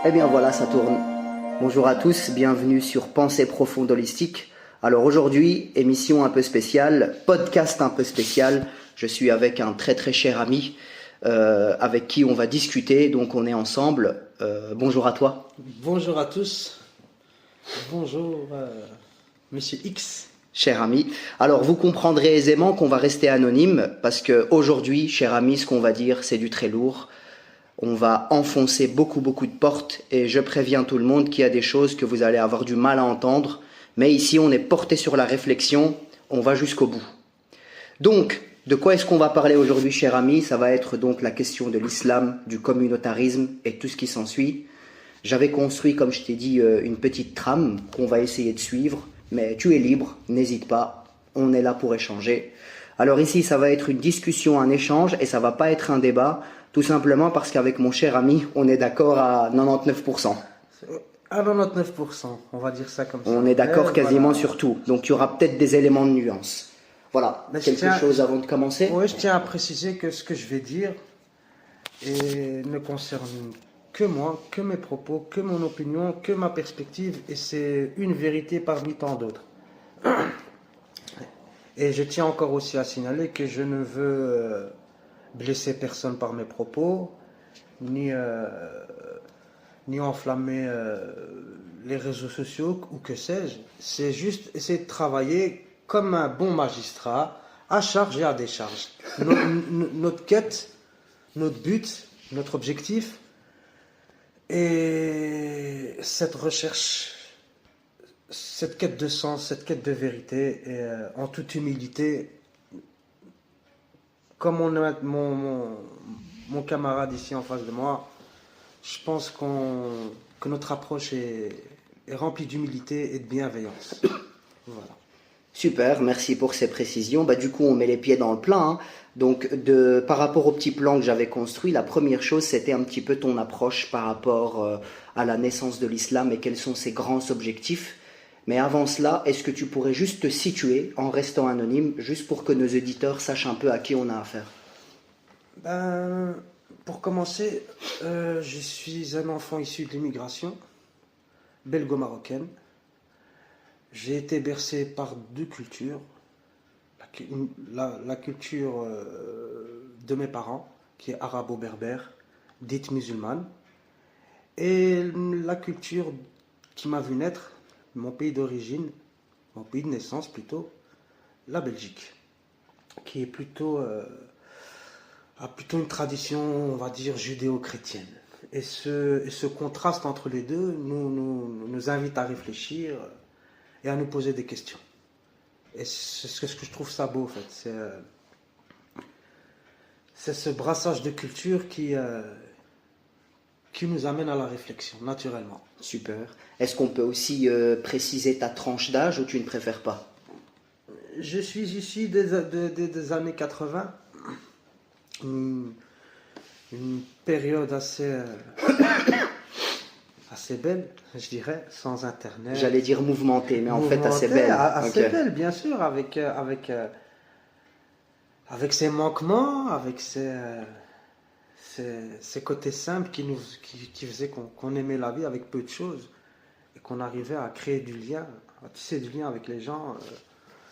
Eh bien voilà, ça tourne. Bonjour à tous, bienvenue sur Pensée profonde holistique. Alors aujourd'hui, émission un peu spéciale, podcast un peu spécial. Je suis avec un très très cher ami avec qui on va discuter, donc on est ensemble. Bonjour à toi. Bonjour à tous. Bonjour, Monsieur X. Cher ami. Alors vous comprendrez aisément qu'on va rester anonyme parce que aujourd'hui, cher ami, ce qu'on va dire, c'est du très lourd. On va enfoncer beaucoup de portes et je préviens tout le monde qu'il y a des choses que vous allez avoir du mal à entendre. Mais ici, on est porté sur la réflexion, on va jusqu'au bout. Donc, de quoi est-ce qu'on va parler aujourd'hui, cher ami? Ça va être donc la question de l'islam, du communautarisme et tout ce qui s'ensuit. J'avais construit, comme je t'ai dit, une petite trame qu'on va essayer de suivre. Mais tu es libre, n'hésite pas, on est là pour échanger. Alors ici, ça va être une discussion, un échange, et ça va pas être un débat, tout simplement parce qu'avec mon cher ami, on est d'accord à 99%. À 99%, on va dire ça comme ça. On est d'accord quasiment Voilà. sur tout, donc il y aura peut-être des éléments de nuance. Voilà, Mais quelque chose avant de commencer? Oui, je tiens à préciser que ce que je vais dire ne concerne que moi, que mes propos, que mon opinion, que ma perspective, et c'est une vérité parmi tant d'autres. Et je tiens encore aussi à signaler que je ne veux blesser personne par mes propos, ni, ni enflammer les réseaux sociaux ou que sais-je. C'est juste essayer de travailler comme un bon magistrat, à charge et à décharge. Notre quête, notre but, notre objectif, et cette recherche, cette quête de sens, cette quête de vérité, et en toute humilité, comme mon camarade ici en face de moi, je pense que notre approche est remplie d'humilité et de bienveillance. Voilà. Super, merci pour ces précisions. Bah, du coup, on met les pieds dans le plat, hein. Donc, par rapport au petit plan que j'avais construit, la première chose, c'était un petit peu ton approche par rapport à la naissance de l'islam et quels sont ses grands objectifs. Mais avant cela, est-ce que tu pourrais juste te situer en restant anonyme, juste pour que nos auditeurs sachent un peu à qui on a affaire? Ben, pour commencer, je suis un enfant issu de l'immigration belgo-marocaine. J'ai été bercé par deux cultures. La culture de mes parents, qui est arabo-berbère, dite musulmane, et la culture qui m'a vu naître, mon pays d'origine, mon pays de naissance plutôt, la Belgique, qui est a plutôt une tradition, on va dire, judéo-chrétienne. Et ce contraste entre les deux nous invite à réfléchir et à nous poser des questions. Et c'est ce que je trouve ça beau, en fait. C'est ce brassage de culture qui nous amène à la réflexion, naturellement. Super. Est-ce qu'on peut aussi préciser ta tranche d'âge ou tu ne préfères pas? Je suis ici des années 80, une, une période assez belle, je dirais, sans Internet. J'allais dire mouvementé, mais en fait assez Mouvementée, belle. assez Ok. belle, bien sûr, avec ses manquements, avec ses côtés simples qui faisaient qu'on aimait la vie avec peu de choses et qu'on arrivait à créer du lien, à tisser du lien avec les gens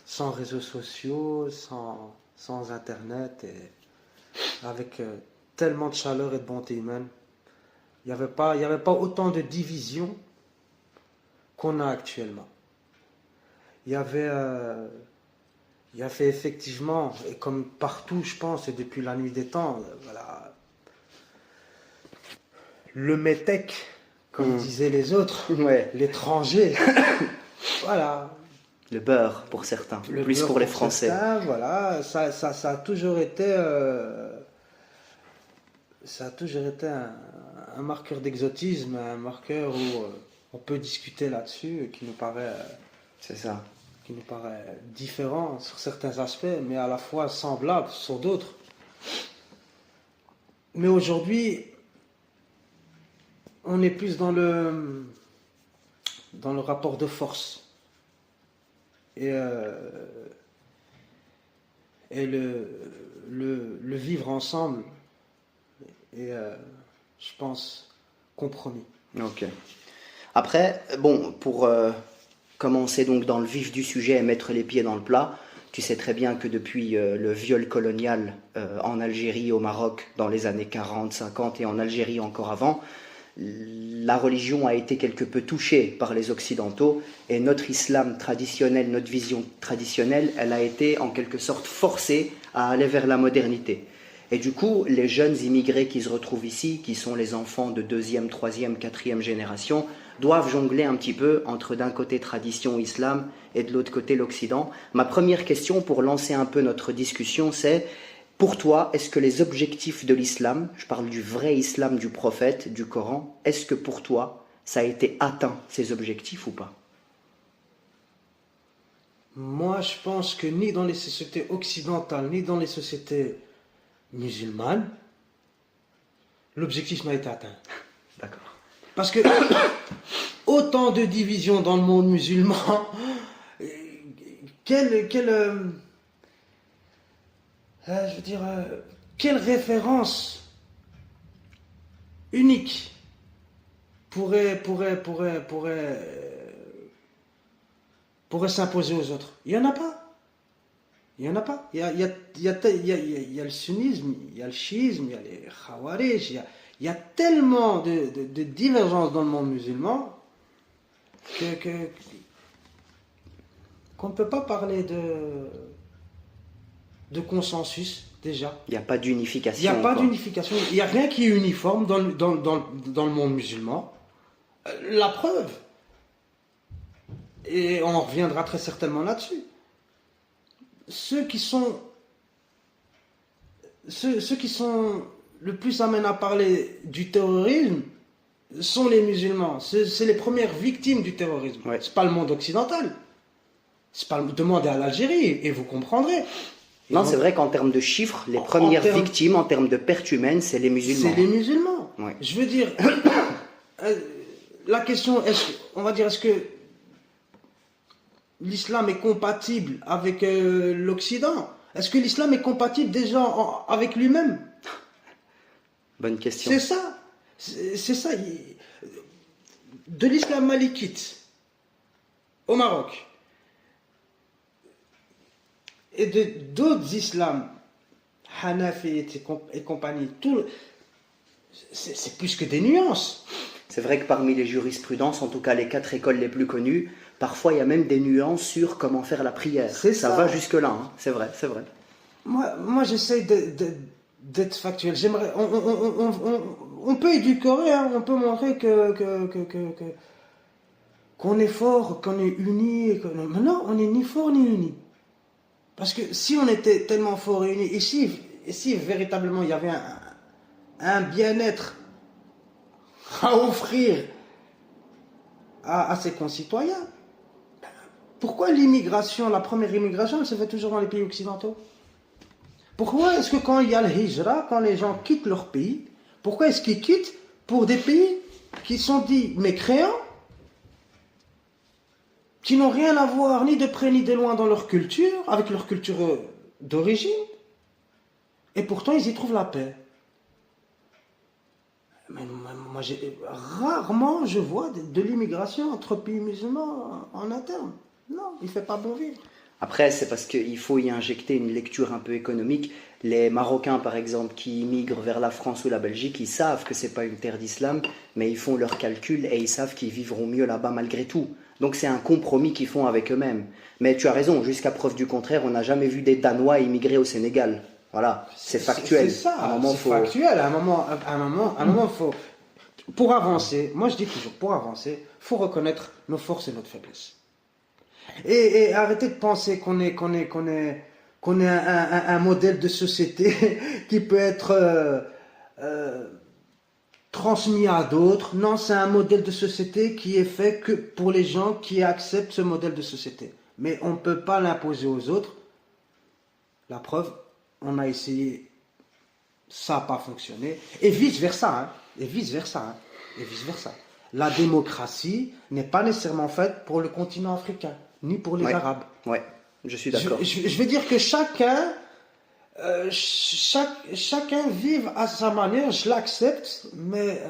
sans réseaux sociaux, sans Internet et avec tellement de chaleur et de bonté humaine. Il y avait pas autant de divisions qu'on a actuellement. Il y avait, euh, il y avait effectivement, et comme partout, je pense, et depuis la nuit des temps, voilà, le métèque, comme disaient les autres, Ouais. l'étranger, voilà, Le beurre pour certains, le plus beurre pour les Français. certains, voilà, ça a toujours été, ça a toujours été un marqueur d'exotisme, un marqueur où on peut discuter là-dessus, C'est ça. qui nous paraît différent sur certains aspects, mais à la fois semblable sur d'autres. Mais aujourd'hui, on est plus dans le rapport de force. Et le vivre ensemble est, je pense, compromis. Ok. Après, bon, pour commencer donc dans le vif du sujet et mettre les pieds dans le plat, tu sais très bien que depuis le viol colonial en Algérie, au Maroc, dans les années 40, 50 et en Algérie encore avant, la religion a été quelque peu touchée par les Occidentaux et notre islam traditionnel, notre vision traditionnelle, elle a été en quelque sorte forcée à aller vers la modernité. Et du coup, les jeunes immigrés qui se retrouvent ici, qui sont les enfants de deuxième, troisième, quatrième génération, doivent jongler un petit peu entre d'un côté tradition islam et de l'autre côté l'Occident. Ma première question pour lancer un peu notre discussion, c'est pour toi, est-ce que les objectifs de l'islam, je parle du vrai islam du prophète, du Coran, est-ce que pour toi, ça a été atteint, ces objectifs ou pas? Moi, je pense que ni dans les sociétés occidentales, ni dans les sociétés musulmanes, l'objectif n'a été atteint. D'accord. Parce que autant de divisions dans le monde musulman, je veux dire, quelle référence unique pourrait s'imposer aux autres? Il n'y en a pas. Il n'y en a pas. Il y a le sunnisme, il y a le chiisme, il y a les khawarij, il y a tellement de divergences dans le monde musulman qu'on ne peut pas parler de consensus déjà. Il n'y a pas d'unification. Il n'y a pas quoi. d'unification. Il n'y a rien qui est uniforme dans le monde musulman. La preuve, et on reviendra très certainement là-dessus, ceux qui sont le plus amènes à parler du terrorisme sont les musulmans. C'est les premières victimes du terrorisme. Ouais. C'est pas le monde occidental. C'est pas demandez à l'Algérie et vous comprendrez. Non, c'est vrai qu'en termes de chiffres, les premières victimes en termes de pertes humaines, c'est les musulmans. C'est les musulmans. Ouais. Je veux dire, la question, est-ce que l'islam est compatible avec l'Occident? Est-ce que l'islam est compatible déjà avec lui-même? Bonne question. C'est ça. C'est ça. De l'islam malikite au Maroc et d'autres islams, Hanafi et compagnie, c'est plus que des nuances. C'est vrai que parmi les jurisprudences, en tout cas les 4 écoles les plus connues, parfois il y a même des nuances sur comment faire la prière. Ça va jusque-là, hein. C'est vrai, c'est vrai. Moi j'essaie d'être factuel. J'aimerais, on peut éduquer, hein, on peut montrer qu'on est fort, qu'on est unis. Mais non, on n'est ni fort ni unis. Parce que si on était tellement fort et unis, et si véritablement il y avait un bien-être à offrir à ses concitoyens, pourquoi l'immigration, la première immigration, elle se fait toujours dans les pays occidentaux? Pourquoi est-ce que quand il y a le hijra, quand les gens quittent leur pays, pourquoi est-ce qu'ils quittent pour des pays qui sont dits mécréants, qui n'ont rien à voir ni de près ni de loin dans leur culture, avec leur culture d'origine, et pourtant ils y trouvent la paix? Mais moi, rarement je vois de l'immigration entre pays musulmans en interne. Non, il ne fait pas bon vivre. Après, c'est parce qu'il faut y injecter une lecture un peu économique. Les Marocains, par exemple, qui immigrent vers la France ou la Belgique, ils savent que ce n'est pas une terre d'islam, mais ils font leurs calculs et ils savent qu'ils vivront mieux là-bas malgré tout. Donc c'est un compromis qu'ils font avec eux-mêmes. Mais tu as raison, jusqu'à preuve du contraire, on n'a jamais vu des Danois immigrer au Sénégal. Voilà, c'est factuel. C'est ça, factuel. À un moment, faut... Pour avancer, moi je dis toujours, pour avancer, il faut reconnaître nos forces et notre faiblesse. Et arrêter de penser qu'on est un modèle de société qui peut être transmis à d'autres. Non, c'est un modèle de société qui est fait que pour les gens qui acceptent ce modèle de société. Mais on ne peut pas l'imposer aux autres. La preuve, on a essayé, ça n'a pas fonctionné. Et vice-versa, hein. Et vice-versa. La démocratie n'est pas nécessairement faite pour le continent africain, ni pour les Arabes. Oui, je suis d'accord. Je veux dire que chacun vive à sa manière, je l'accepte, mais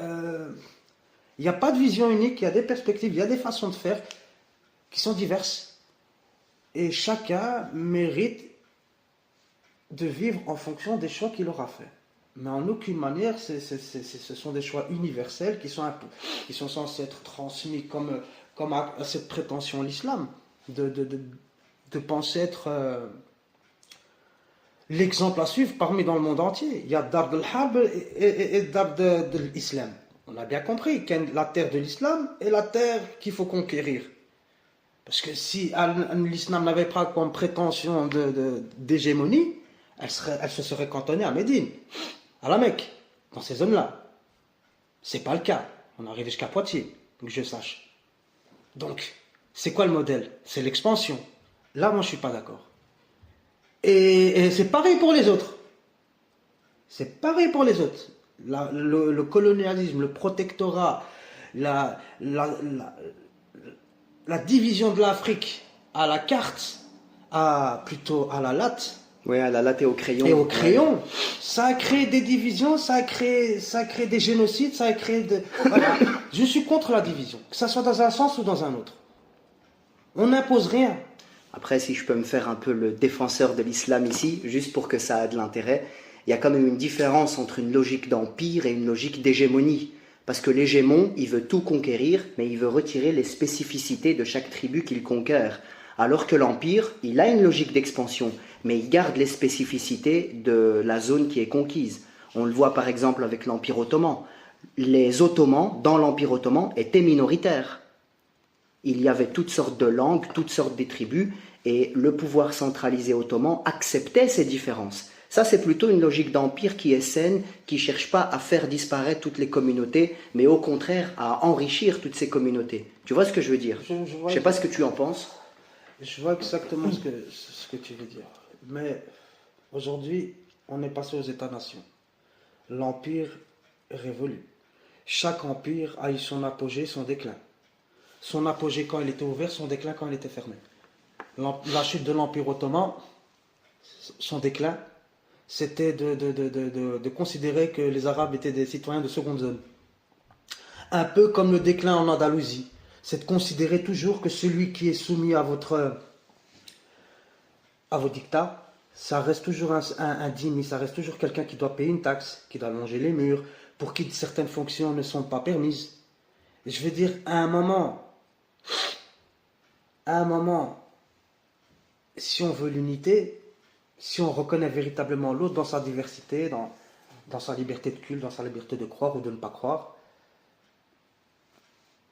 Il n'y a pas de vision unique, il y a des perspectives, il y a des façons de faire qui sont diverses. Et chacun mérite de vivre en fonction des choix qu'il aura fait. Mais en aucune manière, ce sont des choix universels qui sont censés être transmis comme à cette prétention l'islam, de penser être l'exemple à suivre dans le monde entier. Il y a Dab al-Harb et Dab de l'islam. On a bien compris que la terre de l'islam est la terre qu'il faut conquérir. Parce que si l'islam n'avait pas comme prétention d'hégémonie, elle se serait cantonnée à Médine, à la Mecque, dans ces zones-là. C'est pas le cas. On arrive jusqu'à Poitiers, que je sache. Donc, c'est quoi le modèle? C'est l'expansion. Là, moi, je suis pas d'accord. Et c'est pareil pour les autres. C'est pareil pour les autres. Le colonialisme, le protectorat, la division de l'Afrique à la carte, plutôt à la latte. Oui, à la latte et au crayon. Et au crayon, ça a créé des divisions, ça a créé des génocides, ça a créé Voilà. Je suis contre la division, que ça soit dans un sens ou dans un autre. On n'impose rien. Après, si je peux me faire un peu le défenseur de l'islam ici, juste pour que ça ait de l'intérêt, il y a quand même une différence entre une logique d'empire et une logique d'hégémonie. Parce que l'hégémon, il veut tout conquérir, mais il veut retirer les spécificités de chaque tribu qu'il conquiert. Alors que l'empire, il a une logique d'expansion, mais il garde les spécificités de la zone qui est conquise. On le voit par exemple avec l'Empire ottoman. Les Ottomans, dans l'Empire ottoman, étaient minoritaires. Il y avait toutes sortes de langues, toutes sortes de tribus, et le pouvoir centralisé ottoman acceptait ces différences. Ça, c'est plutôt une logique d'empire qui est saine, qui ne cherche pas à faire disparaître toutes les communautés, mais au contraire à enrichir toutes ces communautés. Tu vois ce que je veux dire? Je ne sais pas ce que tu en penses. Je vois exactement ce que tu veux dire. Mais aujourd'hui, on est passé aux États-nations. L'empire est révolu. Chaque empire a eu son apogée, son déclin. Son apogée quand il était ouvert, son déclin quand il était fermé. La chute de l'Empire ottoman, son déclin, c'était de considérer que les Arabes étaient des citoyens de seconde zone. Un peu comme le déclin en Andalousie. C'est de considérer toujours que celui qui est soumis à vos dictats, ça reste toujours un dhimmi, ça reste toujours quelqu'un qui doit payer une taxe, qui doit longer les murs, pour qui certaines fonctions ne sont pas permises. Et je veux dire, à un moment, si on veut l'unité, si on reconnaît véritablement l'autre dans sa diversité, dans sa liberté de culte, dans sa liberté de croire ou de ne pas croire,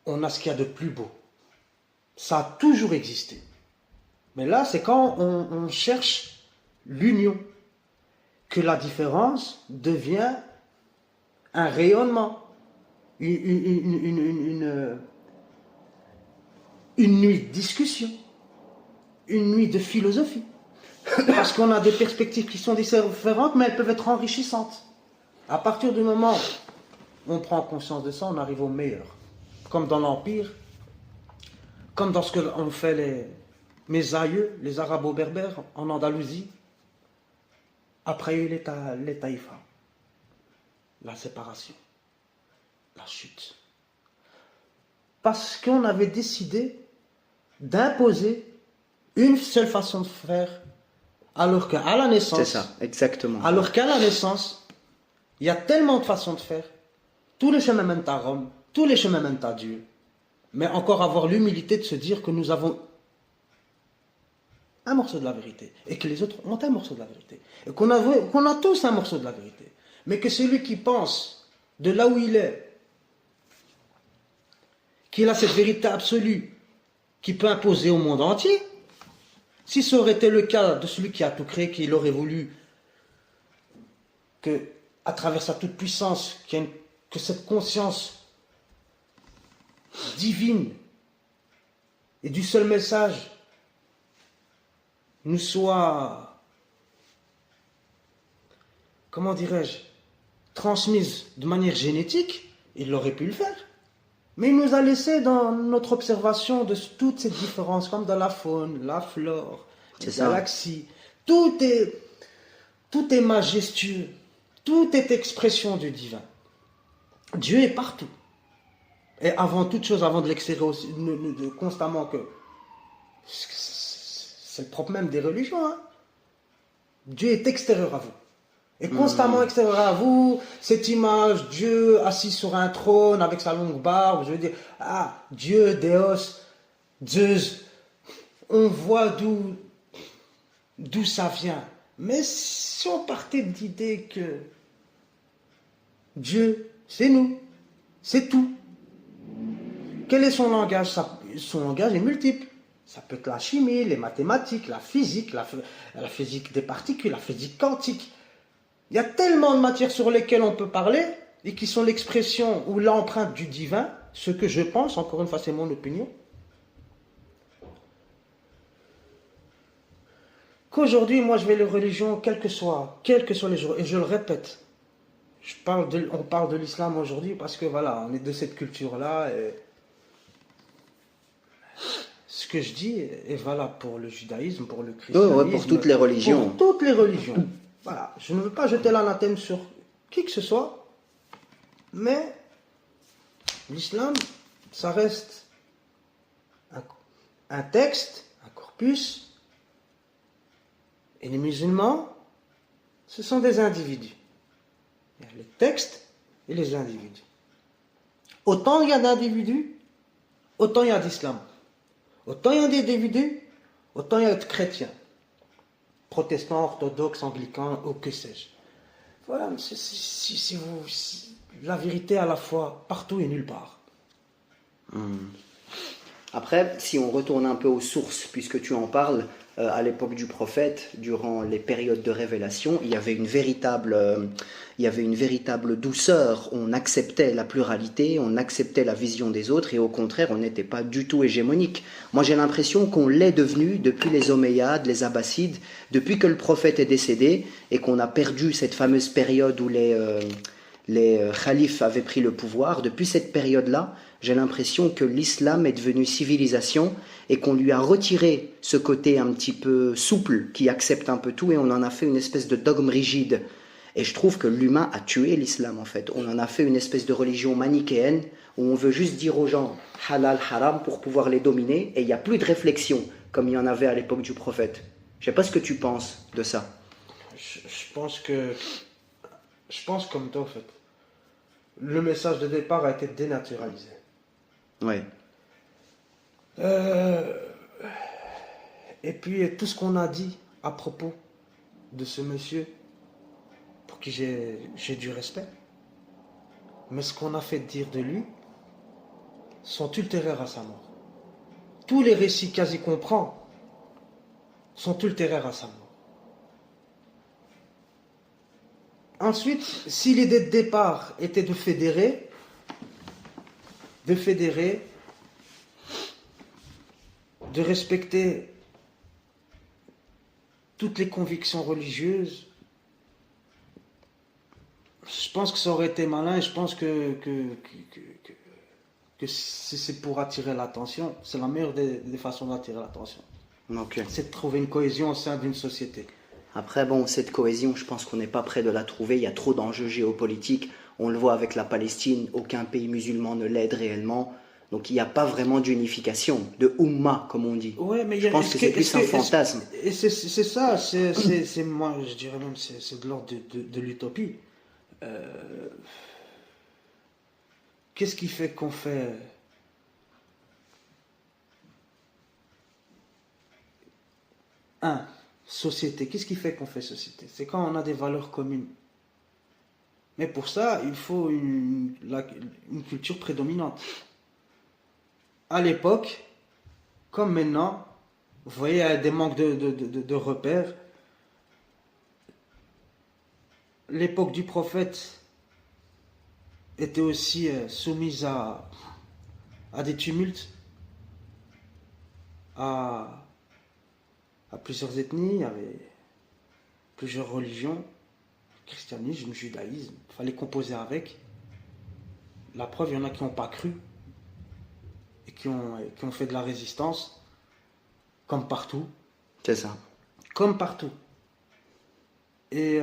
on a ce qu'il y a de plus beau. Ça a toujours existé. Mais là, c'est quand on cherche l'union que la différence devient un rayonnement, une nuit de discussion, une nuit de philosophie. Parce qu'on a des perspectives qui sont différentes, mais elles peuvent être enrichissantes. À partir du moment où on prend conscience de ça, on arrive au meilleur. Comme dans l'Empire, comme dans ce qu'ont fait mes aïeux, les arabo-berbères, en Andalousie. Après, il y a eu les taïfas, la séparation, la chute. Parce qu'on avait décidé d'imposer une seule façon de faire, alors qu'à la naissance, c'est ça, exactement. Alors qu'à la naissance, il y a tellement de façons de faire. Tous les chemins mènent à Rome, tous les chemins mènent à Dieu. Mais encore avoir l'humilité de se dire que nous avons un morceau de la vérité et que les autres ont un morceau de la vérité. Et qu'on a tous un morceau de la vérité. Mais que celui qui pense de là où il est, qu'il a cette vérité absolue qui peut imposer au monde entier, si ça aurait été le cas de celui qui a tout créé, qu'il aurait voulu que, à travers sa toute-puissance, que cette conscience divine et du seul message nous soit, comment dirais-je, transmise de manière génétique, il aurait pu le faire. Mais il nous a laissé dans notre observation de toutes ces différences, comme dans la faune, la flore, les galaxies. Tout est majestueux. Tout est expression du divin. Dieu est partout. Et avant toute chose, avant de l'extérieur aussi, constamment que c'est le propre même des religions. Hein. Dieu est extérieur à vous. Et constamment extérieur à vous, cette image, Dieu assis sur un trône avec sa longue barbe, je veux dire, ah, Dieu, Déos, Zeus, on voit d'où ça vient. Mais si on partait de l'idée que Dieu, c'est nous, c'est tout. Quel est son langage? Son langage est multiple. Ça peut être la chimie, les mathématiques, la physique des particules, la physique quantique. Il y a tellement de matières sur lesquelles on peut parler et qui sont l'expression ou l'empreinte du divin, ce que je pense, encore une fois c'est mon opinion, qu'aujourd'hui, moi je vais les religions, quelles que soient les jours, et je le répète, on parle de l'islam aujourd'hui parce que voilà, on est de cette culture-là et ce que je dis est valable pour le judaïsme, pour le christianisme, ouais, pour toutes les religions. Pour toutes les religions. Voilà, je ne veux pas jeter l'anathème sur qui que ce soit, mais l'islam, ça reste un texte, un corpus, et les musulmans, ce sont des individus. Il y a les textes et les individus. Autant il y a d'individus, autant il y a d'islam. Autant il y a d'individus, autant il y a de chrétiens. Protestants, orthodoxes, anglicans, ou que sais-je. Voilà, la vérité à la fois partout et nulle part. Après, si on retourne un peu aux sources, puisque tu en parles, à l'époque du prophète, durant les périodes de révélation, il y avait une véritable douceur. On acceptait la pluralité, on acceptait la vision des autres, et au contraire, on n'était pas du tout hégémonique. Moi, j'ai l'impression qu'on l'est devenu depuis les Omeyyades, les Abbassides, depuis que le prophète est décédé, et qu'on a perdu cette fameuse période où les khalifes avaient pris le pouvoir. Depuis cette période-là, j'ai l'impression que l'islam est devenu civilisation et qu'on lui a retiré ce côté un petit peu souple qui accepte un peu tout et on en a fait une espèce de dogme rigide. Et je trouve que l'humain a tué l'islam en fait. On en a fait une espèce de religion manichéenne où on veut juste dire aux gens halal, haram pour pouvoir les dominer et il n'y a plus de réflexion comme il y en avait à l'époque du prophète. Je ne sais pas ce que tu penses de ça. Je pense comme toi en fait. Le message de départ a été dénaturalisé. Ouais. Et puis tout ce qu'on a dit à propos de ce monsieur, pour qui j'ai du respect, mais ce qu'on a fait dire de lui sont ultérieurs à sa mort. Tous les récits quasi qu'on prend sont ultérieurs à sa mort. Ensuite, si l'idée de départ était de fédérer, de respecter toutes les convictions religieuses, je pense que ça aurait été malin et je pense que si c'est pour attirer l'attention, c'est la meilleure des façons d'attirer l'attention. Okay. C'est de trouver une cohésion au sein d'une société. Après, bon, cette cohésion, je pense qu'on n'est pas près de la trouver. Il y a trop d'enjeux géopolitiques. On le voit avec la Palestine. Aucun pays musulman ne l'aide réellement. Donc, il n'y a pas vraiment d'unification, de Ummah, comme on dit. Ouais, mais je pense que c'est plus un fantasme. Et c'est ça, c'est moi, je dirais même, c'est de l'ordre de l'utopie. Qu'est-ce qui fait qu'on fait... Société. Qu'est-ce qui fait qu'on fait société? C'est quand on a des valeurs communes. Mais pour ça, il faut une culture prédominante. À l'époque, comme maintenant, vous voyez, il y a des manques de repères. L'époque du prophète était aussi soumise à des tumultes, à plusieurs ethnies, il y avait plusieurs religions, christianisme, judaïsme, il fallait composer avec. La preuve, il y en a qui n'ont pas cru et qui ont fait de la résistance, comme partout. C'est ça. Comme partout. Et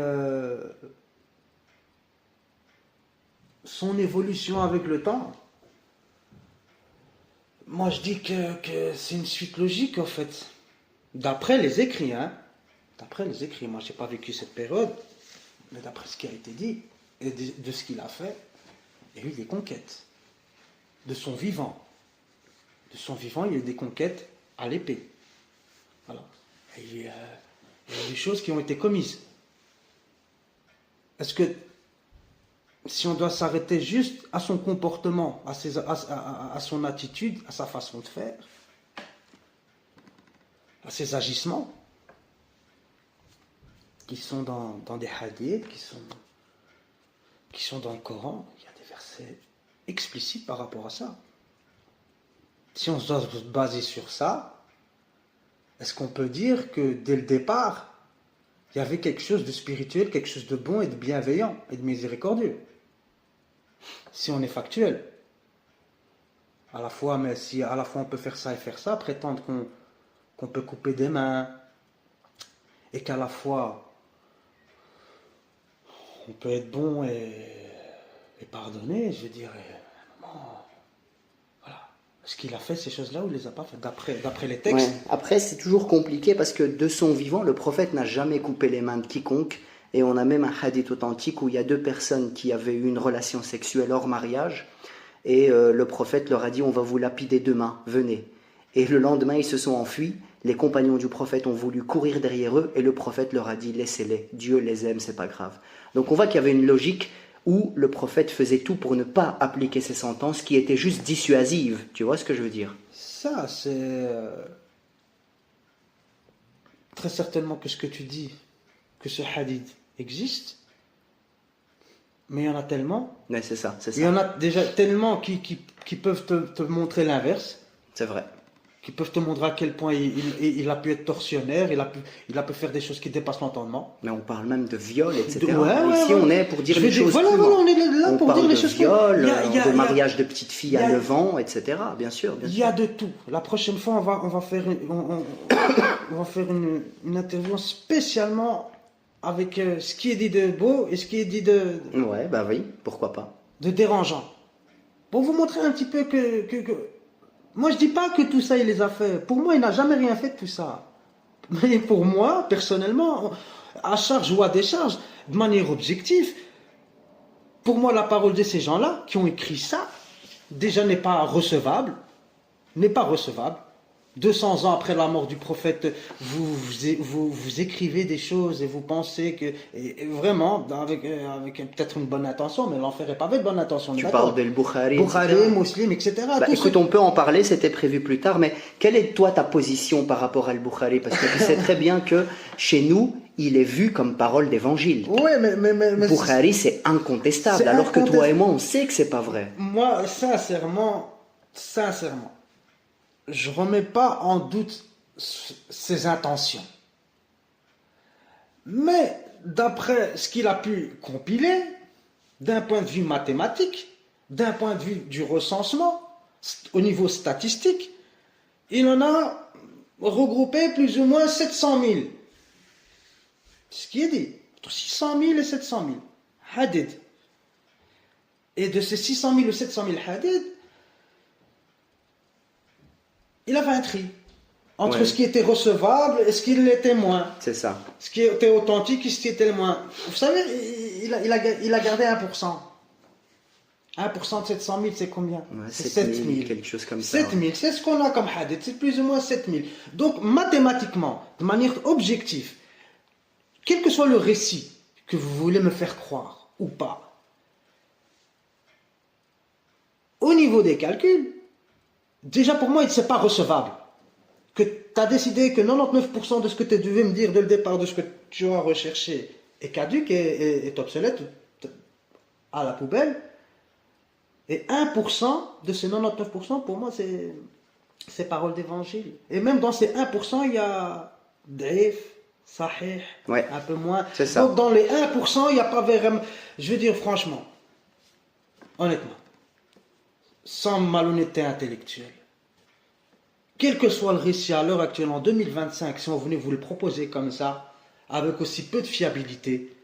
son évolution avec le temps, Moi, je dis que c'est une suite logique, en fait. D'après les écrits, hein. D'après les écrits. Moi, je n'ai pas vécu cette période. Mais d'après ce qui a été dit, et de ce qu'il a fait, il y a eu des conquêtes. De son vivant. De son vivant, il y a eu des conquêtes à l'épée. Voilà. Et il y a des choses qui ont été commises. Est-ce que, si on doit s'arrêter juste à son comportement, à son attitude, à sa façon de faire, à ses agissements, qui sont dans des hadiths, qui sont dans le Coran, il y a des versets explicites par rapport à ça. Si on doit se baser sur ça, est-ce qu'on peut dire que dès le départ, il y avait quelque chose de spirituel, quelque chose de bon et de bienveillant et de miséricordieux? Si on est factuel. À la fois, mais si à la fois on peut faire ça et faire ça, prétendre qu'on peut couper des mains, et qu'à la fois on peut être bon et pardonner, je veux dire, voilà. Est-ce qu'il a fait ces choses-là ou il les a pas fait d'après les textes? Ouais. Après, c'est toujours compliqué parce que de son vivant, le prophète n'a jamais coupé les mains de quiconque. Et on a même un hadith authentique où il y a deux personnes qui avaient eu une relation sexuelle hors mariage. Et le prophète leur a dit, on va vous lapider demain, venez. Et le lendemain, ils se sont enfuis. Les compagnons du prophète ont voulu courir derrière eux. Et le prophète leur a dit, laissez-les, Dieu les aime, c'est pas grave. Donc on voit qu'il y avait une logique où le prophète faisait tout pour ne pas appliquer ces sentences qui étaient juste dissuasives. Tu vois ce que je veux dire? Ça, c'est très certainement que ce que tu dis, que ce hadith existe, mais il y en a tellement. Ouais, c'est ça, c'est ça. Il y en a déjà tellement qui peuvent te montrer l'inverse. C'est vrai. Qui peuvent te montrer à quel point il a pu être tortionnaire, il a pu faire des choses qui dépassent l'entendement. Mais on parle même de viol, etc. Ouais, Ici, on est pour dire les choses. Voilà, on est là pour dire les choses. On parle de viol, de mariage de petites filles à 9 ans, etc. Bien sûr. Il y a de tout. La prochaine fois, on va faire une interview spécialement avec ce qui est dit de beau et ce qui est dit de... Ouais, bah oui, pourquoi pas. De dérangeant. Pour vous montrer un petit peu que moi, je dis pas que tout ça, il les a fait. Pour moi, il n'a jamais rien fait de tout ça. Mais pour moi, personnellement, à charge ou à décharge, de manière objective, pour moi, la parole de ces gens-là, qui ont écrit ça, déjà n'est pas recevable. N'est pas recevable. 200 ans après la mort du prophète, vous écrivez des choses et vous pensez que, et vraiment, avec peut-être une bonne intention, mais l'enfer n'est pas avec bonne intention. Tu parles de Bukhari, Muslim, etc. Écoute, on peut en parler, c'était prévu plus tard, mais quelle est toi ta position par rapport à Al-Bukhari? Parce que tu sais très bien que chez nous, il est vu comme parole d'évangile. Oui, mais Bukhari, c'est incontestable, alors que toi et moi, on sait que c'est pas vrai. Moi, sincèrement, je remets pas en doute ses intentions. Mais d'après ce qu'il a pu compiler, d'un point de vue mathématique, d'un point de vue du recensement, au niveau statistique, il en a regroupé plus ou moins 700 000. C'est ce qui est dit. Entre 600 000 et 700 000 hadiths. Et de ces 600 000 ou 700 000 hadiths, il avait un tri entre ce qui était recevable et ce qui l'était moins. C'est ça. Ce qui était authentique et ce qui était moins. Vous savez, il a gardé 1%. 1% de 700 000, c'est combien? C'est 7 000, quelque chose comme ça. 7 000, c'est ce qu'on a comme hadith, c'est plus ou moins 7 000. Donc, mathématiquement, de manière objective, quel que soit le récit que vous voulez me faire croire ou pas, au niveau des calculs, déjà pour moi, ce n'est pas recevable. Que tu as décidé que 99% de ce que tu devais me dire dès le départ, de ce que tu as recherché, est caduque et est obsolète, à la poubelle. Et 1% de ces 99%, pour moi, c'est parole d'évangile. Et même dans ces 1%, il y a daif, sahih, un peu moins. C'est ça. Donc dans les 1%, il n'y a pas vraiment... Je veux dire franchement, honnêtement, sans malhonnêteté intellectuelle, quel que soit le récit à l'heure actuelle, en 2025, si on venait vous le proposer comme ça, avec aussi peu de fiabilité,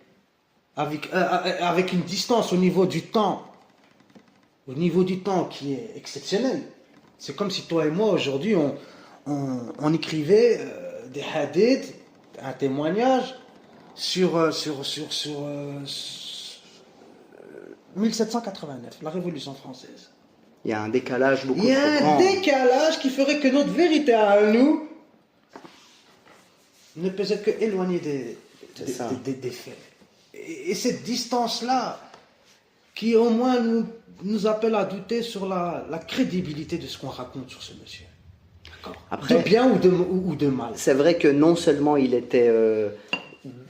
avec une distance au niveau du temps qui est exceptionnelle, C'est comme si toi et moi, aujourd'hui, on écrivait des hadiths, un témoignage sur 1789, la Révolution française. Il y a un décalage beaucoup Il y trop a un grand. décalage qui ferait que notre vérité à nous ne peut être que éloignée des faits. Et cette distance-là, qui au moins nous appelle à douter sur la crédibilité de ce qu'on raconte sur ce monsieur. D'accord. Après, de bien ou de mal. c'est vrai que non seulement il était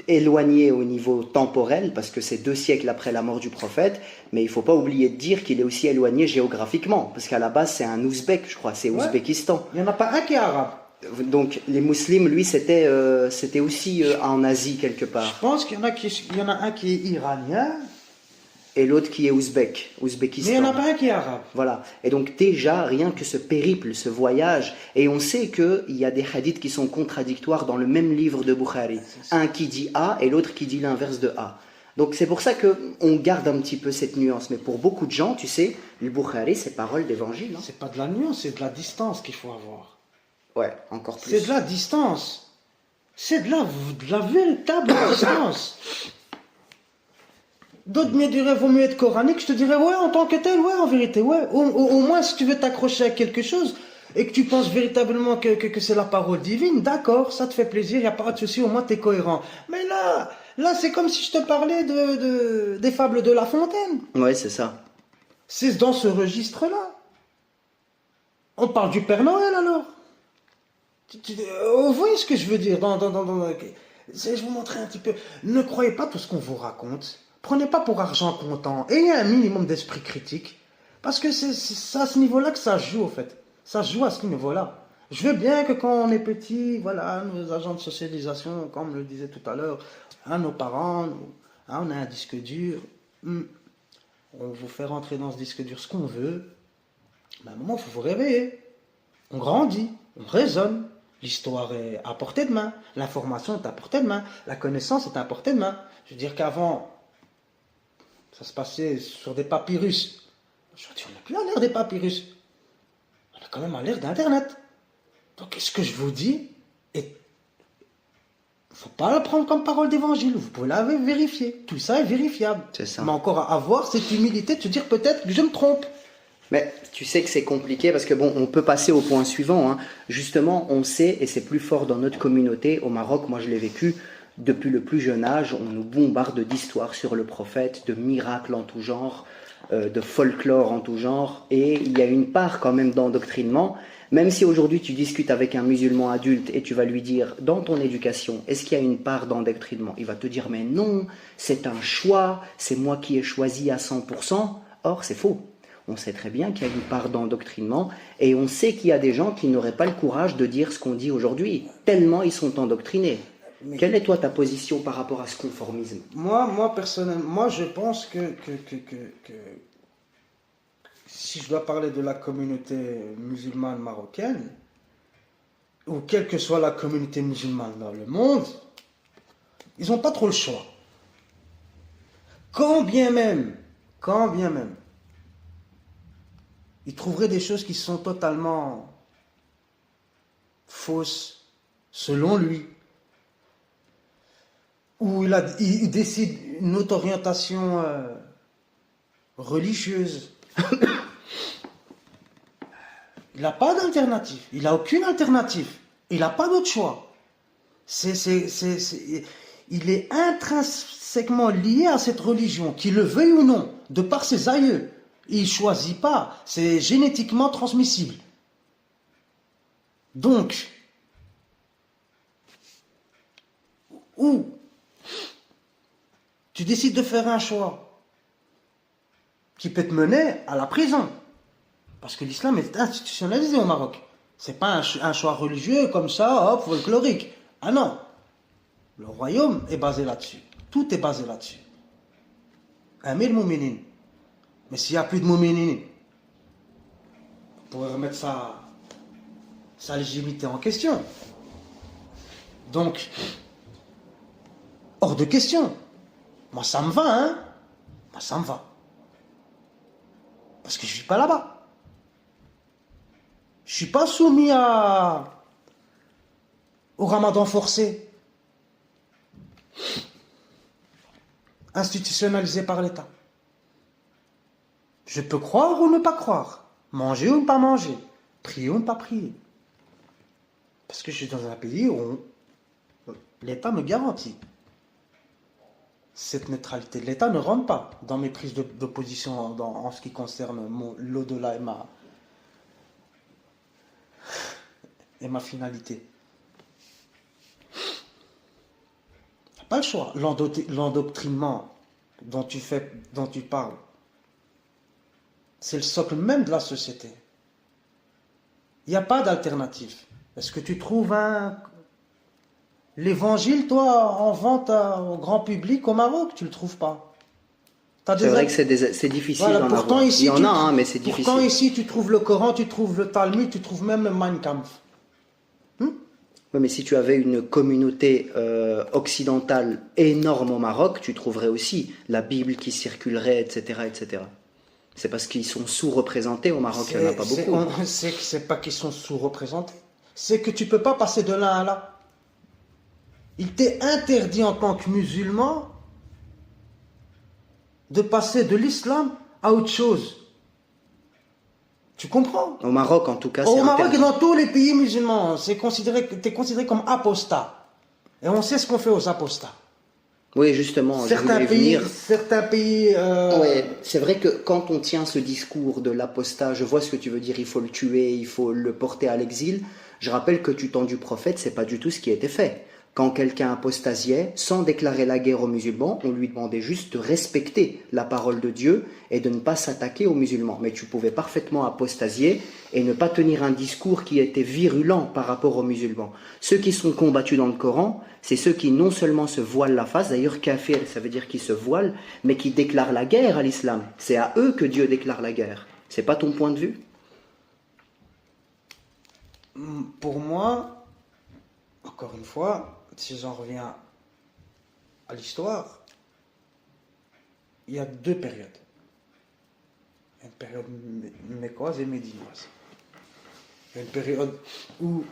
éloigné au niveau temporel, parce que c'est 2 siècles après la mort du prophète, mais il ne faut pas oublier de dire qu'il est aussi éloigné géographiquement, parce qu'à la base c'est un Ouzbek, je crois, c'est Ouzbékistan. Il n'y en a pas un qui est arabe. Donc les musulmans, lui, c'était aussi en Asie quelque Je part. pense qu'il y en a un qui est iranien, Et l'autre qui est Ouzbékistan. mais il n'y en a pas un qui est arabe. Voilà. Et donc déjà, rien que ce périple, ce voyage, et on sait qu'il y a des hadiths qui sont contradictoires dans le même livre de Bukhari. Un qui dit A et l'autre qui dit l'inverse de A. Donc c'est pour ça qu'on garde un petit peu cette nuance. Mais pour beaucoup de gens, tu sais, le Bukhari, c'est parole d'évangile. Hein. C'est pas de la nuance, c'est de la distance qu'il faut avoir. Ouais, encore plus. C'est de la distance. C'est de la véritable distance. D'autres me diraient, vaut mieux être coranique. Je te dirais, ouais, en tant que tel, ouais, en vérité, ouais. Au moins, si tu veux t'accrocher à quelque chose et que tu penses véritablement que c'est la parole divine, d'accord, ça te fait plaisir, il n'y a pas de souci, au moins tu es cohérent. Mais là, c'est comme si je te parlais des fables de La Fontaine. Ouais, c'est ça. C'est dans ce registre-là. On parle du Père Noël, alors. Vous voyez ce que je veux dire je vais vous montrer un petit peu. Ne croyez pas tout ce qu'on vous raconte. Prenez pas pour argent comptant. Ayez un minimum d'esprit critique. Parce que c'est à ce niveau-là que ça se joue, en fait. Ça se joue à ce niveau-là. Je veux bien que quand on est petit, voilà, nos agents de socialisation, comme on le disait tout à l'heure, nos parents, on a un disque dur. On vous fait rentrer dans ce disque dur ce qu'on veut. Mais à un moment, il faut vous réveiller. On grandit, on raisonne. L'histoire est à portée de main, l'information est à portée de main, la connaissance est à portée de main. Je veux dire qu'avant, ça se passait sur des papyrus. Aujourd'hui, on n'est plus à l'ère des papyrus. On est quand même à l'ère d'Internet. Donc, ce que je vous dis, il ne faut pas le prendre comme parole d'évangile. Vous pouvez la vérifier. Tout ça est vérifiable. C'est ça. Mais encore à avoir cette humilité de se dire peut-être que je me trompe. Mais tu sais que c'est compliqué parce que bon, on peut passer au point suivant. Hein. Justement, on sait, et c'est plus fort dans notre communauté, au Maroc, moi je l'ai vécu, depuis le plus jeune âge, on nous bombarde d'histoires sur le prophète, de miracles en tout genre, de folklore en tout genre, et il y a une part quand même d'endoctrinement. Même si aujourd'hui tu discutes avec un musulman adulte et tu vas lui dire, dans ton éducation, est-ce qu'il y a une part d'endoctrinement? Il va te dire, mais non, c'est un choix, c'est moi qui ai choisi à 100%. Or, c'est faux. On sait très bien qu'il y a une part d'endoctrinement et on sait qu'il y a des gens qui n'auraient pas le courage de dire ce qu'on dit aujourd'hui, tellement ils sont endoctrinés. Mais quelle est toi ta position par rapport à ce conformisme? Moi personnellement, je pense que si je dois parler de la communauté musulmane marocaine, ou quelle que soit la communauté musulmane dans le monde, ils n'ont pas trop le choix. Quand bien même, ils trouveraient des choses qui sont totalement fausses, selon lui. Ou il décide une autre orientation religieuse. Il n'a pas d'alternative. Il n'a aucune alternative. Il n'a pas d'autre choix. Il est intrinsèquement lié à cette religion, qu'il le veuille ou non, de par ses aïeux. Il ne choisit pas. C'est génétiquement transmissible. Donc, ou tu décides de faire un choix qui peut te mener à la prison. Parce que l'islam est institutionnalisé au Maroc. C'est pas un choix religieux comme ça, hop, folklorique. Ah non. Le royaume est basé là-dessus. Tout est basé là-dessus. Amir Mouminin. Mais s'il n'y a plus de Mouminin, on pourrait remettre sa légitimité en question. Donc, hors de question. Moi, ça me va, hein. Moi, ça me va. Parce que je ne vis pas là-bas. Je ne suis pas soumis au ramadan forcé, institutionnalisé par l'État. Je peux croire ou ne pas croire, manger ou ne pas manger, prier ou ne pas prier. Parce que je suis dans un pays où l'État me garantit. Cette neutralité de l'État ne rentre pas dans mes prises d'opposition en ce qui concerne l'au-delà et ma finalité. Tu n'as pas le choix. L'endoctrinement dont tu parles, c'est le socle même de la société. Il n'y a pas d'alternative. Est-ce que tu trouves l'évangile, toi, en vente au grand public au Maroc? Tu ne le trouves pas. C'est vrai que c'est difficile d'en avoir. Ici, il y en a, mais c'est difficile. Pourtant, ici, tu trouves le Coran, tu trouves le Talmud, tu trouves même le Mein Kampf. Oui, mais si tu avais une communauté occidentale énorme au Maroc, tu trouverais aussi la Bible qui circulerait, etc., etc. C'est parce qu'ils sont sous-représentés au Maroc, il n'y en a pas beaucoup. C'est pas qu'ils sont sous-représentés. C'est que tu ne peux pas passer de l'un à l'autre. Il t'est interdit en tant que musulman de passer de l'islam à autre chose. Tu comprends? Au Maroc, en tout cas, c'est Au Maroc interdit. et dans tous les pays musulmans, tu es considéré comme apostat. Et on sait ce qu'on fait aux apostats. Oui, justement, je voulais venir. Certains pays... Ouais, c'est vrai que quand on tient ce discours de l'apostat, je vois ce que tu veux dire, il faut le tuer, il faut le porter à l'exil. Je rappelle que du temps du prophète, c'est pas du tout ce qui a été fait. Quand quelqu'un apostasiait, sans déclarer la guerre aux musulmans, on lui demandait juste de respecter la parole de Dieu et de ne pas s'attaquer aux musulmans. Mais tu pouvais parfaitement apostasier et ne pas tenir un discours qui était virulent par rapport aux musulmans. Ceux qui sont combattus dans le Coran, c'est ceux qui non seulement se voilent la face, d'ailleurs kafir, ça veut dire qu'ils se voilent, mais qui déclarent la guerre à l'islam. C'est à eux que Dieu déclare la guerre. C'est pas ton point de vue? Pour moi, encore une fois, si j'en reviens à l'histoire, il y a deux périodes. Une période mécoise et médinoise. Il y a une période où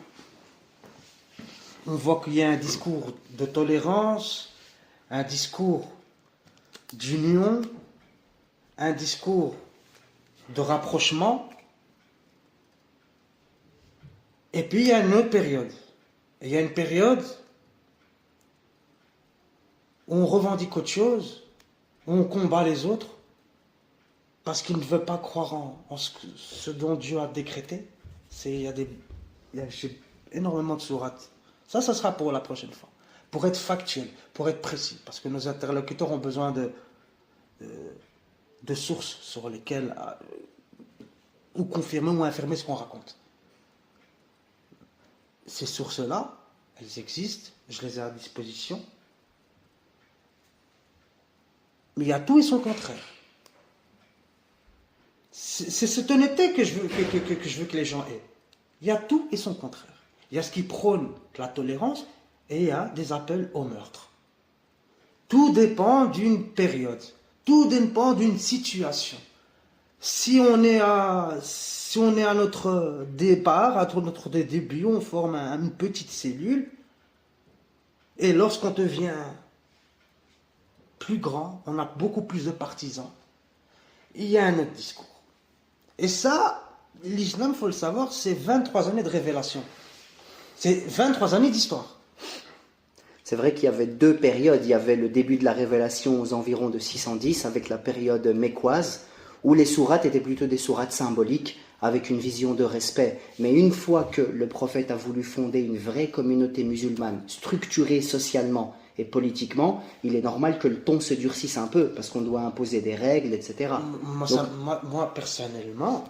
on voit qu'il y a un discours de tolérance, un discours d'union, un discours de rapprochement. Et puis il y a une autre période. Et il y a une période où on revendique autre chose, où on combat les autres, parce qu'ils ne veulent pas croire en ce dont Dieu a décrété. J'ai énormément de sourates. Ça sera pour la prochaine fois. Pour être factuel, pour être précis, parce que nos interlocuteurs ont besoin de sources sur lesquelles ou confirmer ou infirmer ce qu'on raconte. Ces sources-là, elles existent, je les ai à disposition. Mais il y a tout et son contraire. C'est cette honnêteté que je veux que les gens aient. Il y a tout et son contraire. Il y a ce qui prône la tolérance et il y a des appels au meurtre. Tout dépend d'une période. Tout dépend d'une situation. Si on est à notre départ, à notre début, on forme une petite cellule. Et lorsqu'on devient plus grand, on a beaucoup plus de partisans. Il y a un autre discours. Et ça, l'islam, il faut le savoir, c'est 23 années de révélation. C'est 23 années d'histoire. C'est vrai qu'il y avait deux périodes. Il y avait le début de la révélation aux environs de 610, avec la période mécoise, où les sourates étaient plutôt des sourates symboliques, avec une vision de respect. Mais une fois que le prophète a voulu fonder une vraie communauté musulmane, structurée socialement et politiquement, il est normal que le ton se durcisse un peu, parce qu'on doit imposer des règles, etc. Moi, personnellement,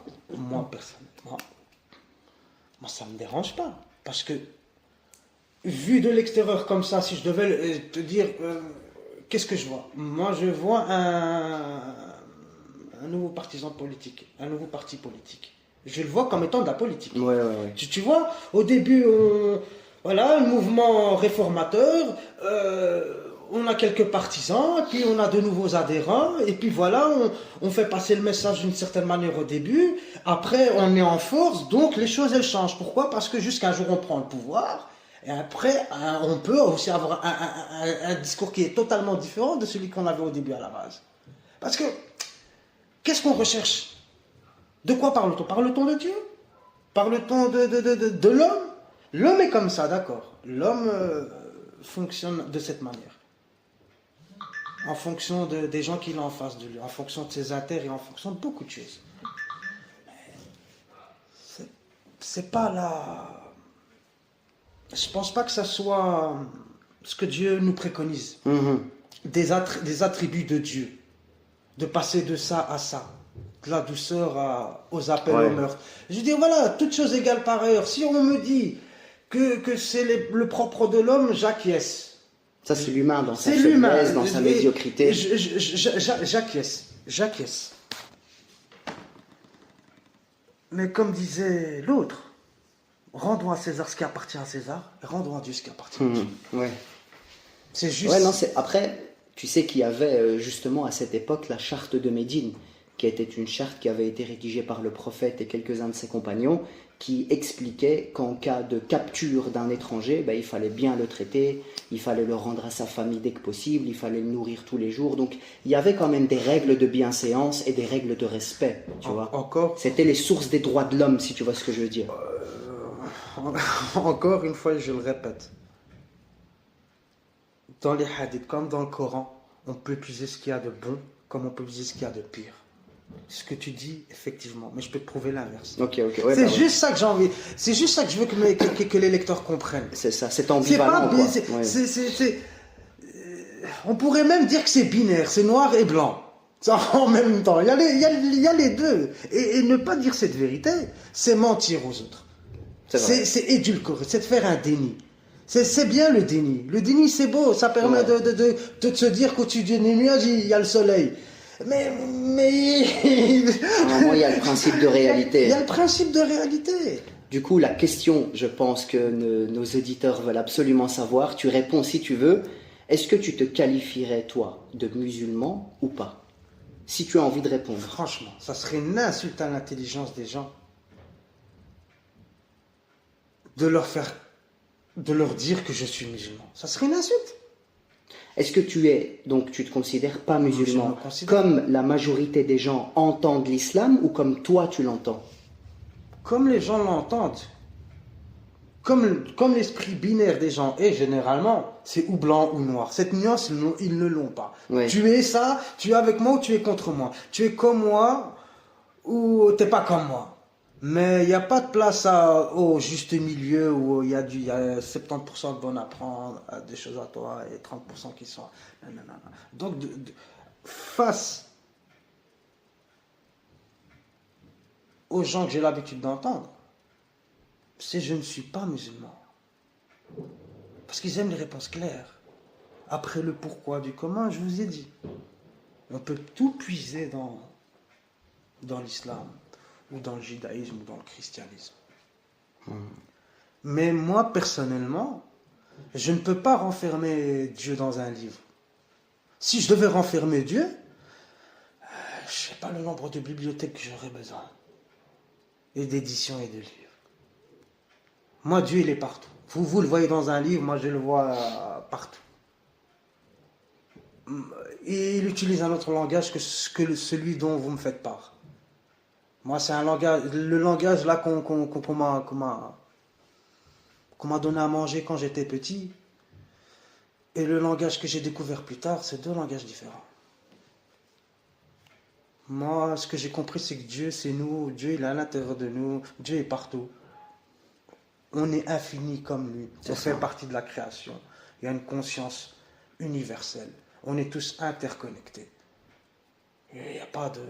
ça ne me dérange pas. Parce que, vu de l'extérieur comme ça, si je devais te dire, qu'est-ce que je vois? Moi, je vois un nouveau partisan politique, un nouveau parti politique. Je le vois comme étant de la politique. Ouais. Tu vois, au début, le mouvement réformateur, on a quelques partisans, puis on a de nouveaux adhérents, et puis voilà, on fait passer le message d'une certaine manière au début, après on est en force, donc les choses elles changent. Pourquoi? Parce que jusqu'à un jour on prend le pouvoir, et après on peut aussi avoir un discours qui est totalement différent de celui qu'on avait au début à la base. Parce que, qu'est-ce qu'on recherche? De quoi parle-t-on? Parle-t-on de Dieu? Parle-t-on de l'homme? L'homme est comme ça, d'accord. L'homme fonctionne de cette manière. En fonction des gens qu'il a en face de lui, en fonction de ses intérêts et en fonction de beaucoup de choses. C'est pas là. Je pense pas que ça soit ce que Dieu nous préconise. Des attributs de Dieu. De passer de ça à ça. De la douceur aux appels au meurtre. Je dis voilà, toutes choses égales par ailleurs. Si on me dit que c'est le propre de l'homme, j'acquiesce. Ça, c'est l'humain dans sa faiblesse, dans sa médiocrité. J'acquiesce. Mais comme disait l'autre, rendons à César ce qui appartient à César, et rendons à Dieu ce qui appartient à Dieu. Ouais. C'est juste. Ouais, non, après, tu sais qu'il y avait justement à cette époque la charte de Médine, qui était une charte qui avait été rédigée par le prophète et quelques-uns de ses compagnons, qui expliquait qu'en cas de capture d'un étranger, il fallait bien le traiter, il fallait le rendre à sa famille dès que possible, il fallait le nourrir tous les jours. Donc il y avait quand même des règles de bienséance et des règles de respect, tu vois. Encore. C'était les sources des droits de l'homme, si tu vois ce que je veux dire. Encore une fois, je le répète. Dans les hadiths, comme dans le Coran, on peut puiser ce qu'il y a de bon, comme on peut puiser ce qu'il y a de pire. Ce que tu dis, effectivement, mais je peux te prouver l'inverse. Ok. Ouais, c'est juste ça que j'ai envie. C'est juste ça que je veux que les lecteurs comprennent. C'est ça, c'est ambivalent. On pourrait même dire que c'est binaire, c'est noir et blanc. Ça, en même temps, il y a les deux. Et ne pas dire cette vérité, c'est mentir aux autres. C'est édulcorer, c'est de faire un déni. C'est bien le déni. Le déni, c'est beau, ça permet de se dire qu'au-dessus des nuages, il y a le soleil. Mais... Moi, il y a le principe de réalité. Il y a le principe de réalité. Du coup, la question, je pense que nos auditeurs veulent absolument savoir, tu réponds si tu veux, est-ce que tu te qualifierais, toi, de musulman ou pas? Si tu as envie de répondre. Franchement, ça serait une insulte à l'intelligence des gens de leur dire que je suis musulman. Ça serait une insulte. Est-ce que tu te considères pas musulman, comme la majorité des gens entendent l'islam ou comme toi tu l'entends? Comme les gens l'entendent. Comme l'esprit binaire des gens est généralement, c'est ou blanc ou noir. Cette nuance, ils ne l'ont pas. Ouais. Tu es ça, tu es avec moi ou tu es contre moi. Tu es comme moi ou tu n'es pas comme moi. Mais il n'y a pas de place au juste milieu où il y a 70% de bon à prendre, des choses à toi, et 30% qui sont... Non. Donc, face aux gens que j'ai l'habitude d'entendre, c'est je ne suis pas musulman. Parce qu'ils aiment les réponses claires. Après le pourquoi du comment, je vous ai dit. On peut tout puiser dans l'islam, ou dans le judaïsme, ou dans le christianisme. Mais moi, personnellement, je ne peux pas renfermer Dieu dans un livre. Si je devais renfermer Dieu, je ne sais pas le nombre de bibliothèques que j'aurais besoin. Et d'éditions et de livres. Moi, Dieu, il est partout. Vous le voyez dans un livre, moi, je le vois partout. Et il utilise un autre langage que celui dont vous me faites part. Moi, c'est un langage, le langage là qu'on m'a donné à manger quand j'étais petit, et le langage que j'ai découvert plus tard, c'est deux langages différents. Moi, ce que j'ai compris, c'est que Dieu, c'est nous. Dieu, il est à l'intérieur de nous. Dieu est partout. On est infini comme lui. On fait partie de la création. Il y a une conscience universelle. On est tous interconnectés. Il n'y a pas de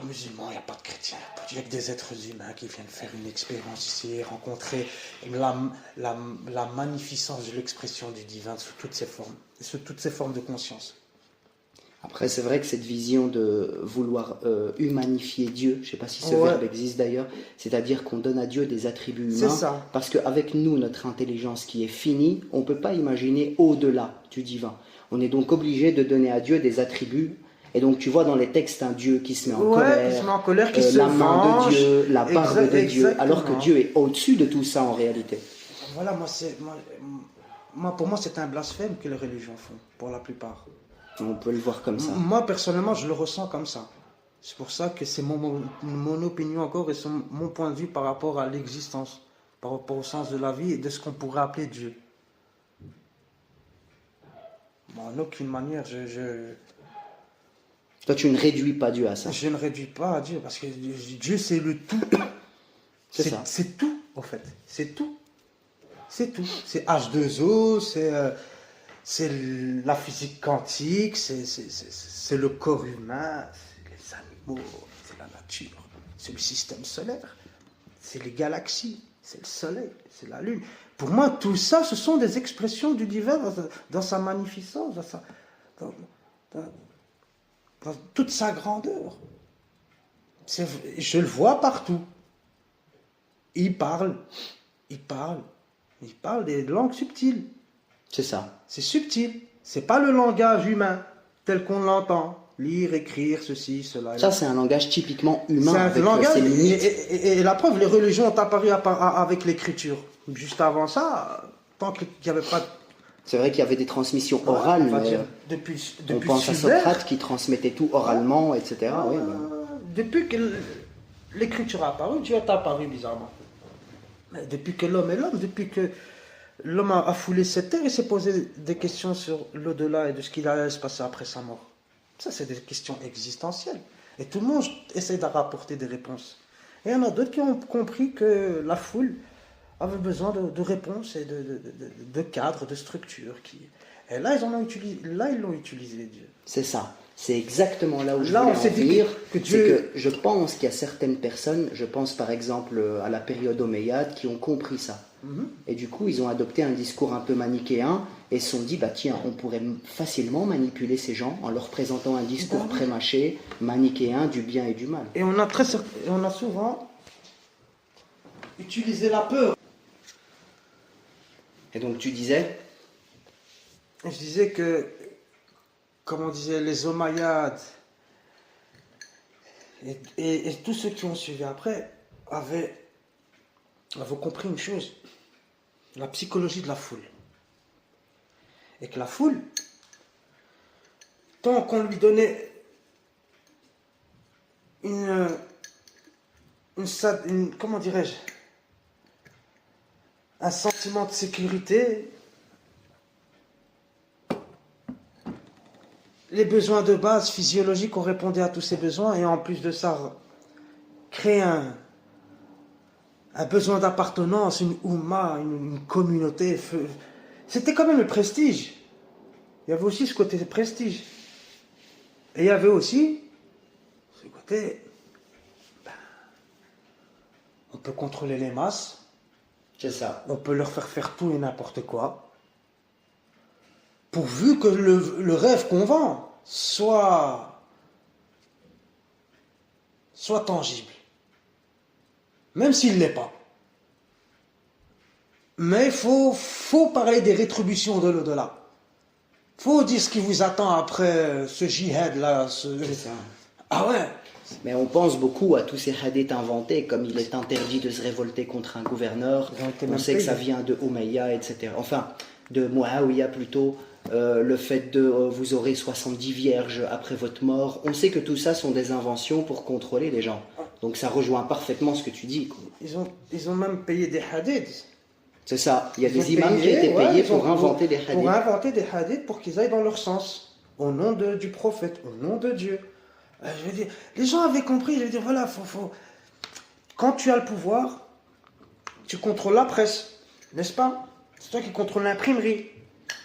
musulmans, il n'y a pas de chrétiens. Il n'y a que des êtres humains qui viennent faire une expérience ici et rencontrer la magnificence de l'expression du divin sous toutes ses formes de conscience. Après, c'est vrai que cette vision de vouloir humanifier Dieu, je ne sais pas si ce Ouais. verbe existe d'ailleurs, c'est-à-dire qu'on donne à Dieu des attributs C'est humains, ça. parce qu'avec nous, notre intelligence qui est finie, on ne peut pas imaginer au-delà du divin. On est donc obligé de donner à Dieu des attributs. Et donc tu vois dans les textes un Dieu qui se met en Ouais, qui se met en colère, qui se la main de venge. Dieu, la barbe de Dieu, alors que Exactement. Dieu est au-dessus de tout ça en réalité. Voilà, pour moi, c'est un blasphème que les religions font, pour la plupart. On peut le voir comme ça. Moi, personnellement, je le ressens comme ça. C'est pour ça que c'est mon opinion encore et mon point de vue par rapport à l'existence, par rapport au sens de la vie et de ce qu'on pourrait appeler Dieu. Bon, en aucune manière, Toi, tu ne réduis pas Dieu à ça. je ne réduis pas à Dieu, parce que Dieu, c'est le tout. C'est ça. C'est tout, en fait. C'est tout. C'est tout. C'est H2O, c'est la physique quantique, c'est le corps humain, c'est les animaux, c'est la nature, c'est le système solaire, c'est les galaxies, c'est le soleil, c'est la lune. Pour moi, tout ça, ce sont des expressions du divin dans sa magnificence, dans- dans toute sa grandeur. Je le vois partout. Il parle, il parle, il parle des langues subtiles. C'est ça. C'est subtil. C'est pas le langage humain tel qu'on l'entend. Lire, écrire, ceci, cela. Ça, c'est un langage typiquement C'est humain un avec langage. ses limites. Et la preuve, les religions ont apparu avec l'écriture. Juste avant ça, tant qu'il n'y avait pas. C'est vrai qu'il y avait des transmissions orales, on va mais dire, on depuis pense à Sumer, Socrate qui transmettait tout oralement, etc. Oui, depuis que l'écriture a apparu, Dieu est apparu bizarrement. Mais depuis que l'homme est l'homme, depuis que l'homme a foulé cette terre, il s'est posé des questions sur l'au-delà et de ce qu'il allait se passer après sa mort. Ça, c'est des questions existentielles. Et tout le monde essaie de rapporter des réponses. Et il y en a d'autres qui ont compris que la foule avait besoin de réponses et de cadres, de structures. Et là, ils l'ont utilisé, Dieu. c'est ça. C'est exactement là où je Là, voulais on s'est en dit venir. que C'est Dieu... que je pense qu'il y a certaines personnes, je pense par exemple à la période omeyyade, qui ont compris ça. Et du coup, ils ont adopté un discours un peu manichéen et se sont dit, bah tiens, on pourrait facilement manipuler ces gens en leur présentant un discours prémâché, manichéen, du bien et du mal. Et on a souvent utilisé la peur. Et donc tu disais, Je disais que, comme on disait, les Omeyyades et tous ceux qui ont suivi après avaient compris une chose, la psychologie de la foule. Et que la foule, tant qu'on lui donnait comment dirais-je, un sentiment de sécurité, les besoins de base physiologiques, on répondait à tous ces besoins, et en plus de ça, créer un besoin d'appartenance, une oumma, une communauté. C'était quand même le prestige. Il y avait aussi ce côté prestige. Et il y avait aussi ce côté, on peut contrôler les masses, c'est ça. on peut leur faire tout et n'importe quoi, pourvu que le rêve qu'on vend soit tangible. Même s'il ne l'est pas. Mais il faut parler des rétributions de l'au-delà. Il faut dire ce qui vous attend après ce jihad-là. C'est ça. Ah ouais. Mais on pense beaucoup à tous ces hadiths inventés, comme il est interdit de se révolter contre un gouverneur, Ils ont été on même sait que ça payés. vient de Umayya, etc. Enfin, de Muawiyah plutôt, le fait de vous aurez 70 vierges après votre mort. On sait que tout ça sont des inventions pour contrôler les gens. Donc ça rejoint parfaitement ce que tu dis, quoi. Ils ont même payé des hadiths. C'est ça, il y a Ils ont des imams qui étaient ouais, payés ils ont- pour inventer des hadiths. Pour inventer des hadiths pour qu'ils aillent dans leur sens. Au nom du prophète, au nom de Dieu. Je veux dire, les gens avaient compris, je veux dire, voilà, quand tu as le pouvoir, tu contrôles la presse, n'est-ce pas? C'est toi qui contrôles l'imprimerie.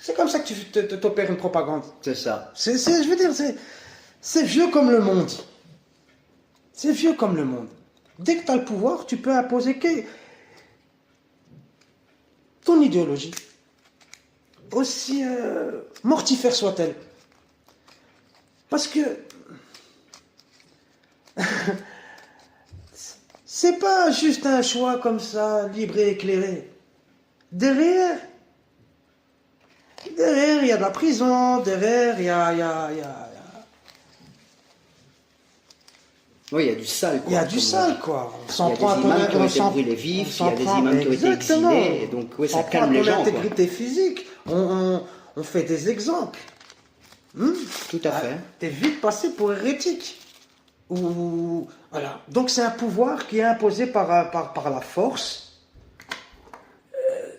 C'est comme ça que tu t'opères une propagande. C'est ça. Je veux dire, c'est vieux comme le monde. C'est vieux comme le monde. Dès que tu as le pouvoir, tu peux imposer ton idéologie, aussi mortifère soit-elle. Parce que c'est pas juste un choix comme ça, libre et éclairé. Derrière, il y a de la prison, derrière, il y a Oui, il y a du sale, quoi. il y a du sale, quoi. On Il y s'en a prend des imams qui ont été on brûlés vifs, il y s'en a des prend- imams qui ont été exactement. exilés, et donc oui, ça On prend calme les ton gens, quoi. intégrité physique. On fait des exemples. Tout à fait. T'es vite passé pour hérétique. Voilà. Donc c'est un pouvoir qui est imposé par la force.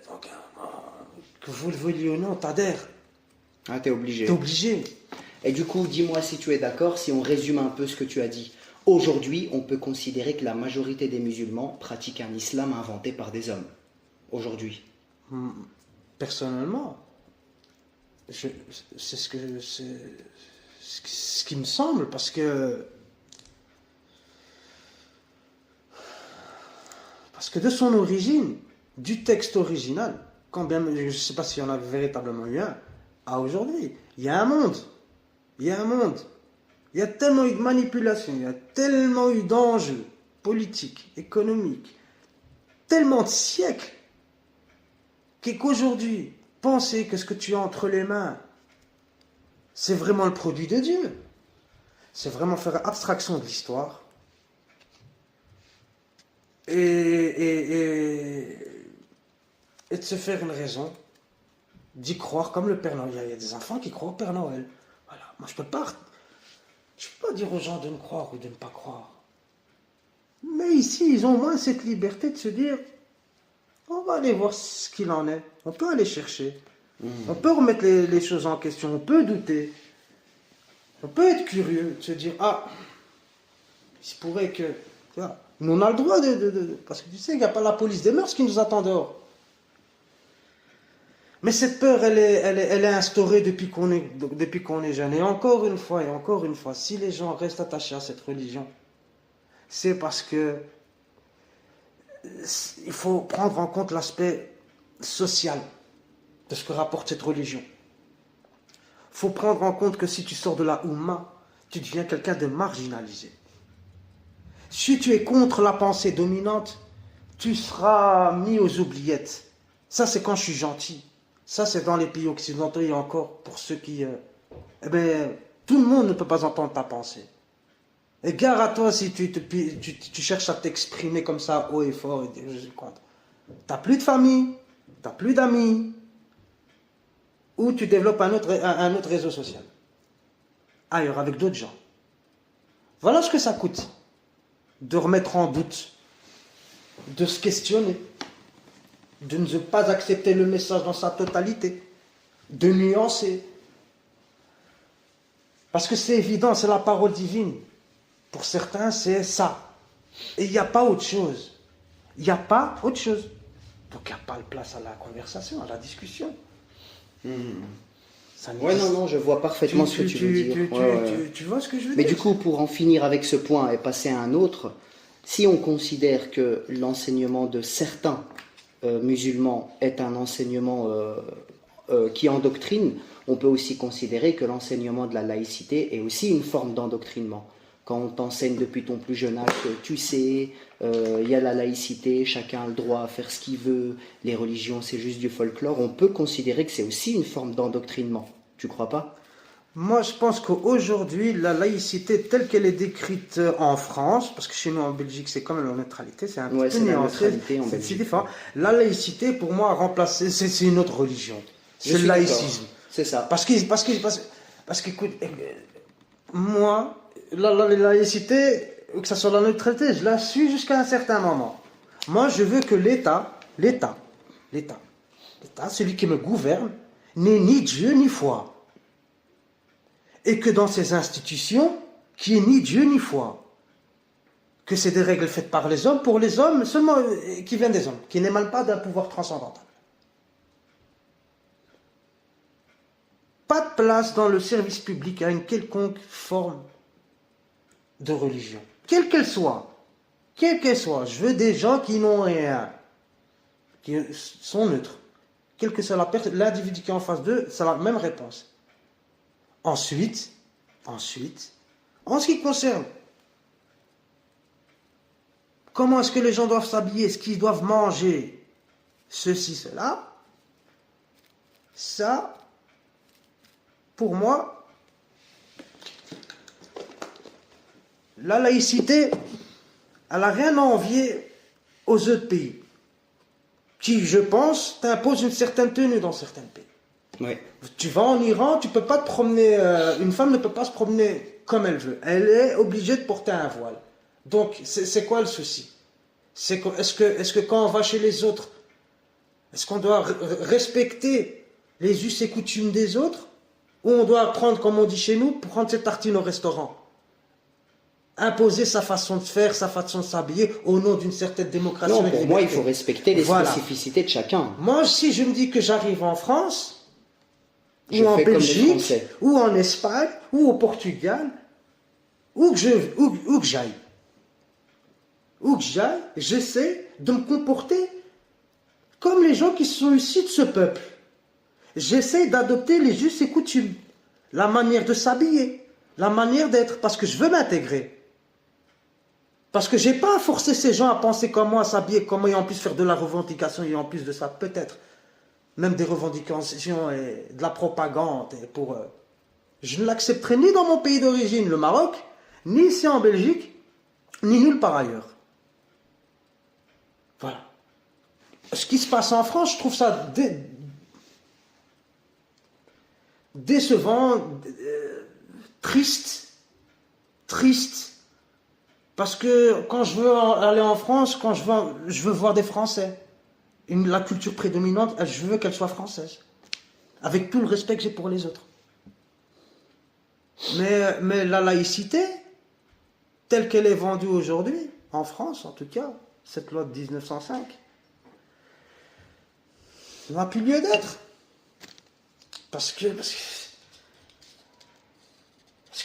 Donc, que vous le vouliez ou non, t'adhères. Ah, t'es obligé. T'es obligé. Et du coup, dis-moi si tu es d'accord, si on résume un peu ce que tu as dit. Aujourd'hui, on peut considérer que la majorité des musulmans pratiquent un islam inventé par des hommes. Aujourd'hui. Personnellement, c'est ce qui me semble, parce que de son origine, du texte original, quand bien je ne sais pas s'il y en a véritablement eu un, à aujourd'hui, il y a un monde. Il y a un monde. Il y a tellement eu de manipulation, il y a tellement eu d'enjeux politiques, économiques, tellement de siècles, qu'aujourd'hui, penser que ce que tu as entre les mains, c'est vraiment le produit de Dieu, c'est vraiment faire abstraction de l'histoire, et de se faire une raison, d'y croire comme le Père Noël. Il y a des enfants qui croient au Père Noël. Voilà. Moi, je peux pas dire aux gens de me croire ou de ne pas croire. Mais ici, ils ont au moins cette liberté de se dire, on va aller voir ce qu'il en est. On peut aller chercher. On peut remettre les choses en question. On peut douter. On peut être curieux, de se dire, ah, il se pourrait que... Tu vois, nous, on a le droit parce que tu sais, il n'y a pas la police des mœurs qui nous attend dehors. Mais cette peur, elle est instaurée depuis qu'on est jeune. Et encore une fois, si les gens restent attachés à cette religion, c'est parce que il faut prendre en compte l'aspect social de ce que rapporte cette religion. Il faut prendre en compte que si tu sors de la Oumma, tu deviens quelqu'un de marginalisé. Si tu es contre la pensée dominante, tu seras mis aux oubliettes. Ça, c'est quand je suis gentil. Ça, c'est dans les pays occidentaux et encore pour ceux qui... tout le monde ne peut pas entendre ta pensée. Et gare à toi si tu cherches à t'exprimer comme ça haut et fort et dire je suis contre. Tu n'as plus de famille, tu n'as plus d'amis, ou tu développes un autre réseau social. Ailleurs, avec d'autres gens. Voilà ce que ça coûte de remettre en doute, de se questionner, de ne pas accepter le message dans sa totalité, de nuancer. Parce que c'est évident, c'est la parole divine. Pour certains, c'est ça. Et il n'y a pas autre chose. Il n'y a pas autre chose. Donc il n'y a pas de place à la conversation, à la discussion. Ouais, non, je vois parfaitement ce que tu veux dire. Tu vois ce que je veux dire? Mais du coup, pour en finir avec ce point et passer à un autre, si on considère que l'enseignement de certains musulmans est un enseignement qui endoctrine, on peut aussi considérer que l'enseignement de la laïcité est aussi une forme d'endoctrinement. Quand on t'enseigne depuis ton plus jeune âge que tu sais, il y a la laïcité, chacun a le droit à faire ce qu'il veut, les religions c'est juste du folklore, on peut considérer que c'est aussi une forme d'endoctrinement. Tu crois pas? Moi, je pense qu'aujourd'hui, la laïcité telle qu'elle est décrite en France, parce que chez nous en Belgique, c'est quand même la neutralité, c'est un petit peu nuancé, c'est différent. La laïcité, pour moi, a remplacé, c'est une autre religion. C'est le laïcisme. C'est ça. Parce que, écoute, moi, la laïcité, que ce soit la neutralité, je la suis jusqu'à un certain moment. Moi, je veux que l'État, celui qui me gouverne, n'ait ni Dieu ni foi. Et que dans ces institutions, qu'il n'y ait ni Dieu ni foi. Que c'est des règles faites par les hommes, pour les hommes, seulement qui viennent des hommes, qui n'émanent pas d'un pouvoir transcendantal. Pas de place dans le service public à une quelconque forme de religion. Quelle qu'elle soit. Je veux des gens qui n'ont rien, qui sont neutres. Quel que soit l'individu qui est en face d'eux, c'est la même réponse. Ensuite, Ensuite, en ce qui concerne comment est-ce que les gens doivent s'habiller, ce qu'ils doivent manger, ceci, cela, ça, pour moi, la laïcité, elle n'a rien à envier aux autres pays, qui, je pense, t'imposent une certaine tenue dans certains pays. Oui. Tu vas en Iran, tu peux pas te promener, une femme ne peut pas se promener comme elle veut. Elle est obligée de porter un voile. Donc, c'est quoi le souci? Est-ce que quand on va chez les autres, est-ce qu'on doit respecter les us et coutumes des autres, ou on doit prendre, comme on dit chez nous, prendre ses tartines au restaurant? Imposer sa façon de faire, sa façon de s'habiller au nom d'une certaine démocratie. Non, pour moi, il faut respecter les spécificités de chacun. Moi, si je me dis que j'arrive en France, ou en Belgique, ou en Espagne, ou au Portugal, où que j'aille, j'essaie de me comporter comme les gens qui sont issus de ce peuple. J'essaie d'adopter les us et coutumes, la manière de s'habiller, la manière d'être, parce que je veux m'intégrer. Parce que j'ai pas à forcer ces gens à penser comme moi, à s'habiller comme moi, et en plus faire de la revendication, et en plus de ça, peut-être, même des revendications et de la propagande. Et je ne l'accepterai ni dans mon pays d'origine, le Maroc, ni ici en Belgique, ni nulle part ailleurs. Voilà. Ce qui se passe en France, je trouve ça décevant, triste. Parce que quand je veux aller en France, quand je veux voir des Français, la culture prédominante, je veux qu'elle soit française. Avec tout le respect que j'ai pour les autres. Mais la laïcité, telle qu'elle est vendue aujourd'hui, en France en tout cas, cette loi de 1905, n'a plus lieu d'être. Parce que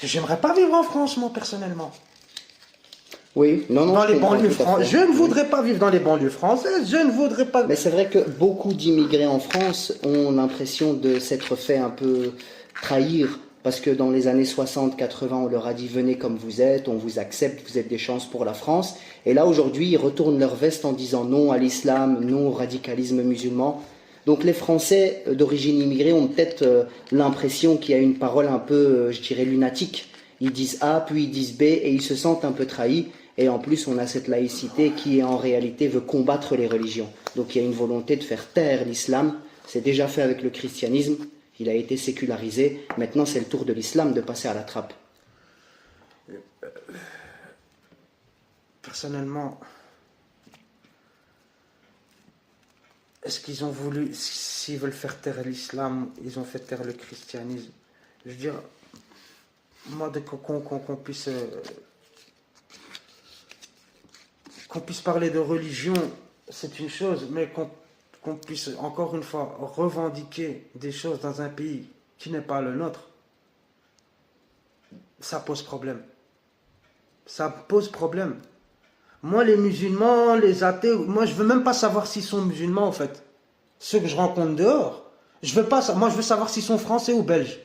j'aimerais pas vivre en France, moi, personnellement. Oui, non, dans les banlieues françaises. Je ne voudrais pas vivre dans les banlieues françaises, je ne voudrais pas... Mais c'est vrai que beaucoup d'immigrés en France ont l'impression de s'être fait un peu trahir, parce que dans les années 60-80, on leur a dit « venez comme vous êtes, on vous accepte, vous êtes des chances pour la France ». Et là, aujourd'hui, ils retournent leur veste en disant non à l'islam, non au radicalisme musulman. Donc les Français d'origine immigrée ont peut-être l'impression qu'il y a une parole un peu, je dirais, lunatique. Ils disent A, puis ils disent B, et ils se sentent un peu trahis. Et en plus, on a cette laïcité qui, en réalité, veut combattre les religions. Donc il y a une volonté de faire taire l'islam. C'est déjà fait avec le christianisme. Il a été sécularisé. Maintenant, c'est le tour de l'islam de passer à la trappe. Personnellement, est-ce qu'ils ont voulu, s'ils veulent faire taire l'islam, ils ont fait taire le christianisme? Je veux dire, moi, qu'on puisse parler de religion, c'est une chose, mais qu'on puisse, encore une fois, revendiquer des choses dans un pays qui n'est pas le nôtre, ça pose problème. Ça pose problème. Moi, les musulmans, les athées, moi, je veux même pas savoir s'ils sont musulmans, en fait. Ceux que je rencontre dehors, moi, je veux savoir s'ils sont français ou belges.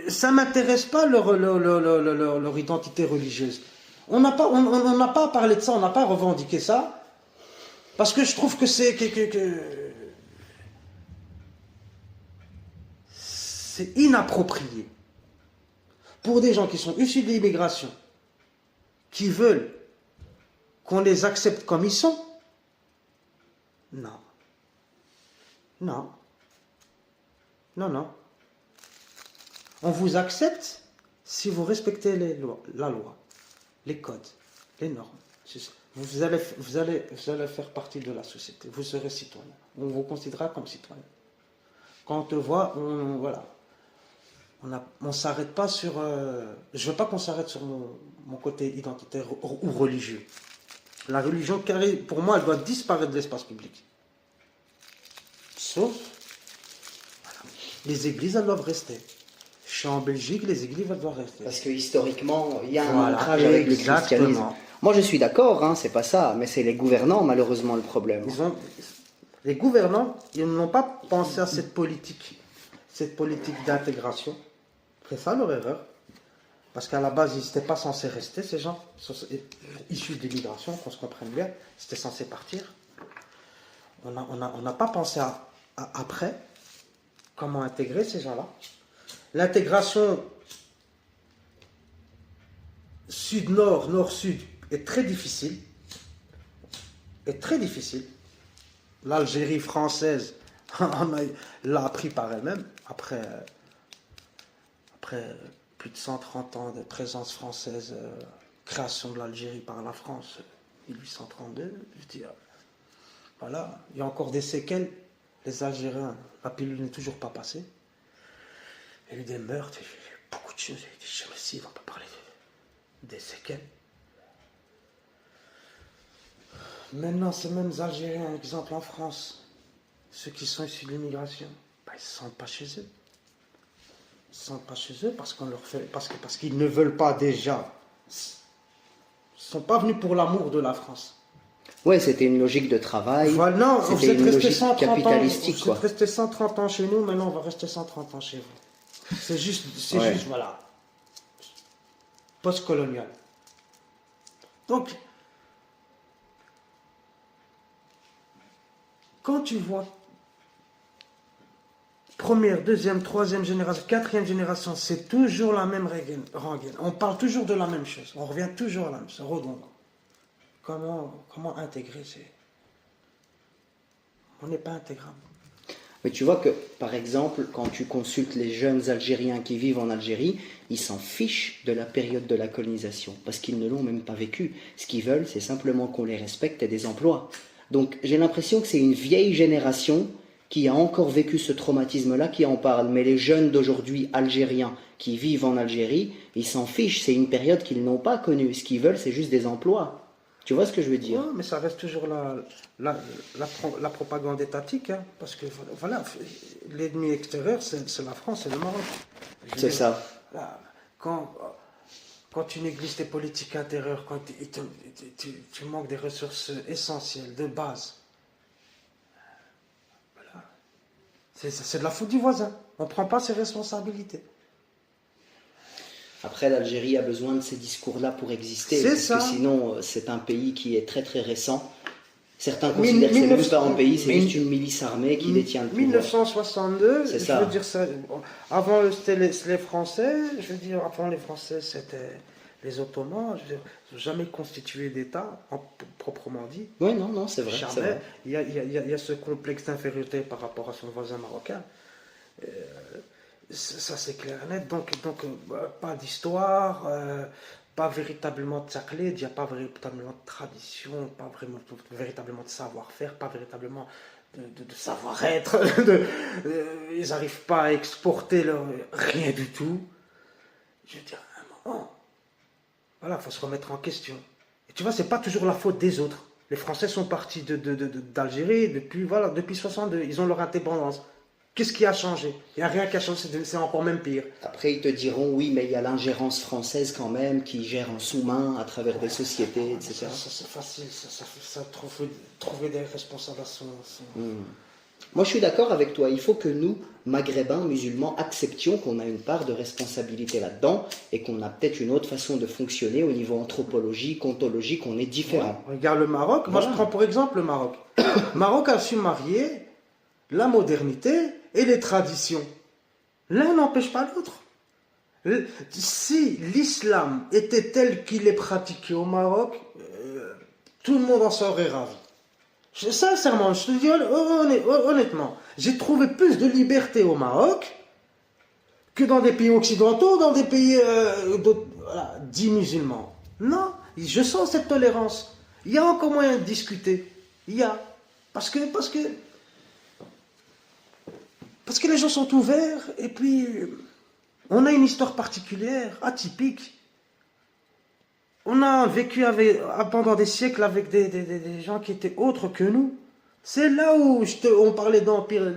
Ça m'intéresse pas leur identité religieuse. On n'a pas à parler de ça, on n'a pas à revendiquer ça, parce que je trouve que c'est inapproprié pour des gens qui sont issus de l'immigration, qui veulent qu'on les accepte comme ils sont. Non. On vous accepte si vous respectez la loi, les codes, les normes. Vous allez faire partie de la société. Vous serez citoyen. On vous considérera comme citoyen. Quand on te voit, voilà. On s'arrête pas sur... je veux pas qu'on s'arrête sur mon côté identitaire ou religieux. La religion, pour moi, elle doit disparaître de l'espace public. Sauf, voilà, les églises, elles doivent rester. Je suis en Belgique, les églises, elles doivent rester. Parce que historiquement, il y a un ancrage avec le christianisme. Moi, je suis d'accord, hein, c'est pas ça, mais c'est les gouvernants, malheureusement, le problème. Les gouvernants, ils n'ont pas pensé à cette politique d'intégration. C'est ça leur erreur. Parce qu'à la base, ils n'étaient pas censés rester, ces gens, issus de l'immigration, qu'on se comprenne bien. Ils étaient censés partir. On n'a pas pensé après comment intégrer ces gens-là. L'intégration sud-nord, nord-sud est très difficile. L'Algérie française l'a appris par elle-même, après plus de 130 ans de présence française, création de l'Algérie par la France, 1832, je dis, voilà, il y a encore des séquelles, les Algériens, la pilule n'est toujours pas passée, il y a eu des meurtres, il y a eu beaucoup de choses, il y a eu des génocides, on peut parler des séquelles. Maintenant, ces mêmes Algériens, exemple en France, ceux qui sont issus de l'immigration, ils ne se sentent pas chez eux. Ils ne se sentent pas chez eux parce qu'on leur fait, parce qu'ils ne veulent pas déjà. Ils ne sont pas venus pour l'amour de la France. Ouais, c'était une logique de travail. Voilà, non, vous êtes resté 130 capitalistique, ans, vous êtes resté 130 ans chez nous, maintenant on va rester 130 ans chez vous. C'est juste, voilà, post-colonial. Donc, quand tu vois première, deuxième, troisième génération, quatrième génération, c'est toujours la même rengaine. On parle toujours de la même chose. On revient toujours à la même chose. Redondant. Comment intégrer On n'est pas intégrable. Mais tu vois que, par exemple, quand tu consultes les jeunes Algériens qui vivent en Algérie, ils s'en fichent de la période de la colonisation, parce qu'ils ne l'ont même pas vécu. Ce qu'ils veulent, c'est simplement qu'on les respecte et des emplois. Donc j'ai l'impression que c'est une vieille génération qui a encore vécu ce traumatisme-là, qui en parle. Mais les jeunes d'aujourd'hui, Algériens, qui vivent en Algérie, ils s'en fichent. C'est une période qu'ils n'ont pas connue. Ce qu'ils veulent, c'est juste des emplois. Tu vois ce que je veux dire? Oui, mais ça reste toujours la propagande étatique, hein, parce que voilà, l'ennemi extérieur, c'est la France et le Maroc. C'est ça. Là, quand tu négliges tes politiques intérieures, quand tu manques des ressources essentielles, de base, voilà. C'est de la faute du voisin. On ne prend pas ses responsabilités. Après, l'Algérie a besoin de ces discours-là pour exister, C'est parce ça. que sinon, c'est un pays qui est très très récent. Certains considèrent que c'est même pas un pays, c'est juste une milice armée qui détient le pouvoir. 1962, c'est je ça. veux dire ça. Avant c'était les Français, je veux dire avant les Français c'était les Ottomans. Je veux dire, ils n'ont jamais constitué d'État proprement dit. Oui, non, c'est vrai. Jamais. C'est vrai. Il y a ce complexe d'infériorité par rapport à son voisin marocain. Ça c'est clair et net. Donc pas d'histoire, pas véritablement de taqlid, il n'y a pas véritablement de tradition, pas véritablement de savoir-faire, pas véritablement de savoir-être. Ils n'arrivent pas à exporter rien du tout. Je veux dire, à un moment, voilà, il faut se remettre en question. Et tu vois, c'est pas toujours la faute des autres. Les Français sont partis d'Algérie depuis 62. Ils ont leur indépendance. Qu'est-ce qui a changé? Il n'y a rien qui a changé, c'est encore même pire. Après, ils te diront, oui, mais il y a l'ingérence française quand même, qui gère en sous-main à travers des sociétés, etc. Ça c'est facile, ça trouver des responsables à son... Moi, je suis d'accord avec toi. Il faut que nous, maghrébins, musulmans, acceptions qu'on a une part de responsabilité là-dedans et qu'on a peut-être une autre façon de fonctionner au niveau anthropologique, ontologique, on est différent. Ouais. Regarde le Maroc. Moi, je prends pour exemple le Maroc. Le Maroc a su marier la modernité et les traditions. L'un n'empêche pas l'autre. Si l'islam était tel qu'il est pratiqué au Maroc, tout le monde en serait ravi. Sincèrement, je te dis honnêtement, j'ai trouvé plus de liberté au Maroc que dans des pays occidentaux, dans des pays dits musulmans. Non, je sens cette tolérance. Il y a encore moyen de discuter. Il y a. Parce que les gens sont ouverts et puis on a une histoire particulière, atypique. On a vécu pendant des siècles avec des gens qui étaient autres que nous. C'est là où on parlait d'empire,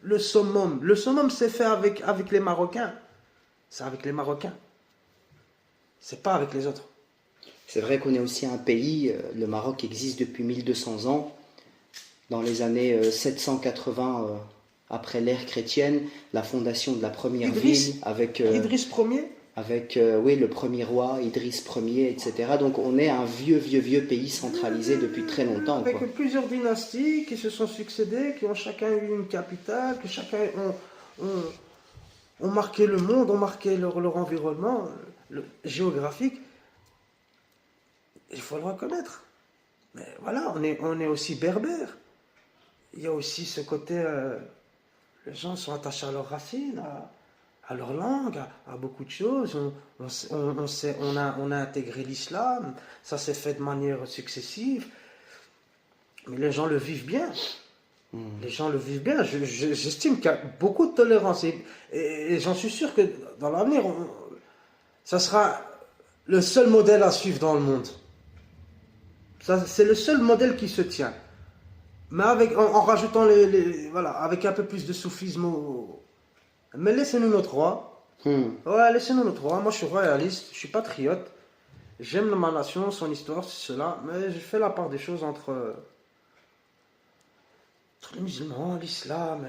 le summum. Le summum s'est fait avec les Marocains. C'est avec les Marocains. C'est pas avec les autres. C'est vrai qu'on est aussi un pays, le Maroc existe depuis 1200 ans. Dans les années 780 après l'ère chrétienne, la fondation de la première ville avec... Idriss Ier. avec oui, le premier roi, Idriss Ier, etc. Donc on est un vieux pays centralisé depuis très longtemps. Avec Quoi. plusieurs dynasties qui se sont succédées, qui ont chacun eu une capitale, que chacun ont marqué le monde, ont marqué leur environnement géographique. Il faut le reconnaître. Mais voilà, on est aussi berbères. Il y a aussi ce côté, les gens sont attachés à leurs racines, à leur langue, à beaucoup de choses. On a intégré l'islam, ça s'est fait de manière successive, mais les gens le vivent bien. Les gens le vivent bien. J'estime qu'il y a beaucoup de tolérance et j'en suis sûr que dans l'avenir, ça sera le seul modèle à suivre dans le monde. C'est le seul modèle qui se tient. Mais en rajoutant voilà, avec un peu plus de soufisme. Mais laissez-nous notre roi. Ouais, laissez-nous notre roi. Moi, je suis royaliste, je suis patriote. J'aime ma nation, son histoire, cela. Mais je fais la part des choses entre les musulmans, l'islam.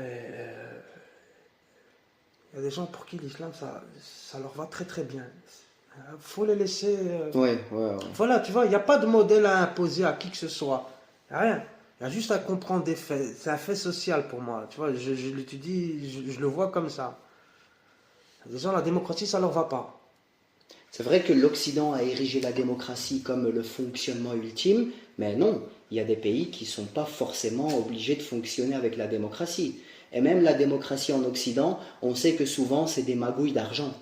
Il y a des gens pour qui l'islam, ça leur va très très bien. Il faut les laisser. Ouais. Voilà, tu vois, il n'y a pas de modèle à imposer à qui que ce soit. Il n'y a rien. Il y a juste à comprendre des faits. C'est un fait social pour moi. Tu vois, je l'étudie, je le vois comme ça. Les gens, la démocratie, ça leur va pas. C'est vrai que l'Occident a érigé la démocratie comme le fonctionnement ultime, mais non, il y a des pays qui ne sont pas forcément obligés de fonctionner avec la démocratie. Et même la démocratie en Occident, on sait que souvent c'est des magouilles d'argent.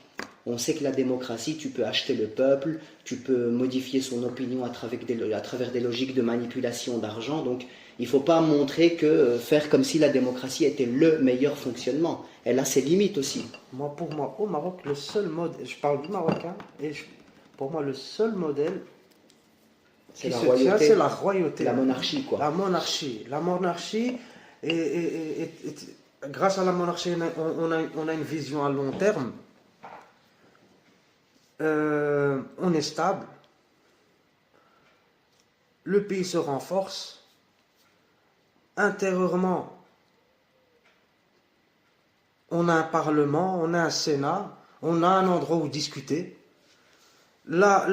On sait que la démocratie, tu peux acheter le peuple, tu peux modifier son opinion à travers des logiques de manipulation d'argent. Donc il ne faut pas montrer que faire comme si la démocratie était le meilleur fonctionnement. Elle a ses limites aussi. Pour moi, au Maroc, le seul modèle, je parle du marocain, pour moi, le seul modèle C'est qui la se royauté. tient, c'est la royauté. La monarchie, quoi. La monarchie, et grâce à la monarchie, on a une vision à long terme. On est stable. Le pays se renforce. Intérieurement, on a un parlement, on a un sénat, on a un endroit où discuter. La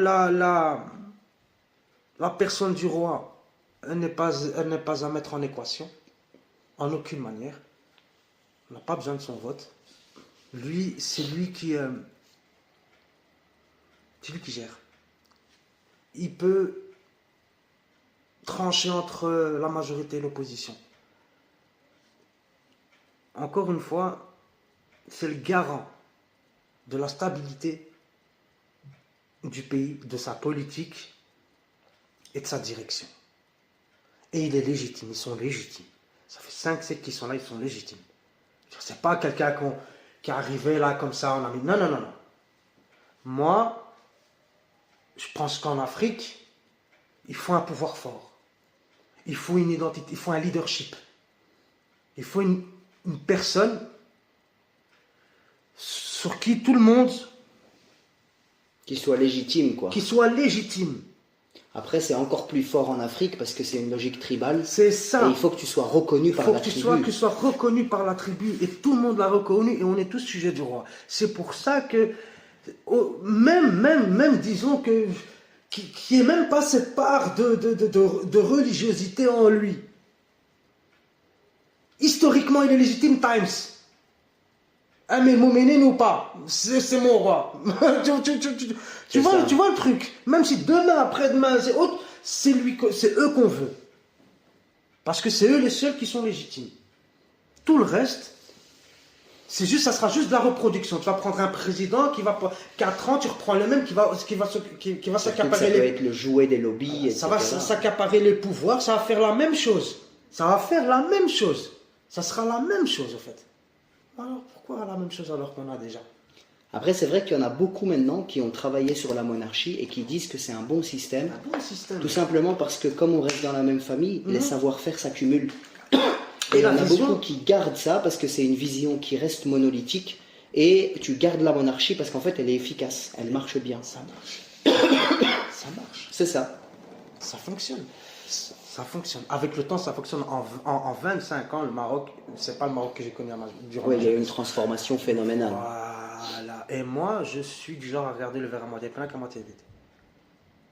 personne du roi, elle n'est pas à mettre en équation, en aucune manière. On n'a pas besoin de son vote. Lui, c'est lui qui gère. Il peut trancher entre la majorité et l'opposition. Encore une fois, c'est le garant de la stabilité du pays, de sa politique et de sa direction. Et il est légitime, ils sont légitimes. Ça fait 5 siècles qu'ils sont là, ils sont légitimes. C'est pas quelqu'un qui est arrivé là comme ça, on a mis... Non. Moi, je pense qu'en Afrique, il faut un pouvoir fort. Il faut une identité, il faut un leadership. Il faut une personne sur qui tout le monde... Qui soit légitime, quoi. Qui soit légitime. Après, c'est encore plus fort en Afrique parce que c'est une logique tribale. C'est ça. Et il faut que tu sois reconnu par la tribu. Il faut que tu sois reconnu par la tribu. Et tout le monde l'a reconnu et on est tous sujets du roi. C'est pour ça que, même disons que, qu'il n'y ait même pas cette part de religiosité en lui. Historiquement, il est légitime, Times. Ah, mais Mouménine ou pas, c'est mon roi. Tu vois le truc. Même si demain, après-demain, c'est eux qu'on veut. Parce que c'est eux les seuls qui sont légitimes. Tout le reste, ça sera juste de la reproduction. Tu vas prendre un président qui va 4 ans, tu reprends le même qui va s'accaparer. Ça peut être le jouet des lobbies, etc. Ça va s'accaparer les pouvoirs, ça va faire la même chose. Ça sera la même chose, en fait. Alors, pourquoi la même chose alors qu'on a déjà? Après, c'est vrai qu'il y en a beaucoup maintenant qui ont travaillé sur la monarchie et qui disent que c'est un bon système. Un bon système. Tout simplement parce que comme on reste dans la même famille, les savoir-faire s'accumulent. Et Et il y en la a vision... beaucoup qui gardent ça parce que c'est une vision qui reste monolithique. Et tu gardes la monarchie parce qu'en fait, elle est efficace, elle marche bien. Ça marche. Ça marche. C'est ça. Ça fonctionne. Ça fonctionne. Avec le temps, ça fonctionne. En 25 ans, le Maroc, c'est pas le Maroc que j'ai connu durant Oui, il y a eu une transformation phénoménale. Voilà. Voilà. Et moi, je suis du genre à regarder le verre à moitié plein qu'à moitié vide.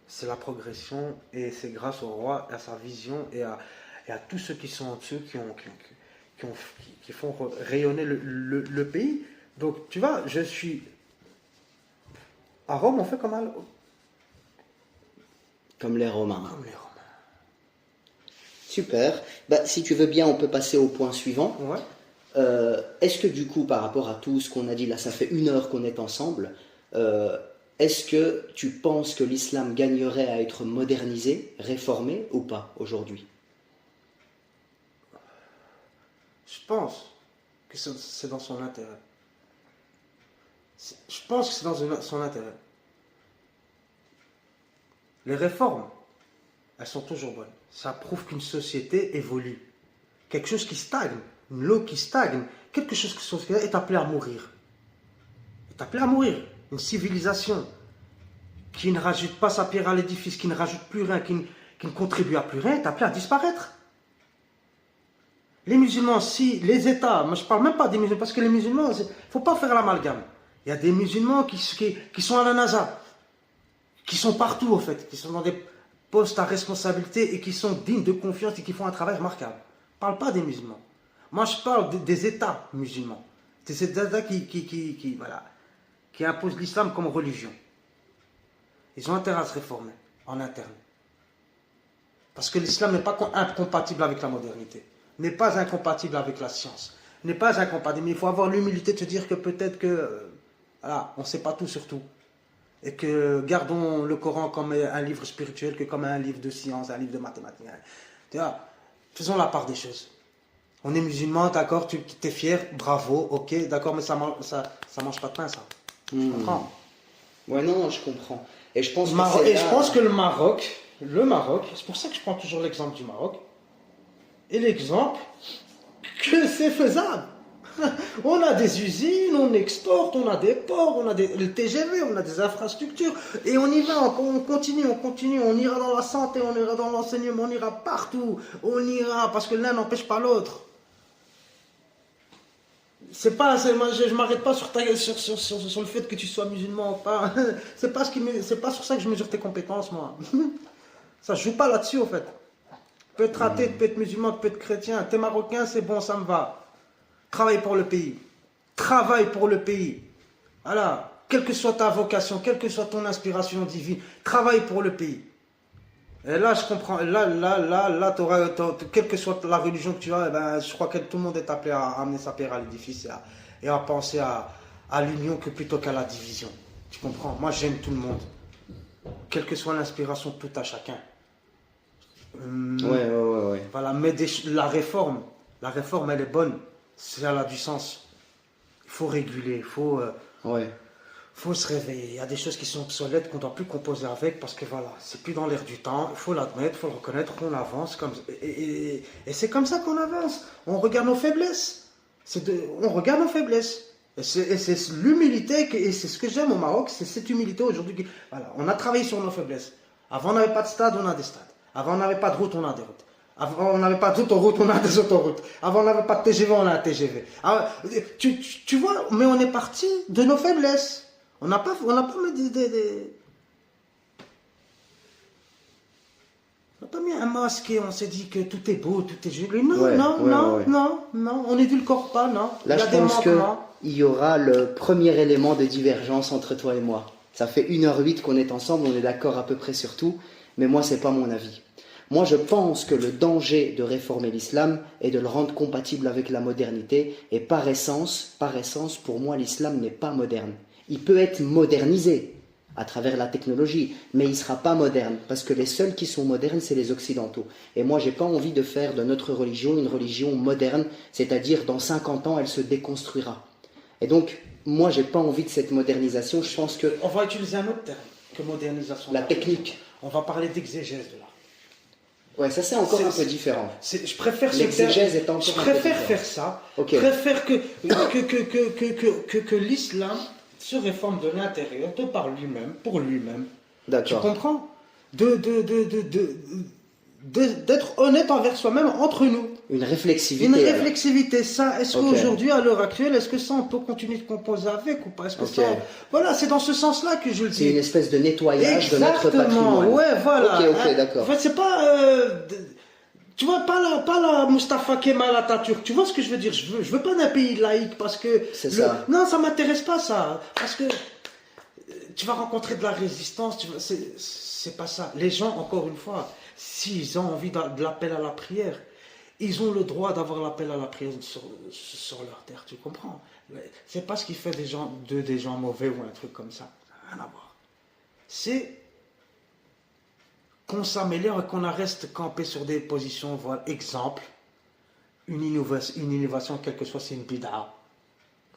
C'est la progression et c'est grâce au roi, à sa vision et à tous ceux qui sont en dessous qui, ont- qui font rayonner le pays. Donc, tu vois, je suis. À Rome, on fait Comme les Romains. comme les Romains. Super. Bah, si tu veux bien, on peut passer au point suivant. Ouais. Est-ce que du coup, par rapport à tout ce qu'on a dit là, ça fait 1 heure qu'on est ensemble, est-ce que tu penses que l'islam gagnerait à être modernisé, réformé ou pas aujourd'hui? Je pense que c'est dans son intérêt. Je pense que c'est dans son intérêt. Les réformes, elles sont toujours bonnes. Ça prouve qu'une société évolue. Quelque chose qui stagne, une loi qui stagne, quelque chose qui est appelé à mourir. Est appelé à mourir. Une civilisation qui ne rajoute pas sa pierre à l'édifice, qui ne rajoute plus rien, qui ne contribue à plus rien, est appelé à disparaître. Les musulmans, si les États, moi je ne parle même pas des musulmans, parce que les musulmans, il ne faut pas faire l'amalgame. Il y a des musulmans qui sont à la NASA, qui sont partout en fait, qui sont dans des postes à responsabilité et qui sont dignes de confiance et qui font un travail remarquable. Je ne parle pas des musulmans. Moi je parle des États musulmans. C'est ces États qui imposent l'islam comme religion. Ils ont intérêt à se réformer en interne. Parce que l'islam n'est pas incompatible avec la modernité, n'est pas incompatible avec la science, n'est pas incompatible. Mais il faut avoir l'humilité de se dire que peut-être que, voilà, on ne sait pas tout sur tout. Et que gardons le Coran comme un livre spirituel que comme un livre de science, un livre de mathématiques. Tu vois, faisons la part des choses. On est musulman, d'accord, tu es fier, bravo, ok, d'accord, mais ça mange pas de pain, ça. Tu comprends? Ouais, non, je comprends. Et je pense Je pense que le Maroc, c'est pour ça que je prends toujours l'exemple du Maroc, et l'exemple que c'est faisable. On a des usines, on exporte, on a des ports, on a le TGV, on a des infrastructures, et on y va, on continue, on ira dans la santé, on ira dans l'enseignement, on ira partout, on ira, parce que l'un n'empêche pas l'autre. Moi, je ne m'arrête pas sur le fait que tu sois musulman ou pas. C'est pas sur ça que je mesure tes compétences, moi. Ça ne joue pas là-dessus, en fait. Tu peux être athée, tu peux être musulman, tu peux être chrétien. T'es marocain, c'est bon, ça me va. Travaille pour le pays. Travaille pour le pays. Voilà. Quelle que soit ta vocation, quelle que soit ton inspiration divine, travaille pour le pays. Et là, je comprends. Là, quelle que soit la religion que tu as, ben, je crois que tout le monde est appelé à amener sa pierre à l'édifice et à penser à l'union que plutôt qu'à la division. Tu comprends? Moi, j'aime tout le monde. Quelle que soit l'inspiration, tout à chacun. Ouais. Voilà, mais la réforme, elle est bonne. Elle a du sens. Il faut réguler, faut se réveiller. Il y a des choses qui sont obsolètes qu'on ne doit plus composer avec parce que voilà, c'est plus dans l'air du temps. Il faut l'admettre, il faut le reconnaître, on avance. Et c'est comme ça qu'on avance. On regarde nos faiblesses. On regarde nos faiblesses. Et c'est l'humilité, et c'est ce que j'aime au Maroc, c'est cette humilité aujourd'hui. Voilà, on a travaillé sur nos faiblesses. Avant, on n'avait pas de stade, on a des stades. Avant, on n'avait pas de route, on a des routes. Avant, on n'avait pas d'autoroute, on a des autoroutes. Avant, on n'avait pas de TGV, on a un TGV. Alors, tu vois, mais on est parti de nos faiblesses. On n'a pas mis on n'a pas mis un masque et on s'est dit que tout est beau, tout est joli. Non, on n'édulcore pas, non. Là, je pense qu'il y aura le premier élément de divergence entre toi et moi. Ça fait 1h08 qu'on est ensemble, on est d'accord à peu près sur tout, mais moi, c'est pas mon avis. Moi, je pense que le danger de réformer l'islam est de le rendre compatible avec la modernité, et par essence, pour moi, l'islam n'est pas moderne. Il peut être modernisé à travers la technologie, mais il ne sera pas moderne, parce que les seuls qui sont modernes, c'est les occidentaux. Et moi, je n'ai pas envie de faire de notre religion une religion moderne, c'est-à-dire dans 50 ans, elle se déconstruira. Et donc, moi, je n'ai pas envie de cette modernisation, je pense que... On va utiliser un autre terme que modernisation. La technique. On va parler d'exégèse de l'art. Ouais, ça c'est encore un peu différent. Je préfère l'exégèse est encore je préfère faire ça. Okay. Je préfère que l'islam se réforme de l'intérieur, par lui-même, pour lui-même. D'accord. Tu comprends? d'être honnête envers soi-même, entre nous. Une réflexivité. Une alors. réflexivité, ça, est-ce Ok. qu'aujourd'hui, à l'heure actuelle, est-ce que ça, on peut continuer de composer avec ou pas? Est-ce que Ok. ça... Voilà, c'est dans ce sens-là que je le C'est une dis. espèce de nettoyage de notre Exactement, patrimoine. ouais, voilà. Ok, d'accord. En fait, c'est pas... tu vois, pas la Mustafa Kemal Atatürk. Tu vois ce que je veux dire? Je veux pas d'un pays laïque parce que... C'est ça. Non, ça m'intéresse pas, ça. Parce que tu vas rencontrer de la résistance, c'est pas ça. Les gens, encore une fois, s'ils ont envie de l'appel à la prière, ils ont le droit d'avoir l'appel à la prière sur leur terre, tu comprends? C'est pas ce qui fait des gens mauvais ou un truc comme ça. Rien à voir. C'est qu'on s'améliore et qu'on reste campé sur des positions, voilà, exemple, une innovation, quelle que soit, c'est une bid'a.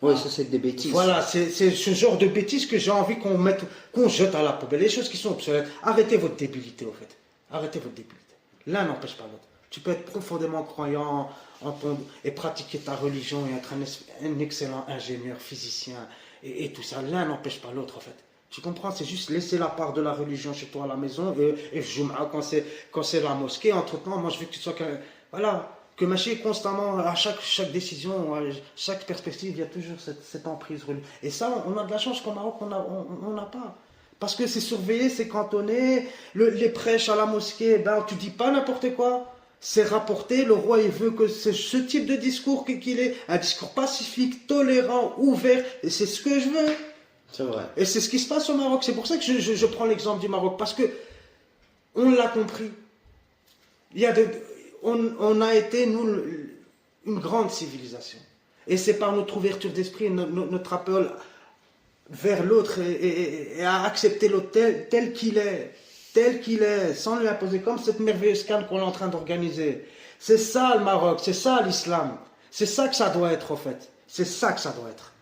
Oui, ça c'est des bêtises. Voilà, c'est ce genre de bêtises que j'ai envie qu'on jette à la poubelle. Les choses qui sont obsolètes. Arrêtez votre débilité, au fait. Arrêtez votre débilité. L'un n'empêche pas l'autre. Tu peux être profondément croyant et pratiquer ta religion et être un excellent ingénieur, physicien et tout ça. L'un n'empêche pas l'autre, en fait. Tu comprends? C'est juste laisser la part de la religion chez toi à la maison et Jum'a quand c'est la mosquée. Entre-temps, moi je veux que tu sois voilà. Que Maché constamment, à chaque décision, à chaque perspective, il y a toujours cette emprise religieuse. Et ça, on a de la chance qu'au Maroc, on n'a pas. Parce que c'est surveillé, c'est cantonné, les prêches à la mosquée, ben, tu dis pas n'importe quoi. C'est rapporté, le roi il veut que c'est ce type de discours qu'il ait, un discours pacifique, tolérant, ouvert, et c'est ce que je veux. C'est vrai. Et c'est ce qui se passe au Maroc. C'est pour ça que je prends l'exemple du Maroc, parce que on l'a compris. Il y a on a été, nous, une grande civilisation. Et c'est par notre ouverture d'esprit, notre appel vers l'autre et à accepter l'autre tel qu'il est, sans lui imposer, comme cette merveilleuse canne qu'on est en train d'organiser. C'est ça le Maroc, c'est ça l'islam. C'est ça que ça doit être, en fait. C'est ça que ça doit être.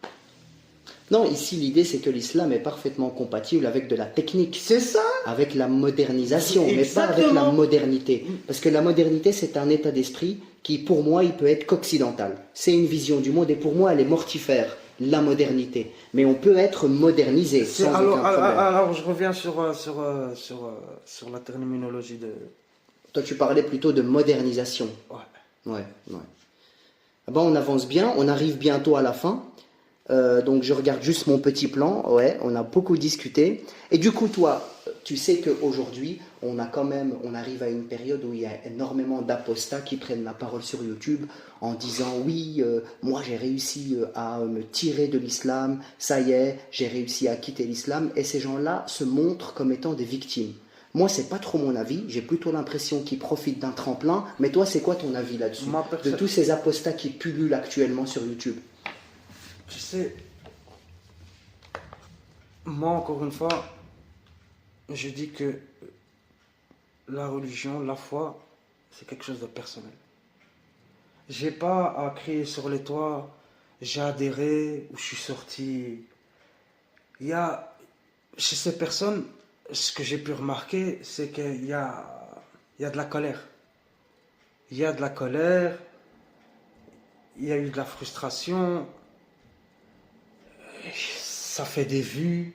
Non, ici l'idée c'est que l'islam est parfaitement compatible avec de la technique. C'est ça. Avec la modernisation, mais pas avec Exactement. la modernité. Parce que la modernité, c'est un état d'esprit qui, pour moi, il peut être qu'occidental. C'est une vision du monde et pour moi, elle est mortifère, la modernité. Mais on peut être modernisé sans aucun problème. Alors, je reviens sur la terminologie de... Toi, tu parlais plutôt de modernisation. Ouais. Ouais. Ah ben, on avance bien, on arrive bientôt à la fin. Donc je regarde juste mon petit plan. Ouais, on a beaucoup discuté. Et du coup, toi, tu sais qu'aujourd'hui, on arrive à une période où il y a énormément d'apostats qui prennent la parole sur YouTube en disant oui, moi j'ai réussi à me tirer de l'islam, ça y est, j'ai réussi à quitter l'islam. Et ces gens-là se montrent comme étant des victimes. Moi, c'est pas trop mon avis. J'ai plutôt l'impression qu'ils profitent d'un tremplin. Mais toi, c'est quoi ton avis là-dessus? De tous ces apostats qui pullulent actuellement sur YouTube? Tu sais, moi, encore une fois, je dis que la religion, la foi, c'est quelque chose de personnel. J'ai pas à crier sur les toits, j'ai adhéré ou je suis sorti. Il y a, chez ces personnes, ce que j'ai pu remarquer, c'est qu'il y a de la colère. Il y a de la colère, il y a eu de la frustration, ça fait des vues.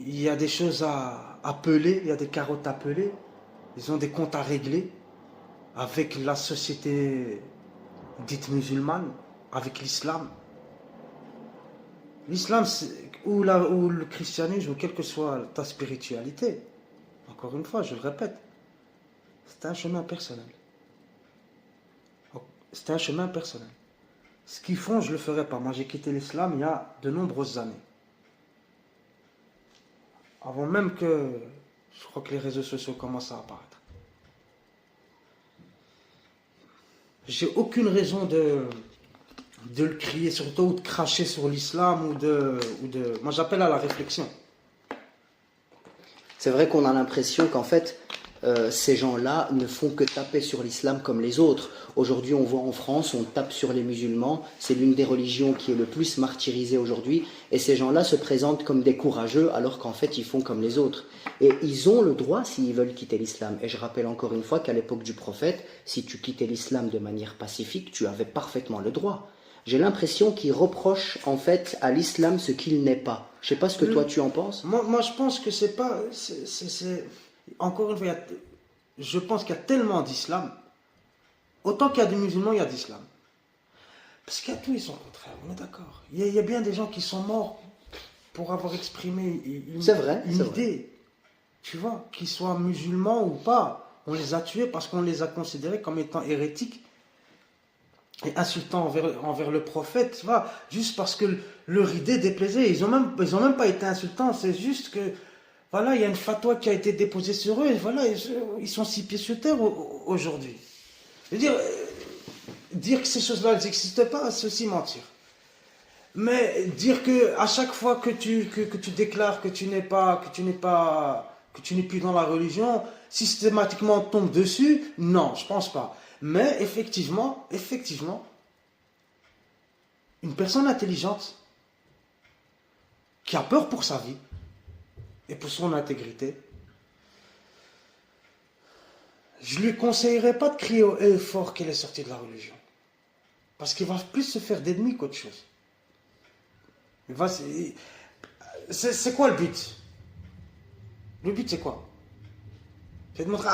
Il y a des choses à peler, il y a des carottes à peler. Ils ont des comptes à régler avec la société dite musulmane, avec l'islam. L'islam, ou le christianisme, ou quelle que soit ta spiritualité, encore une fois, je le répète, c'est un chemin personnel. C'est un chemin personnel. Ce qu'ils font, je ne le ferai pas. Moi, j'ai quitté l'islam il y a de nombreuses années. Avant même que je crois que les réseaux sociaux commencent à apparaître. J'ai aucune raison de le crier sur toi ou de cracher sur l'islam Moi, j'appelle à la réflexion. C'est vrai qu'on a l'impression qu'en fait, ces gens-là ne font que taper sur l'islam comme les autres. Aujourd'hui, on voit en France, on tape sur les musulmans. C'est l'une des religions qui est le plus martyrisée aujourd'hui. Et ces gens-là se présentent comme des courageux alors qu'en fait, ils font comme les autres. Et ils ont le droit s'ils veulent quitter l'islam. Et je rappelle encore une fois qu'à l'époque du prophète, si tu quittais l'islam de manière pacifique, tu avais parfaitement le droit. j'ai l'impression qu'il reproche en fait à l'islam ce qu'il n'est pas. Je sais pas ce que toi tu en penses. Moi, je pense que c'est pas. Encore une fois, je pense qu'il y a tellement d'islam. Autant qu'il y a des musulmans, il y a d'islam. Parce qu'il y a tout et son contraire, on est d'accord. Il y a bien des gens qui sont morts pour avoir exprimé une idée. Tu vois, qu'ils soient musulmans ou pas. On les a tués parce qu'on les a considérés comme étant hérétiques et insultants envers le prophète, tu vois, juste parce que leur idée déplaisait. Ils ont même pas été insultants, c'est juste que, voilà, il y a une fatwa qui a été déposée sur eux, et voilà, ils sont 6 pieds sur terre aujourd'hui. Je veux dire que ces choses-là n'existent pas, c'est aussi mentir. Mais dire que à chaque fois que tu déclares que tu n'es plus dans la religion, systématiquement on tombe dessus, non, je pense pas. Mais effectivement, une personne intelligente qui a peur pour sa vie et pour son intégrité, je lui conseillerais pas de crier haut et fort qu'elle est sortie de la religion. Parce qu'il va plus se faire d'ennemis qu'autre chose. C'est quoi le but? Le but c'est quoi? C'est de montrer,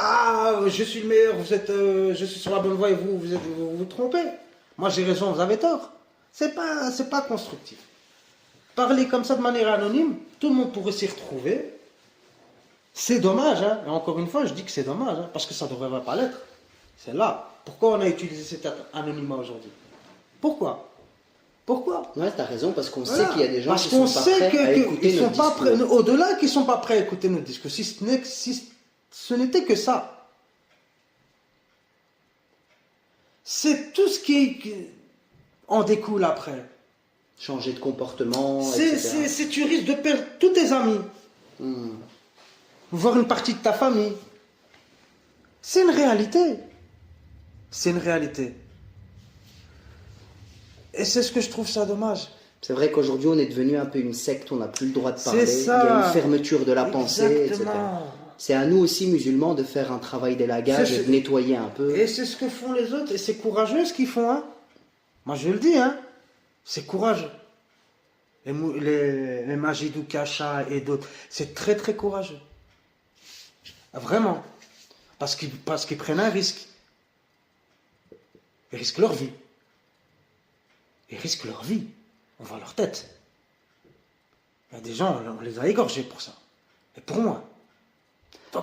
je suis le meilleur, je suis sur la bonne voie et vous vous trompez. Moi j'ai raison, vous avez tort. C'est pas constructif. Parler comme ça de manière anonyme, tout le monde pourrait s'y retrouver. C'est dommage, hein. Et encore une fois, je dis que c'est dommage, hein, parce que ça ne devrait pas l'être. C'est là. Pourquoi on a utilisé cet anonymat aujourd'hui? Pourquoi? Ouais, t'as raison, parce qu'on sait qu'il y a des gens parce qui sont pas prêts à écouter notre discours. Au-delà qu'ils sont pas prêts à écouter notre discours, si ce n'était que ça. C'est tout ce qui en découle après. Changer de comportement, etc. Tu risques de perdre tous tes amis. Voir une partie de ta famille. C'est une réalité. Et c'est ce que je trouve ça dommage. C'est vrai qu'aujourd'hui on est devenu un peu une secte, on n'a plus le droit de parler, C'est ça. il y a une fermeture de la pensée, etc. Exactement. C'est à nous aussi musulmans de faire un travail d'élagage et de nettoyer un peu. Et c'est ce que font les autres, et c'est courageux ce qu'ils font, hein. Moi je le dis, hein. C'est courageux. Les Majidou Kacha et d'autres, c'est très très courageux. Vraiment. Parce qu'ils prennent un risque. Ils risquent leur vie. On voit leur tête. Il y a des gens, on les a égorgés pour ça. Et pour moi.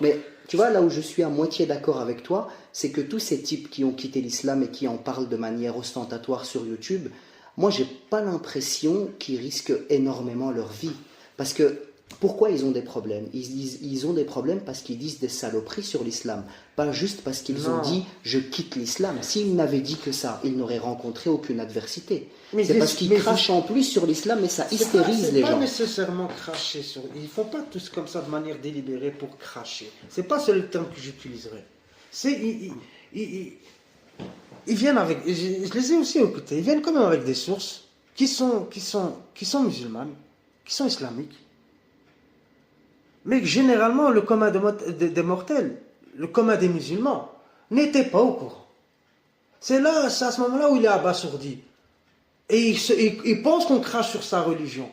Mais tu vois, là où je suis à moitié d'accord avec toi, c'est que tous ces types qui ont quitté l'islam et qui en parlent de manière ostentatoire sur YouTube, moi, j'ai pas l'impression qu'ils risquent énormément leur vie. Parce que, pourquoi ils ont des problèmes? Ils ont des problèmes parce qu'ils disent des saloperies sur l'islam. Pas juste parce qu'ils ont dit « je quitte l'islam ». S'ils n'avaient dit que ça, ils n'auraient rencontré aucune adversité. C'est parce qu'ils crachent en plus sur l'islam et ça hystérise les gens. C'est pas nécessairement cracher sur... Ils ne font pas tous comme ça de manière délibérée pour cracher. C'est pas le terme que j'utiliserais. Ils viennent avec... Je les ai aussi écoutés. Ils viennent quand même avec des sources qui sont musulmanes, qui sont islamiques. Mais généralement, le commun des mortels, le commun des musulmans, n'était pas au courant. C'est à ce moment-là où il est abasourdi. Et il pense qu'on crache sur sa religion.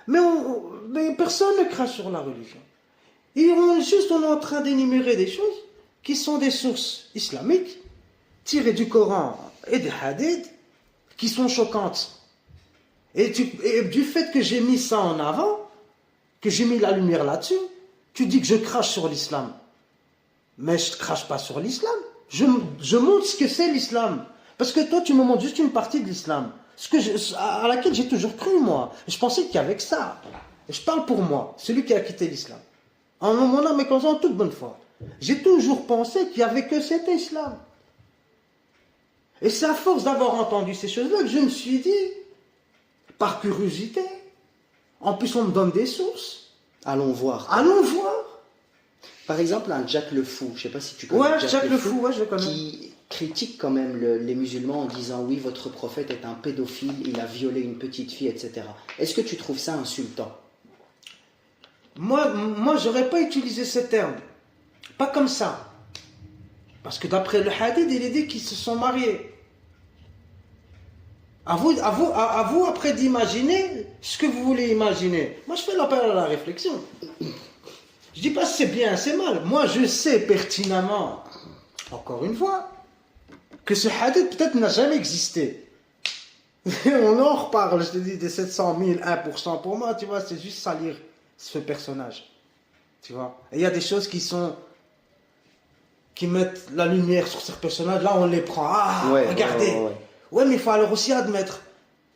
Mais personne ne crache sur la religion. On est en train d'énumérer des choses qui sont des sources islamiques, tirées du Coran et des hadiths, qui sont choquantes. Et du fait que j'ai mis ça en avant, que j'ai mis la lumière là-dessus, tu dis que je crache sur l'islam. Mais je ne crache pas sur l'islam. Je montre ce que c'est l'islam. Parce que toi, tu me montres juste une partie de l'islam. À laquelle j'ai toujours cru, moi. Je pensais qu'il y avait que ça. Et je parle pour moi, celui qui a quitté l'islam. En mon âme et conscience, en toute bonne foi. J'ai toujours pensé qu'il n'y avait que cet islam. Et c'est à force d'avoir entendu ces choses-là que je me suis dit, par curiosité, en plus on me donne des sources. Allons voir. Par exemple, un Jack le Fou, je ne sais pas si tu connais. Ouais, Jack le Fou, ouais, je le connais. Qui critique quand même les musulmans en disant oui, votre prophète est un pédophile, il a violé une petite fille, etc. Est-ce que tu trouves ça insultant? Moi, j'aurais pas utilisé ce terme. Pas comme ça. Parce que d'après le hadith, il est dit qu'ils se sont mariés. À vous après d'imaginer ce que vous voulez imaginer. Moi, je fais l'appel à la réflexion. Je dis pas si c'est bien, c'est mal. Moi, je sais pertinemment, encore une fois, que ce hadith peut-être n'a jamais existé. On en reparle, je te dis, des 700 000, 1% pour moi, tu vois, c'est juste salir ce personnage. Tu vois. Et il y a des choses qui mettent la lumière sur ces personnages, là on les prend. Ah, ouais, regardez. Ouais, mais il faut alors aussi admettre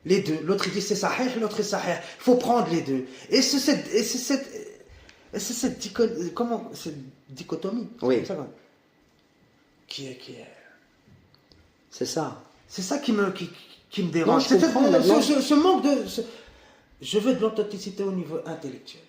les deux. L'autre il dit c'est sahih, l'autre est sahih. Il faut prendre les deux. Et c'est cette dichotomie. Oui. Ça, qui est... C'est ça. C'est ça qui me dérange. Non, ce manque de... Je veux de l'authenticité au niveau intellectuel.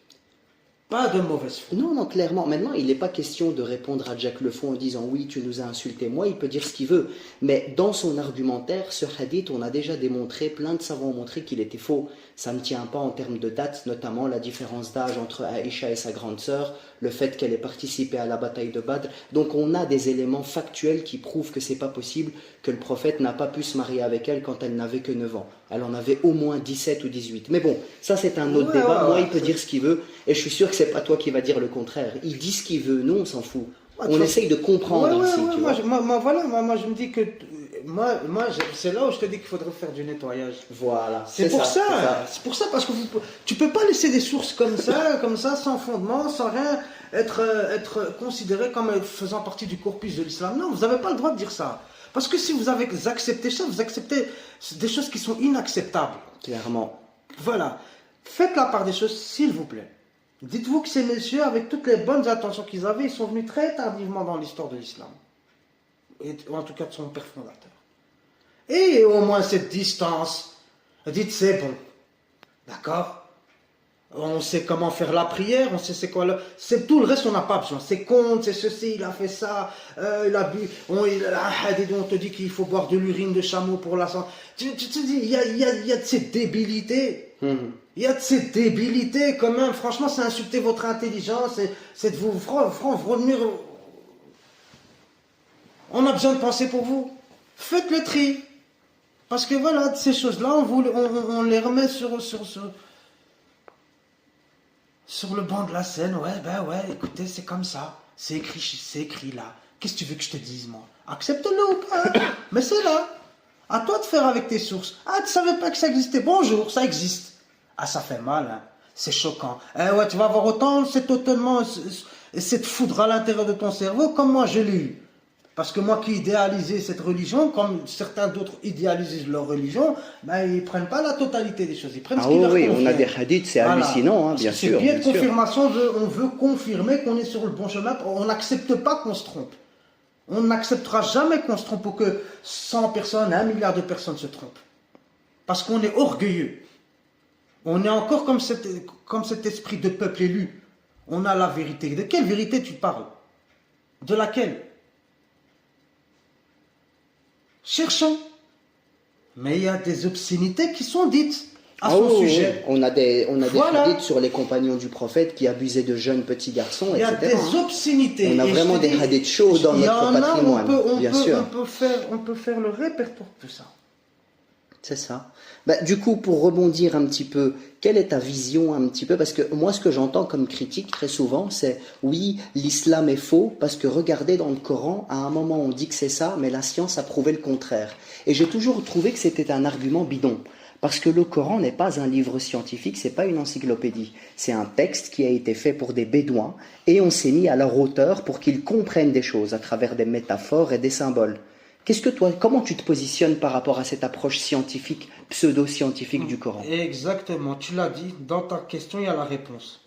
Pas de mauvaise foi. Non, clairement. Maintenant, il n'est pas question de répondre à Jack Lefond en disant oui, tu nous as insulté. Moi, il peut dire ce qu'il veut. Mais dans son argumentaire, ce hadith, on a déjà démontré, plein de savants ont montré qu'il était faux. Ça ne tient pas en termes de date, notamment la différence d'âge entre Aïcha et sa grande sœur, le fait qu'elle ait participé à la bataille de Badr. Donc, on a des éléments factuels qui prouvent que c'est pas possible, que le prophète n'a pas pu se marier avec elle quand elle n'avait que 9 ans. Elle en avait au moins 17 ou 18. Mais bon, ça c'est un autre débat. Moi, il peut dire ce qu'il veut. Et je suis sûr que c'est pas toi qui va dire le contraire. Il dit ce qu'il veut. Nous, on s'en fout. On essaye de comprendre ici. Moi, je me dis que... c'est là où je te dis qu'il faudrait faire du nettoyage. Voilà. C'est pour ça. C'est pour ça, parce que tu peux pas laisser des sources comme ça, sans fondement, sans rien, être considéré comme faisant partie du corpus de l'islam. Non, vous n'avez pas le droit de dire ça. Parce que si vous acceptez ça, vous acceptez des choses qui sont inacceptables. Clairement. Voilà. Faites la part des choses, s'il vous plaît. Dites-vous que ces messieurs, avec toutes les bonnes intentions qu'ils avaient, ils sont venus très tardivement dans l'histoire de l'islam. Ou en tout cas de son père fondateur. Et au moins cette distance, dites c'est bon. D'accord ? On sait comment faire la prière, on sait c'est quoi c'est tout le reste on n'a pas besoin. C'est compte, c'est ceci, il a fait ça, il a bu, il a un hadith où on te dit qu'il faut boire de l'urine de chameau pour la santé. Tu te dis, il y a de ces débilités. Il y a de ces débilités quand même. Franchement, c'est insulter votre intelligence, c'est de vous revenir. On a besoin de penser pour vous. Faites le tri. Parce que voilà, ces choses-là, on les remet sur le banc de la scène. Ouais, écoutez, c'est comme ça. C'est écrit là. Qu'est-ce que tu veux que je te dise, moi? Accepte-le ou pas. Mais c'est là. À toi de faire avec tes sources. Ah, tu savais pas que ça existait. Bonjour, ça existe. Ah, ça fait mal, hein. C'est choquant. Ouais, tu vas avoir autant cette foudre à l'intérieur de ton cerveau comme moi je l'ai eu. Parce que moi qui idéalisais cette religion, comme certains d'autres idéalisent leur religion, ils ne prennent pas la totalité des choses. Ils prennent ce qui leur convient. On a des hadiths, c'est hallucinant, hein, bien sûr. C'est bien de confirmation, on veut confirmer qu'on est sur le bon chemin. On n'accepte pas qu'on se trompe. On n'acceptera jamais qu'on se trompe pour que 100 personnes, 1 milliard de personnes se trompent. Parce qu'on est orgueilleux. On est encore comme cet esprit de peuple élu. On a la vérité. De quelle vérité tu parles? De laquelle? Cherchons. Mais il y a des obscénités qui sont dites à son sujet. Oui. On a des hadiths sur les compagnons du prophète qui abusaient de jeunes petits garçons, etc. Il y a des obscénités. On a vraiment des hadiths chauds dans notre patrimoine, bien sûr. On peut faire le répertoire de tout ça. C'est ça. Du coup, pour rebondir un petit peu, quelle est ta vision un petit peu? Parce que moi, ce que j'entends comme critique très souvent, c'est oui, l'islam est faux, parce que regardez dans le Coran, à un moment on dit que c'est ça, mais la science a prouvé le contraire. Et j'ai toujours trouvé que c'était un argument bidon. Parce que le Coran n'est pas un livre scientifique, c'est pas une encyclopédie. C'est un texte qui a été fait pour des bédouins, et on s'est mis à leur hauteur pour qu'ils comprennent des choses à travers des métaphores et des symboles. Comment tu te positionnes par rapport à cette approche scientifique, pseudo-scientifique du Coran? Exactement, tu l'as dit, dans ta question il y a la réponse.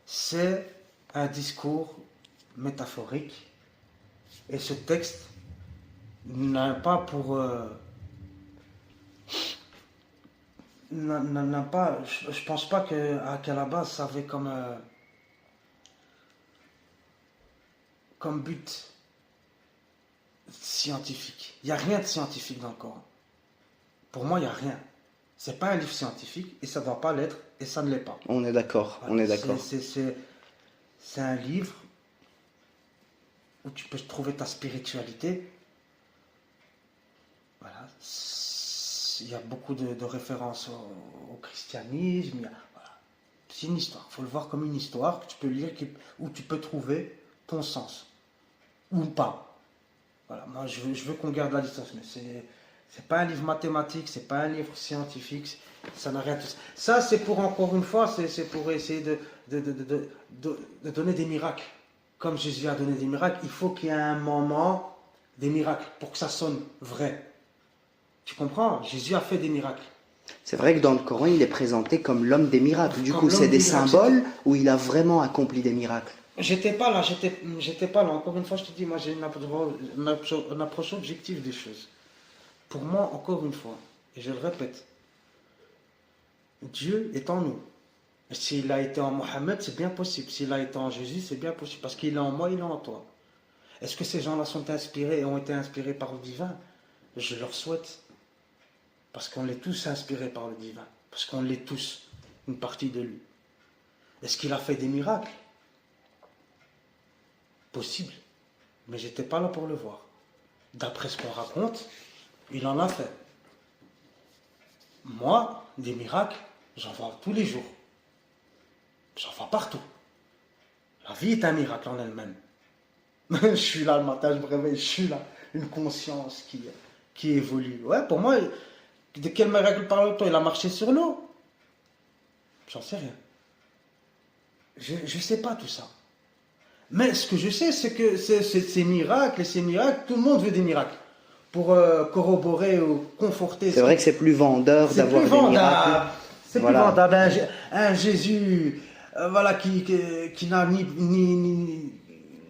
C'est un discours métaphorique et ce texte n'a pas pour... je pense pas qu'à la base ça avait comme but scientifique. Il n'y a rien de scientifique dans le Coran. Pour moi, il n'y a rien. Ce n'est pas un livre scientifique et ça ne doit pas l'être et ça ne l'est pas. On est d'accord, on est d'accord. C'est un livre où tu peux trouver ta spiritualité il y a beaucoup de références au christianisme. Voilà. C'est une histoire. Il faut le voir comme une histoire que tu peux lire, où tu peux trouver ton sens. Ou pas. Voilà. Moi, je veux qu'on garde la distance. Mais c'est pas un livre mathématique, c'est pas un livre scientifique. Ça n'a rien de ça. Ça, c'est pour, encore une fois, c'est pour essayer de donner des miracles. Comme Jésus a donné des miracles, il faut qu'il y ait un moment des miracles pour que ça sonne vrai. Tu comprends? Jésus a fait des miracles. C'est vrai que dans le Coran, il est présenté comme l'homme des miracles. Du Comme coup, l'homme c'est des des miracles. symboles où il a vraiment accompli des miracles. J'étais pas là. Encore une fois, je te dis, moi j'ai une approche objective des choses. Pour moi, encore une fois, et je le répète, Dieu est en nous. S'il a été en Mohammed, c'est bien possible. S'il a été en Jésus, c'est bien possible. Parce qu'il est en moi, il est en toi. Est-ce que ces gens-là sont inspirés et ont été inspirés par le divin? Je leur souhaite. Parce qu'on est tous inspirés par le divin. Parce qu'on l'est tous, une partie de lui. Est-ce qu'il a fait des miracles? Possible. Mais j'étais pas là pour le voir. D'après ce qu'on raconte, il en a fait. Moi, des miracles, j'en vois tous les jours. J'en vois partout. La vie est un miracle en elle-même. Je suis là le matin, je me réveille, je suis là. Une conscience qui évolue. Ouais, pour moi, de quel miracle parle-t-on? Il a marché sur l'eau? J'en sais rien. Je ne sais pas tout ça. Mais ce que je sais, c'est que ces miracles, tout le monde veut des miracles. Pour corroborer ou conforter. C'est vrai que c'est plus vendeur d'avoir des miracles. C'est plus vendable. Un Jésus voilà, qui n'a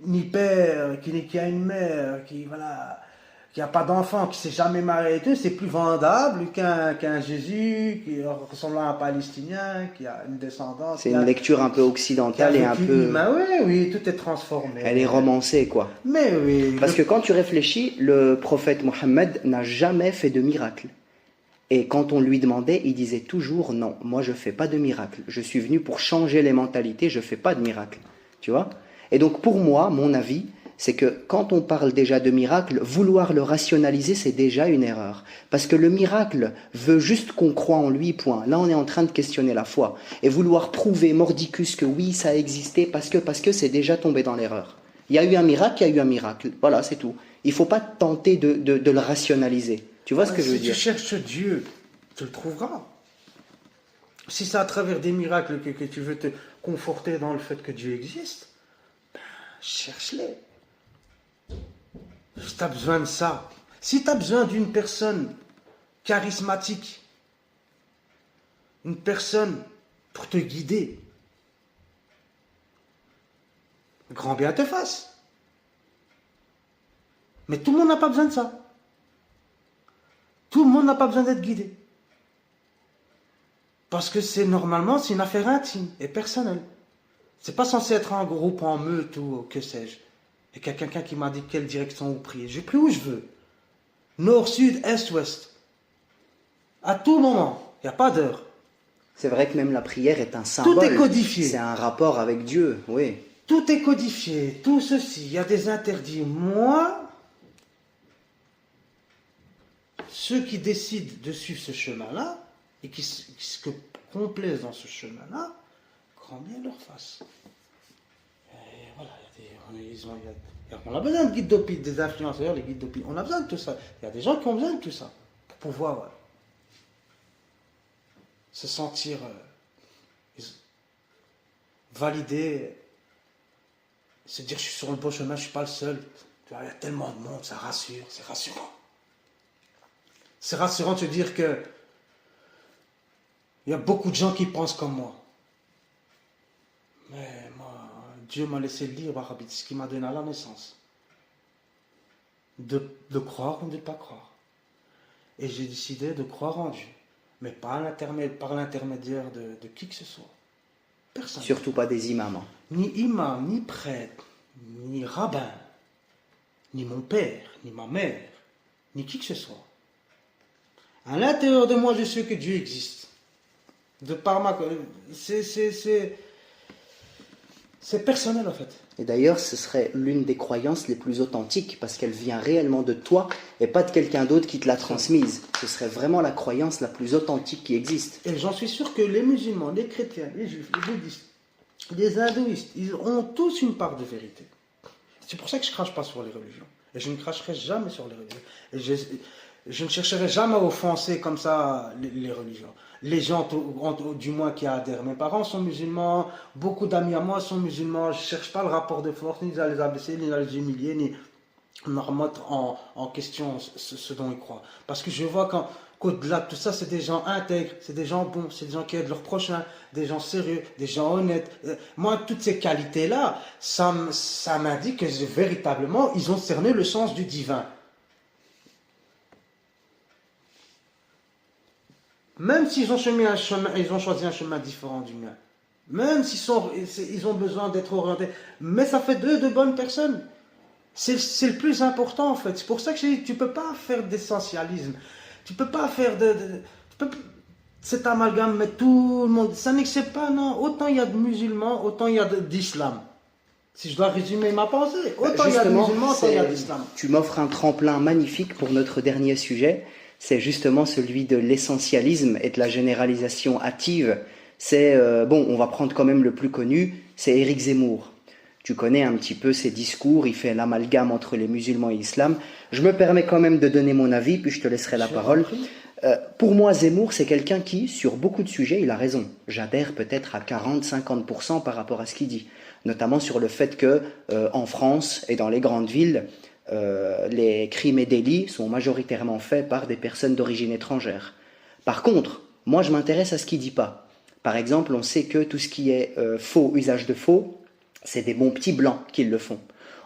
ni père, qui a une mère, qui n'a pas d'enfant, qui ne s'est jamais marié et tout, c'est plus vendable qu'un Jésus qui ressemble à un Palestinien, qui a une descendance. C'est une lecture un peu occidentale et un peu... Oui, tout est transformé. Elle est romancée, quoi. Mais oui. Parce que quand tu réfléchis, le prophète Mohammed n'a jamais fait de miracle. Et quand on lui demandait, il disait toujours non, moi je fais pas de miracle. Je suis venu pour changer les mentalités, je fais pas de miracle. Tu vois? Et donc pour moi, mon avis, c'est que quand on parle déjà de miracle, vouloir le rationaliser, c'est déjà une erreur. Parce que le miracle veut juste qu'on croit en lui, point. Là, on est en train de questionner la foi. Et vouloir prouver mordicus que oui, ça a existé, parce que c'est déjà tombé dans l'erreur. Il y a eu un miracle, il y a eu un miracle. Voilà, c'est tout. Il ne faut pas tenter de le rationaliser. Tu vois ce que je veux dire? Si tu cherches Dieu, tu le trouveras. Si c'est à travers des miracles que tu veux te conforter dans le fait que Dieu existe, cherche-les. Si tu as besoin de ça, si tu as besoin d'une personne charismatique, une personne pour te guider, grand bien te fasse. Mais tout le monde n'a pas besoin de ça. Tout le monde n'a pas besoin d'être guidé. Parce que c'est une affaire intime et personnelle. C'est pas censé être un groupe en meute ou que sais-je. Et qu'il y a quelqu'un qui m'a dit quelle direction vous priez. Je prie où je veux. Nord, sud, est, ouest. À tout moment. Il n'y a pas d'heure. C'est vrai que même la prière est un symbole. Tout est codifié. C'est un rapport avec Dieu, oui. Tout est codifié. Tout ceci. Il y a des interdits. Moi, ceux qui décident de suivre ce chemin-là et qui se complaisent dans ce chemin-là, grand bien leur face. Et voilà, on a besoin de guides d'opinion, des influenceurs, les guides d'opinion. On a besoin de tout ça. Il y a des gens qui ont besoin de tout ça pour pouvoir se sentir validés, se dire je suis sur le bon chemin, je ne suis pas le seul. Tu vois, il y a tellement de monde, ça rassure, c'est rassurant. C'est rassurant de se dire que il y a beaucoup de gens qui pensent comme moi. Mais moi, Dieu m'a laissé le libre arbitre, ce qui m'a donné à la naissance. De croire ou de ne pas croire. Et j'ai décidé de croire en Dieu. Mais pas par l'intermédiaire de qui que ce soit. Personne. Surtout pas des imams. Ni imam, ni prêtre, ni rabbin, ni mon père, ni ma mère, ni qui que ce soit. À l'intérieur de moi, je sais que Dieu existe. De par ma... C'est C'est personnel en fait. Et d'ailleurs, ce serait l'une des croyances les plus authentiques parce qu'elle vient réellement de toi et pas de quelqu'un d'autre qui te l'a transmise. Ce serait vraiment la croyance la plus authentique qui existe. Et j'en suis sûr que les musulmans, les chrétiens, les juifs, les bouddhistes, les hindouistes, ils ont tous une part de vérité. C'est pour ça que je ne crache pas sur les religions. Et je ne cracherai jamais sur les religions. Et je ne chercherai jamais à offenser comme ça les religions. Les gens, du moins, qui adhèrent. Mes parents sont musulmans, beaucoup d'amis à moi sont musulmans. Je ne cherche pas le rapport de force, ni à les abaisser, ni à les humilier, ni à remettre en question ce dont ils croient. Parce que je vois qu'au-delà de tout ça, c'est des gens intègres, c'est des gens bons, c'est des gens qui aident leurs prochains, des gens sérieux, des gens honnêtes. Moi, toutes ces qualités-là, ça m'indique que véritablement, ils ont cerné le sens du divin. Même s'ils ont choisi un chemin différent du mien. Même ils ont besoin d'être orientés. Mais ça fait d'eux de bonnes personnes. C'est le plus important en fait. C'est pour ça que je dis, tu ne peux pas faire d'essentialisme. Tu ne peux pas faire cet amalgame, mais tout le monde. Ça n'existe pas, non. Autant il y a de musulmans, autant il y a d'islam. Si je dois résumer ma pensée, autant il y a de musulmans, autant il y a d'islam. Tu m'offres un tremplin magnifique pour notre dernier sujet. C'est justement celui de l'essentialisme et de la généralisation hâtive. C'est, on va prendre quand même le plus connu, c'est Éric Zemmour. Tu connais un petit peu ses discours, il fait l'amalgame entre les musulmans et l'islam. Je me permets quand même de donner mon avis, puis je te laisserai la parole. Pour moi, Zemmour, c'est quelqu'un qui, sur beaucoup de sujets, il a raison. J'adhère peut-être à 40-50% par rapport à ce qu'il dit. Notamment sur le fait que, en France et dans les grandes villes, les crimes et délits sont majoritairement faits par des personnes d'origine étrangère. Par contre, moi, je m'intéresse à ce qu'il dit pas. Par exemple, on sait que tout ce qui est faux, usage de faux, c'est des bons petits blancs qui le font.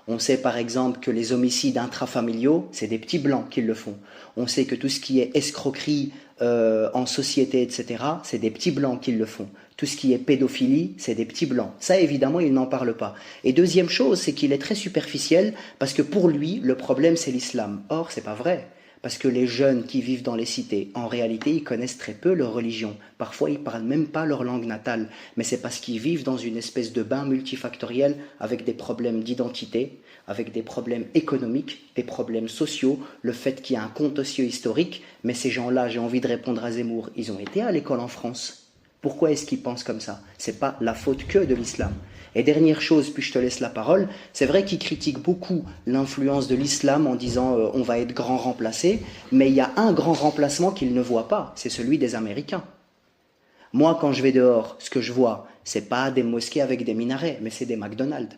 On sait par exemple que les homicides intrafamiliaux, c'est des petits blancs qui le font. On sait que tout ce qui est escroquerie en société, etc., c'est des petits blancs qui le font. Tout ce qui est pédophilie, c'est des petits blancs. Ça, évidemment, il n'en parle pas. Et deuxième chose, c'est qu'il est très superficiel parce que pour lui, le problème, c'est l'islam. Or, c'est pas vrai. Parce que les jeunes qui vivent dans les cités, en réalité, ils connaissent très peu leur religion. Parfois, ils ne parlent même pas leur langue natale. Mais c'est parce qu'ils vivent dans une espèce de bain multifactoriel avec des problèmes d'identité, avec des problèmes économiques, des problèmes sociaux, le fait qu'il y a un contentieux historique. Mais ces gens-là, j'ai envie de répondre à Zemmour, ils ont été à l'école en France. Pourquoi est-ce qu'ils pensent comme ça? C'est pas la faute que de l'islam. Et dernière chose, puis je te laisse la parole, c'est vrai qu'ils critiquent beaucoup l'influence de l'islam en disant on va être grand remplacé, mais il y a un grand remplacement qu'ils ne voient pas, c'est celui des Américains. Moi, quand je vais dehors, ce que je vois, c'est pas des mosquées avec des minarets, mais c'est des McDonald's,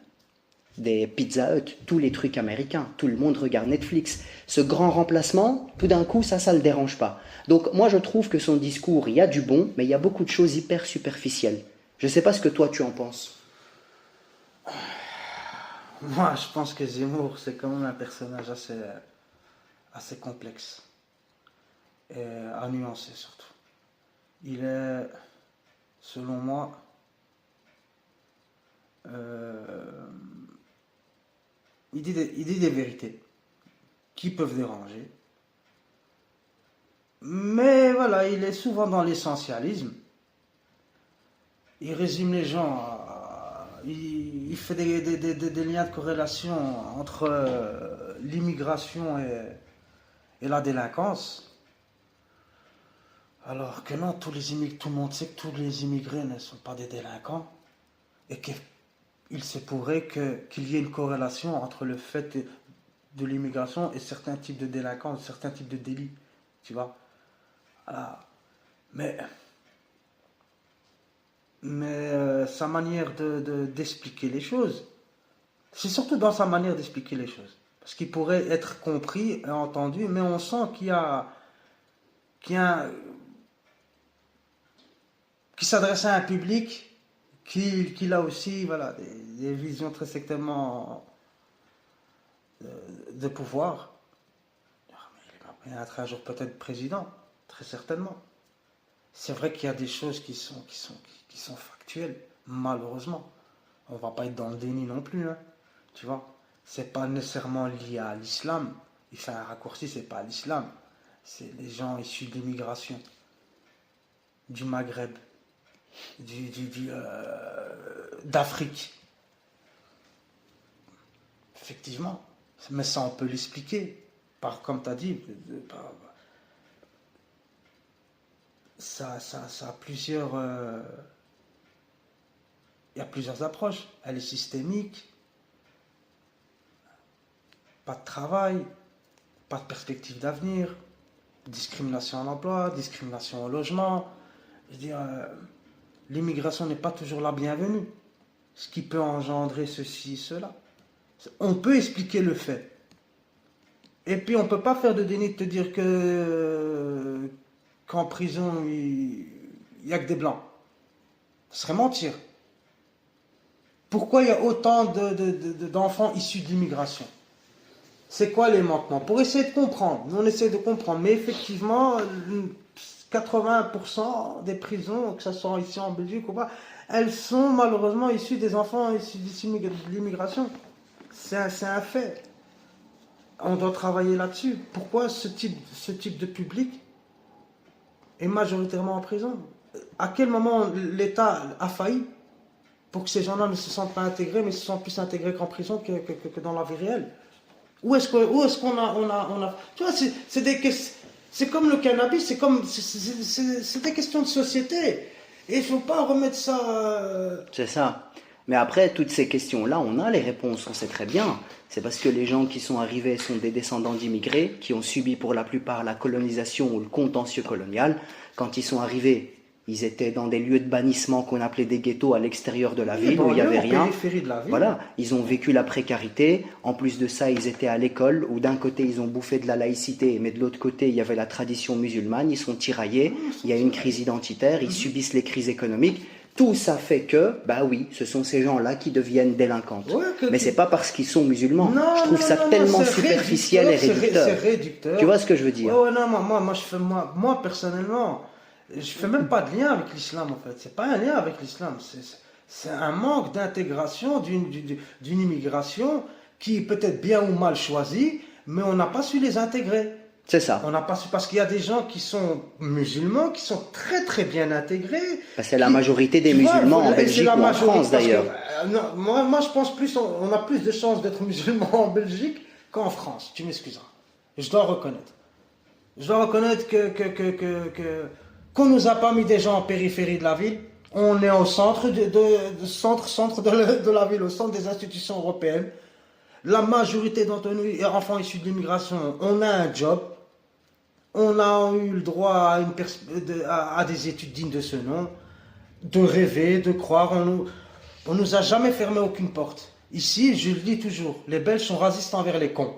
des Pizza Hut, tous les trucs américains. Tout le monde regarde Netflix. Ce grand remplacement, tout d'un coup, ça le dérange pas. Donc moi, je trouve que son discours, il y a du bon, mais il y a beaucoup de choses hyper superficielles. Je sais pas ce que toi, tu en penses. Moi, je pense que Zemmour, c'est quand même un personnage assez complexe. Et à nuancer surtout. Il est, selon moi, il dit des vérités qui peuvent déranger. Mais voilà, il est souvent dans l'essentialisme. Il résume les gens il fait des liens de corrélation entre l'immigration et la délinquance. Alors que non, tout le monde sait que tous les immigrés ne sont pas des délinquants. Et qu'il se pourrait qu'il y ait une corrélation entre le fait de l'immigration et certains types de délinquance, certains types de délits. Tu vois? Alors, mais sa manière d'expliquer les choses, c'est surtout dans sa manière d'expliquer les choses. Parce qu'il pourrait être compris et entendu, mais on sent qu'il s'adresse à un public qui a aussi voilà, des visions très sectairement de pouvoir. Il va être un jour peut-être président, très certainement. C'est vrai qu'il y a des choses qui sont factuelles, malheureusement. On ne va pas être dans le déni non plus, hein, tu vois. C'est pas nécessairement lié à l'islam. Il fait un raccourci, c'est pas l'islam. C'est les gens issus de l'immigration, du Maghreb, d'Afrique. effectivement. Mais ça, on peut l'expliquer. Comme tu as dit, ça a plusieurs... il y a plusieurs approches. Elle est systémique. Pas de travail, pas de perspective d'avenir, discrimination à l'emploi, discrimination au logement. Je veux dire, l'immigration n'est pas toujours la bienvenue. Ce qui peut engendrer ceci, cela. On peut expliquer le fait. Et puis on ne peut pas faire de déni de te dire qu'en prison, il n'y a que des blancs. Ce serait mentir. Pourquoi il y a autant d'enfants issus de l'immigration? C'est quoi les manquements? Pour essayer de comprendre. Nous, on essaie de comprendre. Mais effectivement, 80% des prisons, que ce soit ici en Belgique ou pas, elles sont malheureusement issues des enfants issus de l'immigration. C'est un fait. On doit travailler là-dessus. Pourquoi ce type de public est majoritairement en prison? À quel moment l'État a failli pour que ces gens-là ne se sentent pas intégrés, mais se sentent plus intégrés qu'en prison que dans la vie réelle? Où est-ce qu'on a... Tu vois, c'est comme le cannabis, c'est des questions de société. Et il ne faut pas remettre ça... C'est ça. Mais après, toutes ces questions-là, on a les réponses, on sait très bien. C'est parce que les gens qui sont arrivés sont des descendants d'immigrés, qui ont subi pour la plupart la colonisation ou le contentieux colonial. Quand ils sont arrivés, ils étaient dans des lieux de bannissement qu'on appelait des ghettos à l'extérieur de la ville, où il n'y avait rien. Périphérie de la ville. Voilà, ils ont vécu la précarité. En plus de ça, ils étaient à l'école, où d'un côté, ils ont bouffé de la laïcité, mais de l'autre côté, il y avait la tradition musulmane. Ils sont tiraillés, il y a une crise identitaire, ils subissent les crises économiques. Tout ça fait que, bah oui, ce sont ces gens-là qui deviennent délinquantes. Ouais, mais c'est pas parce qu'ils sont musulmans. Non, je trouve ça tellement superficiel et réducteur. C'est réducteur. Tu vois ce que je veux dire? Oh non, moi personnellement, je fais même pas de lien avec l'islam en fait. C'est pas un lien avec l'islam. C'est un manque d'intégration d'une immigration qui est peut-être bien ou mal choisie, mais on n'a pas su les intégrer. C'est ça. On n'a pas su, parce qu'il y a des gens qui sont musulmans, qui sont très très bien intégrés. C'est la majorité des musulmans en Belgique ou en France d'ailleurs. Moi je pense plus, on a plus de chances d'être musulmans en Belgique qu'en France. Tu m'excuseras. Je dois reconnaître. Je dois reconnaître qu'on nous a pas mis des gens en périphérie de la ville. On est au centre de la ville, au centre des institutions européennes. La majorité d'entre nous, enfants issus de l'immigration, on a un job. On a eu le droit à des études dignes de ce nom, de rêver, de croire. On nous a jamais fermé aucune porte. Ici, je le dis toujours, les Belges sont racistes envers les cons.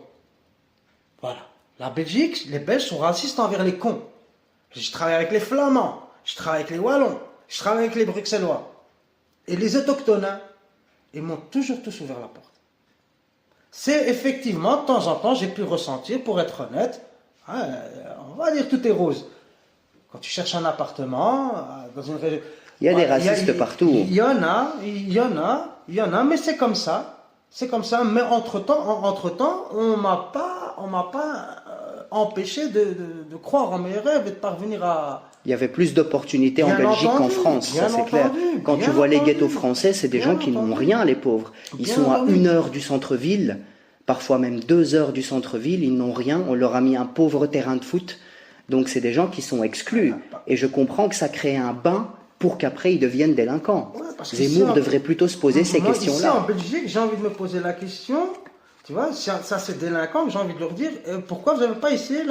Voilà. La Belgique, les Belges sont racistes envers les cons. Je travaille avec les Flamands, je travaille avec les Wallons, je travaille avec les Bruxellois. Et les autochtones, ils m'ont toujours tous ouvert la porte. C'est effectivement, de temps en temps, j'ai pu ressentir, pour être honnête, on va dire tout est rose. Quand tu cherches un appartement dans une région, il y a des racistes partout. Il y en a, mais c'est comme ça. C'est comme ça. Mais entre-temps, on m'a pas empêché de croire en mes rêves et de parvenir à... Il y avait plus d'opportunités en Belgique qu'en France, ça c'est clair. Quand tu vois les ghettos français, c'est des gens qui n'ont rien, les pauvres. Ils sont à 1 heure du centre-ville, parfois même 2 heures du centre-ville, ils n'ont rien, on leur a mis un pauvre terrain de foot. Donc c'est des gens qui sont exclus. Et je comprends que ça crée un bain pour qu'après ils deviennent délinquants. Zemmour devrait plutôt se poser ces questions-là. Ici en Belgique, j'ai envie de me poser la question, tu vois, ça c'est délinquant, j'ai envie de leur dire, pourquoi vous n'avez pas essayé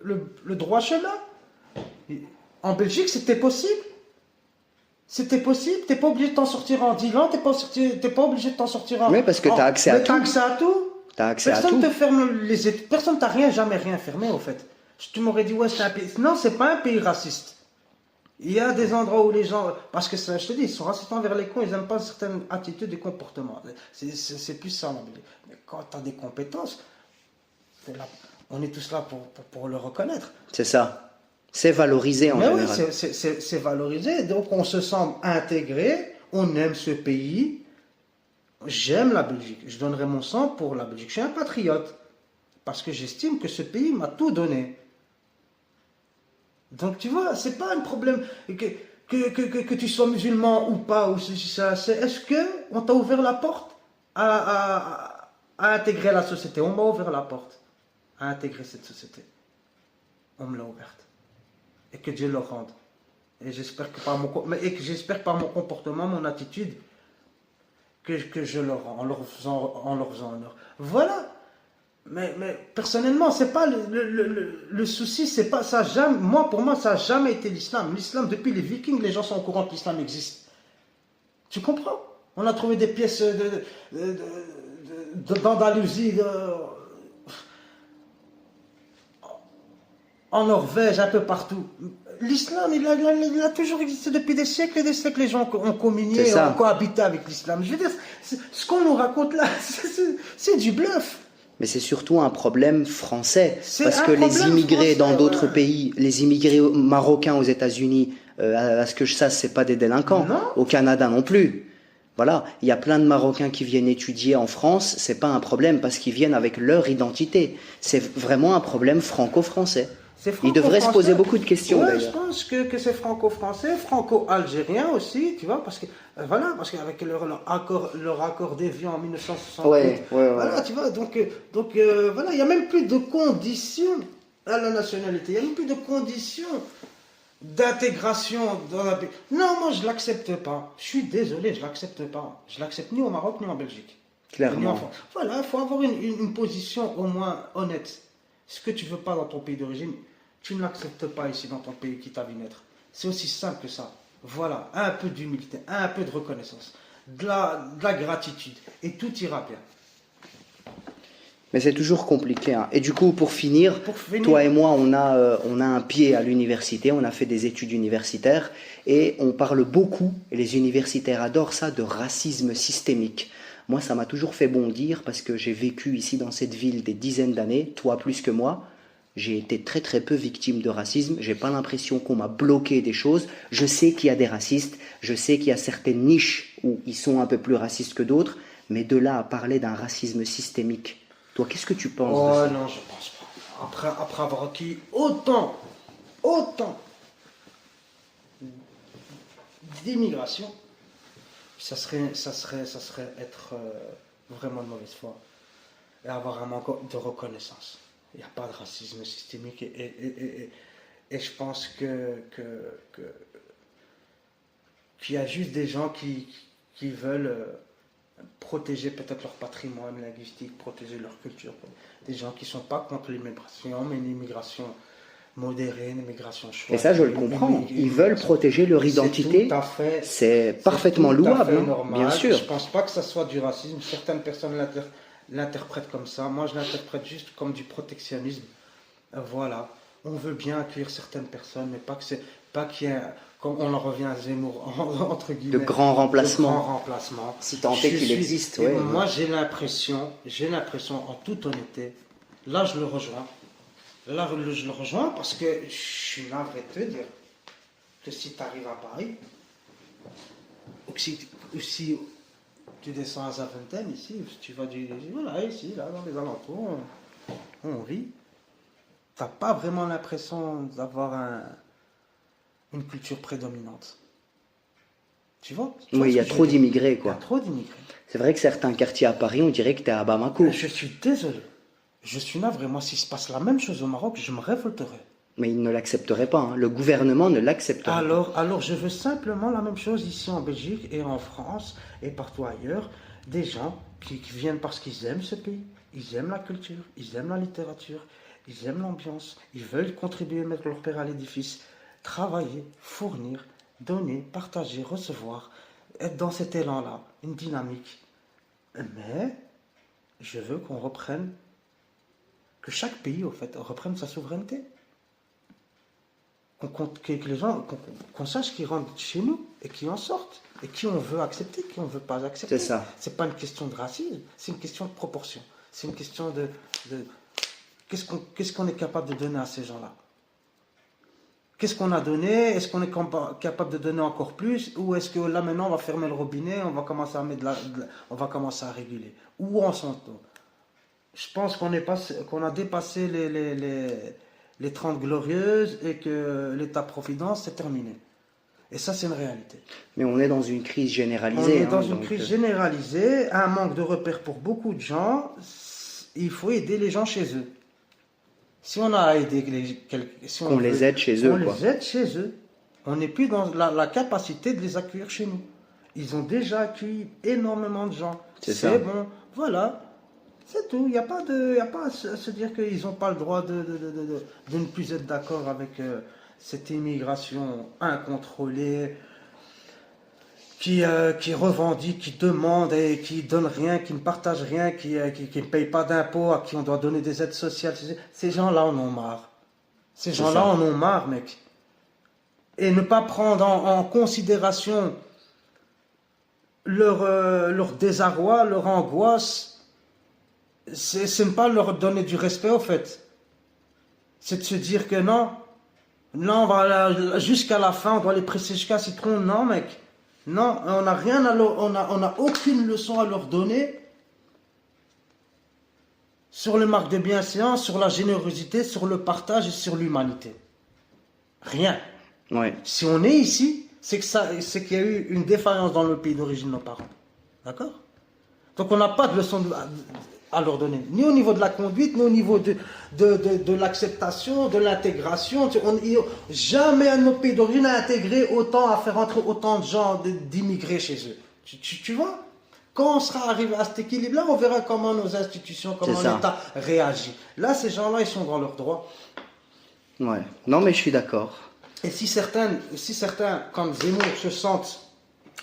le droit chemin? En Belgique, c'était possible. C'était possible. T'es pas obligé de t'en sortir en 10 ans. T'es pas obligé de t'en sortir en... Oui, parce que t'as accès à tout. T'as accès à tout. Personne te ferme les études. Personne t'a jamais rien fermé, au fait. Tu m'aurais dit, ouais, c'est un pays... Non, c'est pas un pays raciste. Il y a des endroits où les gens... Parce que ça, je te dis, ils sont racistes envers les cons. Ils n'aiment pas certaines attitudes et comportements. C'est plus ça. Mais quand t'as des compétences, on est tous là pour le reconnaître. C'est ça. C'est valorisé en général. Oui, c'est valorisé. Donc on se sent intégré, on aime ce pays. J'aime la Belgique. Je donnerai mon sang pour la Belgique. Je suis un patriote. Parce que j'estime que ce pays m'a tout donné. Donc tu vois, c'est pas un problème que tu sois musulman ou pas. Ou ça. C'est est-ce qu'on t'a ouvert la porte? à intégrer la société. On m'a ouvert la porte à intégrer cette société. On me l'a ouverte. Et que Dieu le rende. Et j'espère que par mon comportement, mon attitude, que je le rends en leur faisant honneur. Voilà. Mais personnellement, c'est pas le souci, c'est pas ça. Pour moi, ça n'a jamais été l'islam. L'islam, depuis les Vikings, les gens sont au courant que l'islam existe. Tu comprends? On a trouvé des pièces d'Andalousie, en Norvège, un peu partout. L'islam, il a toujours existé depuis des siècles et des siècles. Les gens ont communié, ont cohabité avec l'islam. Je veux dire, ce qu'on nous raconte là, c'est du bluff. Mais c'est surtout un problème français. Parce que les immigrés dans d'autres pays, les immigrés marocains aux États-Unis, à ce que je sache, c'est pas des délinquants. Non. Au Canada non plus. Voilà, il y a plein de Marocains qui viennent étudier en France, c'est pas un problème parce qu'ils viennent avec leur identité. C'est vraiment un problème franco-français. Ils devraient se poser beaucoup de questions ouais, d'ailleurs. Je pense que c'est franco-français, franco-algérien aussi, tu vois, parce qu'avec leur accord d'Évian en 1968, Ouais. voilà, tu vois, donc voilà, il n'y a même plus de conditions à la nationalité, il n'y a même plus de conditions d'intégration dans un pays. Non, moi je l'accepte pas. Je suis désolé, je l'accepte pas. Je l'accepte ni au Maroc ni en Belgique. Clairement. Ni en France. Voilà, il faut avoir une position au moins honnête. Ce que tu veux pas dans ton pays d'origine, tu ne l'acceptes pas ici dans ton pays qui t'a vu naître. C'est aussi simple que ça. Voilà, un peu d'humilité, un peu de reconnaissance, de la gratitude, et tout ira bien. Mais c'est toujours compliqué. Hein. Et du coup, pour finir, toi et moi, on a un pied à l'université, on a fait des études universitaires, et on parle beaucoup, et les universitaires adorent ça, de racisme systémique. Moi, ça m'a toujours fait bondir, parce que j'ai vécu ici dans cette ville des dizaines d'années, toi plus que moi. J'ai été très très peu victime de racisme, j'ai pas l'impression qu'on m'a bloqué des choses. Je sais qu'il y a des racistes, je sais qu'il y a certaines niches où ils sont un peu plus racistes que d'autres, mais de là à parler d'un racisme systémique, toi, qu'est-ce que tu penses de ça? Oh non, je pense pas. Après avoir acquis autant d'immigration, ça serait être vraiment de mauvaise foi et avoir un manque de reconnaissance. Il n'y a pas de racisme systémique et je pense qu'il y a juste des gens qui veulent protéger peut-être leur patrimoine linguistique, protéger leur culture. Des gens qui ne sont pas contre l'immigration, mais une immigration modérée, une immigration choisie. Et ça, je le comprends. Ils veulent protéger leur identité. C'est parfaitement louable, normal. Bien sûr. Je ne pense pas que ça soit du racisme. Certaines personnes l'interprètent comme ça. Moi, je l'interprète juste comme du protectionnisme. Voilà. On veut bien accueillir certaines personnes, mais pas qu'il y ait, comme on en revient à Zemmour, entre guillemets, de grands remplacements. De grands remplacements. Si tant est qu'il existe, ouais. Moi, j'ai l'impression, en toute honnêteté, là, je le rejoins. Là, je le rejoins parce que je suis navré de te dire que si tu arrives à Paris, ou si tu descends à Zaventem, ici, tu vas ici, là, dans les alentours, on vit. T'as pas vraiment l'impression d'avoir une culture prédominante. Tu vois? Oui, il y a trop d'immigrés, quoi. Il y a trop d'immigrés. C'est vrai que certains quartiers à Paris, on dirait que t'es à Bamako. Je suis désolé. Je suis navré. Moi, s'il se passe la même chose au Maroc, je me révolterai. Mais ils ne l'accepteraient pas. Hein. Le gouvernement ne l'accepterait pas. Alors, je veux simplement la même chose ici en Belgique et en France et partout ailleurs. Des gens qui viennent parce qu'ils aiment ce pays, ils aiment la culture, ils aiment la littérature, ils aiment l'ambiance, ils veulent contribuer, mettre leur père à l'édifice, travailler, fournir, donner, partager, recevoir, être dans cet élan-là, une dynamique. Mais je veux qu'on reprenne, que chaque pays, au fait, reprenne sa souveraineté. Que les gens, qu'on sache qui rentrent chez nous et qui en sortent. Et qui on veut accepter, qui on ne veut pas accepter. C'est ça. C'est pas une question de racisme, c'est une question de proportion. C'est une question de qu'est-ce qu'on est capable de donner à ces gens-là. Qu'est-ce qu'on a donné? Est-ce qu'on est capable de donner encore plus? Ou est-ce que là maintenant on va fermer le robinet, on va commencer à on va commencer à réguler? Où en sont-nous? Je pense qu'on a dépassé les 30 glorieuses et que l'état-providence c'est terminé. Et ça, c'est une réalité. Mais on est dans une crise On généralisée. est dans hein, une donc, crise généralisée, un manque de repères pour beaucoup de gens. Il faut aider les gens chez eux. Si on a à aider si qu'on veut, les aide chez eux, on quoi. les aide chez eux. On n'est plus dans la capacité de les accueillir chez nous. Ils ont déjà accueilli énormément de gens. C'est ça. Bon, voilà. C'est tout. Il n'y a pas à se dire qu'ils n'ont pas le droit de ne plus être d'accord avec cette immigration incontrôlée qui revendique, qui demande et qui donne rien, qui ne partage rien, qui ne paye pas d'impôts, à qui on doit donner des aides sociales. Ces gens-là en ont marre. Ces gens-là en ont marre, mec. Et ne pas prendre en considération leur désarroi, leur angoisse, c'est ne pas leur donner du respect, au fait. C'est de se dire que non, on va jusqu'à la fin, on doit les presser jusqu'à citron. Non, mec. Non, on n'a rien on a aucune leçon à leur donner sur les marques de bienséance, sur la générosité, sur le partage et sur l'humanité. Rien. Ouais. Si on est ici, c'est qu'il y a eu une défaillance dans le pays d'origine de nos parents. D'accord? Donc on n'a pas de leçon à leur donner, ni au niveau de la conduite, ni au niveau de l'acceptation, de l'intégration. Jamais un de nos pays d'origine a intégré autant, à faire entrer autant de gens, d'immigrés chez eux. Tu vois? Quand on sera arrivé à cet équilibre-là, on verra comment nos institutions, comment l'État réagit. Là, ces gens-là, ils sont dans leurs droits. Ouais. Non, mais je suis d'accord. Et si certains, comme Zemmour,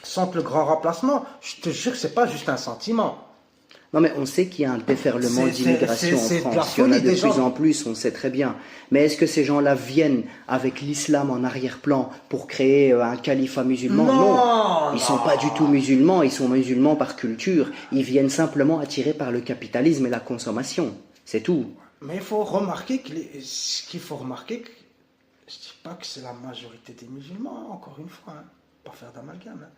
sentent le grand remplacement, je te jure que c'est pas juste un sentiment. Non, mais on sait qu'il y a un déferlement d'immigration en France. Il y en a de plus en plus, on sait très bien. Mais est-ce que ces gens-là viennent avec l'islam en arrière-plan pour créer un califat musulman? Non, ils ne sont pas du tout musulmans, ils sont musulmans par culture. Ils viennent simplement attirés par le capitalisme et la consommation. C'est tout. Mais il faut remarquer ce qu'il faut remarquer, je ne dis pas que c'est la majorité des musulmans, encore une fois, hein, pas faire d'amalgame. Hein.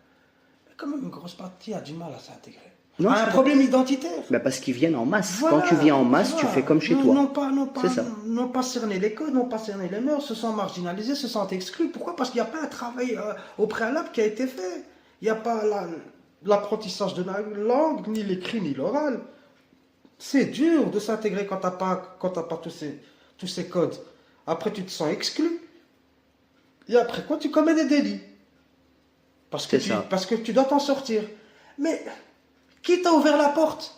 Mais quand même, une grosse partie a du mal à s'intégrer. Non, un problème identitaire. Ben parce qu'ils viennent en masse. Voilà, quand tu viens en masse, tu fais comme chez toi. Non pas cerner les codes, non pas cerner les mœurs, se sentent marginalisés, se sentent exclus. Pourquoi? Parce qu'il n'y a pas un travail au préalable qui a été fait. Il n'y a pas l'apprentissage de la langue, ni l'écrit, ni l'oral. C'est dur de s'intégrer quand tu n'as pas tous ces codes. Après, tu te sens exclu. Et après quoi? Tu commets des délits. Parce que tu dois t'en sortir. Mais qui t'a ouvert la porte?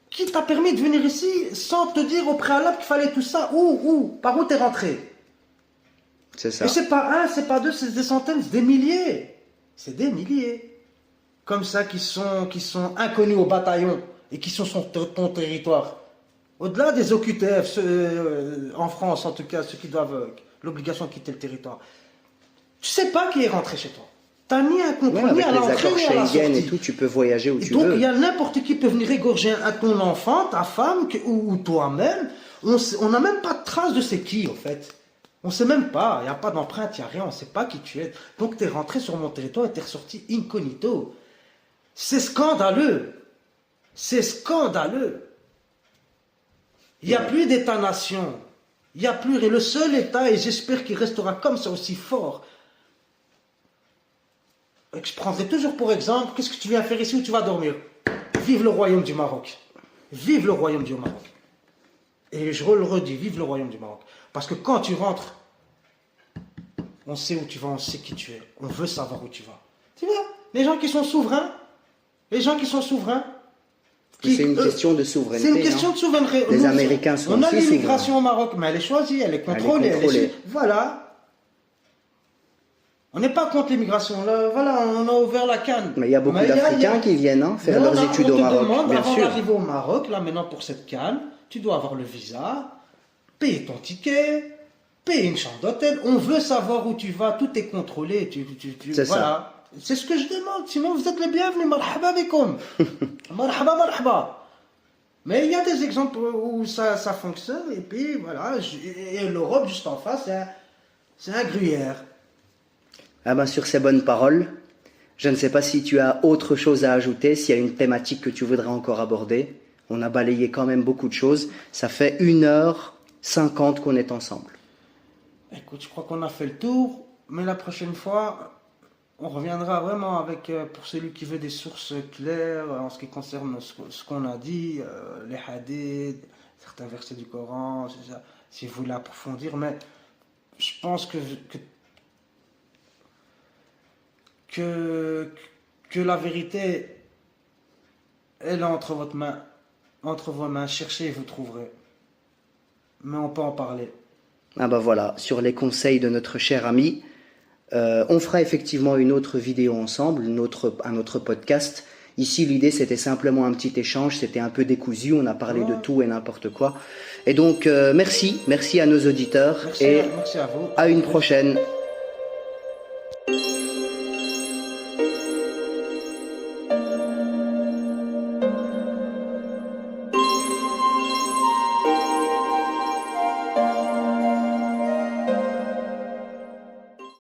Qui t'a permis de venir ici sans te dire au préalable qu'il fallait tout ça? Par où t'es rentré? C'est ça. Et c'est pas un, c'est pas deux, c'est des centaines, c'est des milliers. C'est des milliers. Comme ça qui sont inconnus au bataillon et qui sont sur ton territoire. Au-delà des OQTF, en France en tout cas, ceux qui doivent l'obligation de quitter le territoire. Tu sais pas qui est rentré chez toi. T'as ni un contrôle, ni à l'entrée, ni à la sortie. Et tout, tu peux voyager où tu veux. Donc il y a n'importe qui peut venir égorger ton enfant, ta femme ou toi-même. On n'a même pas de trace de c'est qui en fait. On ne sait même pas, il n'y a pas d'empreinte, il n'y a rien, on ne sait pas qui tu es. Donc tu es rentré sur mon territoire et tu es ressorti incognito. C'est scandaleux. C'est scandaleux. Il n'y a plus d'État-nation. Il n'y a plus. Et le seul État, et j'espère qu'il restera comme ça aussi fort. Et je prendrai toujours pour exemple, qu'est-ce que tu viens faire ici où tu vas dormir? Vive le royaume du Maroc. Vive le royaume du Maroc. Et je le redis, vive le royaume du Maroc. Parce que quand tu rentres, on sait où tu vas, on sait qui tu es. On veut savoir où tu vas. Tu vois, les gens qui sont souverains, c'est une question de souveraineté. C'est une question de souveraineté. Les Américains sont aussi souverains. On a l'immigration au Maroc, mais elle est choisie, elle est contrôlée. Voilà. On n'est pas contre l'immigration. Voilà, on a ouvert la canne. Mais il y a beaucoup d'Africains qui viennent faire leurs études au Maroc. Avant d'arriver au Maroc, là maintenant pour cette canne, tu dois avoir le visa, payer ton ticket, payer une chambre d'hôtel. On veut savoir où tu vas, tout est contrôlé. C'est voilà. ça. C'est ce que je demande. Sinon, vous êtes les bienvenus. Marhaba bikoum. Marhaba. Mais il y a des exemples où ça fonctionne. Et puis, voilà. Et l'Europe, juste en face, c'est un gruyère. Ah ben, sur ces bonnes paroles, je ne sais pas si tu as autre chose à ajouter, s'il y a une thématique que tu voudrais encore aborder. On a balayé quand même beaucoup de choses. Ça fait 1h50 qu'on est ensemble. Écoute, je crois qu'on a fait le tour. Mais la prochaine fois, on reviendra vraiment avec, pour celui qui veut des sources claires en ce qui concerne ce qu'on a dit, les hadiths, certains versets du Coran, c'est ça, si vous voulez approfondir. Mais je pense que, que la vérité, elle est entre votre main, entre vos mains. Cherchez et vous trouverez. Mais on peut en parler. Ah bah voilà, sur les conseils de notre cher ami. On fera effectivement une autre vidéo ensemble, un autre podcast. Ici, l'idée, c'était simplement un petit échange, c'était un peu décousu, on a parlé de tout et n'importe quoi. Et donc, merci à nos auditeurs Merci et merci à vous. à une prochaine.